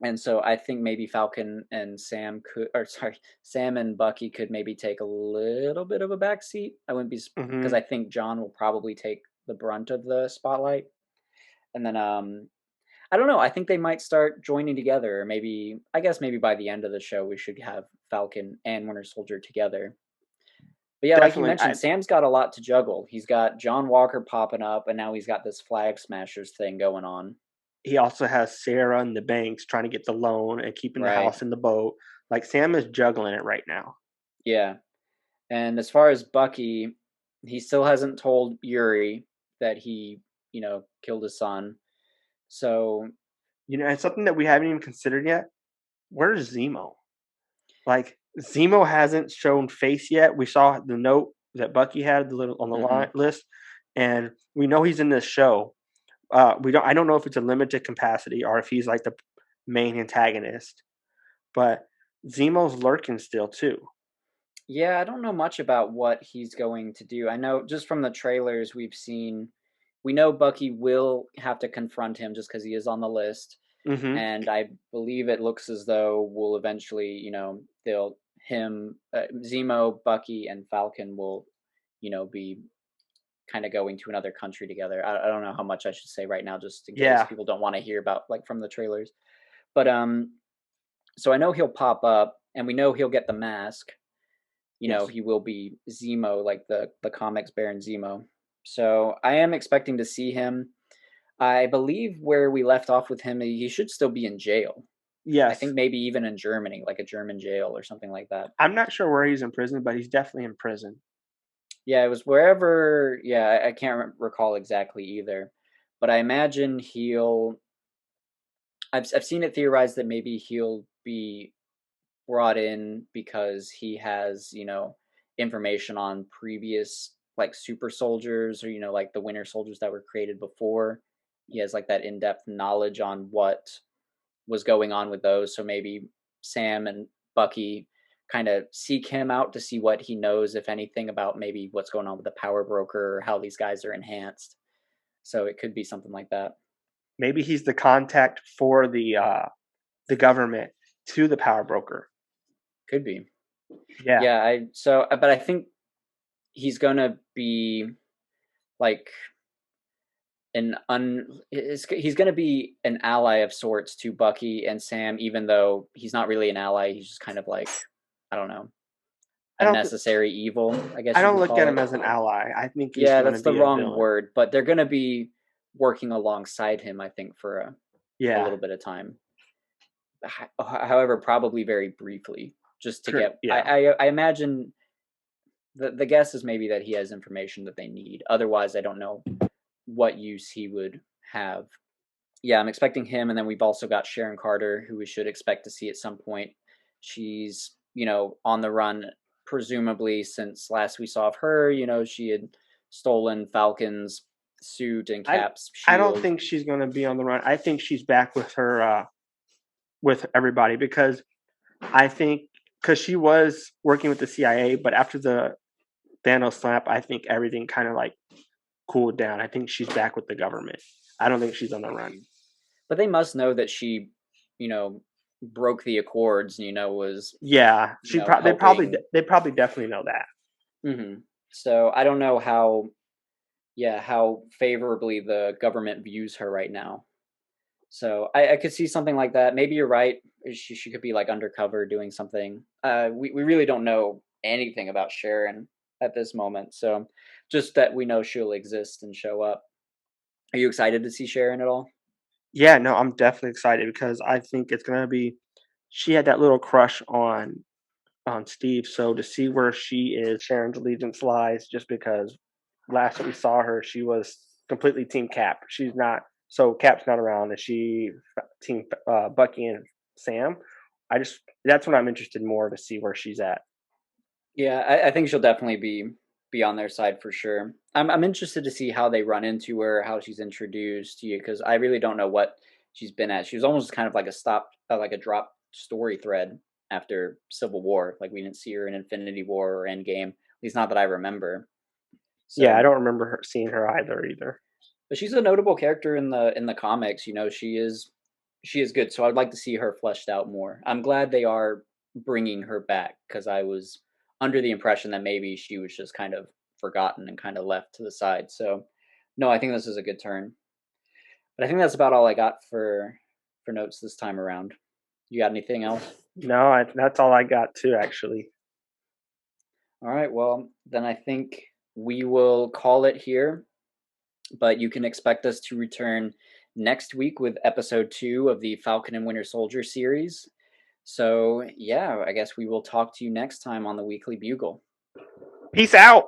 And so I think maybe Falcon and Sam could, or sorry, Sam and Bucky could maybe take a little bit of a backseat. I wouldn't be because hmm I think John will probably take the brunt of the spotlight, and then I don't know. I think they might start joining together. Or maybe I guess maybe by the end of the show we should have Falcon and Winter Soldier together. But yeah, like you definitely. mentioned, Sam's got a lot to juggle. He's got John Walker popping up, and now he's got this Flag Smashers thing going on. He also has Sarah in the banks trying to get the loan and keeping the Right. house in the boat. Like, Sam is juggling it right now. Yeah. And as far as Bucky, he still hasn't told Yuri that he, killed his son. So And something that we haven't even considered yet. Where's Zemo? Like, Zemo hasn't shown face yet. We saw the note that Bucky had the little on the line mhm. list, and we know he's in this show. We don't. I don't know if it's a limited capacity or if he's like the main antagonist, but Zemo's lurking still too. Yeah, I don't know much about what he's going to do. I know just from the trailers we've seen, we know Bucky will have to confront him just because he is on the list. Hmm And I believe it looks as though we'll eventually, Zemo, Bucky, and Falcon will, be kind of going to another country together. I don't know how much I should say right now, just in case Yeah. people don't want to hear about like from the trailers. But so I know he'll pop up, and we know he'll get the mask. Yes. He will be Zemo, like the comics Baron Zemo. So I am expecting to see him. I believe where we left off with him, he should still be in jail. I Yes. think maybe even in Germany, like a German jail or something like that. I'm not sure where he's in prison, but he's definitely in prison. Yeah, it was wherever. Yeah, I can't recall exactly either, but I imagine he'll. I've seen it theorized that maybe he'll be brought in because he has information on previous like super soldiers, or like the Winter Soldiers that were created before. He has like that in-depth knowledge on what was going on with those, so maybe Sam and Bucky kind of seek him out to see what he knows, if anything, about maybe what's going on with the power broker or how these guys are enhanced. So it could be something like that. Maybe he's the contact for the government to the power broker. Could be. Yeah, Yeah, but I think he's gonna be like he's going to be an ally of sorts to Bucky and Sam, even though he's not really an ally. He's just kind of like, I don't know, I a don't th- necessary evil, I I guess you don't could look at call him it. as an ally. I think he's Yeah, going to that's the be a wrong villain. word, but they're going to be working alongside him, I think, for a Yeah, little bit of time. However, probably very briefly, just to true. get. Yeah, I imagine the guess is maybe that he has information that they need. Otherwise, I don't know what use he would have. Yeah, I'm expecting him, and then we've also got Sharon Carter, who we should expect to see at some point. She's, on the run, presumably since last we saw of her. She had stolen Falcon's suit and I Cap's I don't shield. think she's going to be on the run. I think she's back with her with everybody because I think because she was working with the CIA, but after the Thanos slap, I think everything kind of like cooled down. I think she's back with the government. I don't think she's on the run. But they must know that she, you know, broke the accords and was Yeah, helping. they probably definitely know that. So I don't know how favorably the government views her right now. So I could see something like that. Maybe you're right. She could be like undercover doing something. We really don't know anything about Sharon at this moment. So just that we know she'll exist and show up. Are you excited to see Sharon at all? Yeah, no, I'm definitely excited because I think it's gonna be. She had that little crush on Steve, so to see where she is, Sharon's allegiance lies, just because last we saw her, she was completely Team Cap. She's not. So Cap's not around, and she Team Bucky and Sam. That's what I'm interested more to see where she's at. Yeah, I think she'll definitely be on their side for sure. I'm interested to see how they run into her, how she's introduced to you, because I really don't know what she's been at. She was almost kind of like like a drop story thread after Civil War. Like we didn't see her in Infinity War or Endgame, at least not that I remember. Yeah, I So, don't remember seeing her either. but she's a notable character in the comics. She is good. So I'd like to see her fleshed out more. I'm glad they are bringing her back because I was under the impression that maybe she was just kind of forgotten and kind of left to the side. So no, I think this is a good turn. But I think that's about all I got for notes this time around. You got anything else? No, that's all I got too, actually. All right, well, then I think we will call it here, but you can expect us to return next week with episode 2 of the Falcon and Winter Soldier series. So, yeah, I guess we will talk to you next time on the Weekly Bugle. Peace out.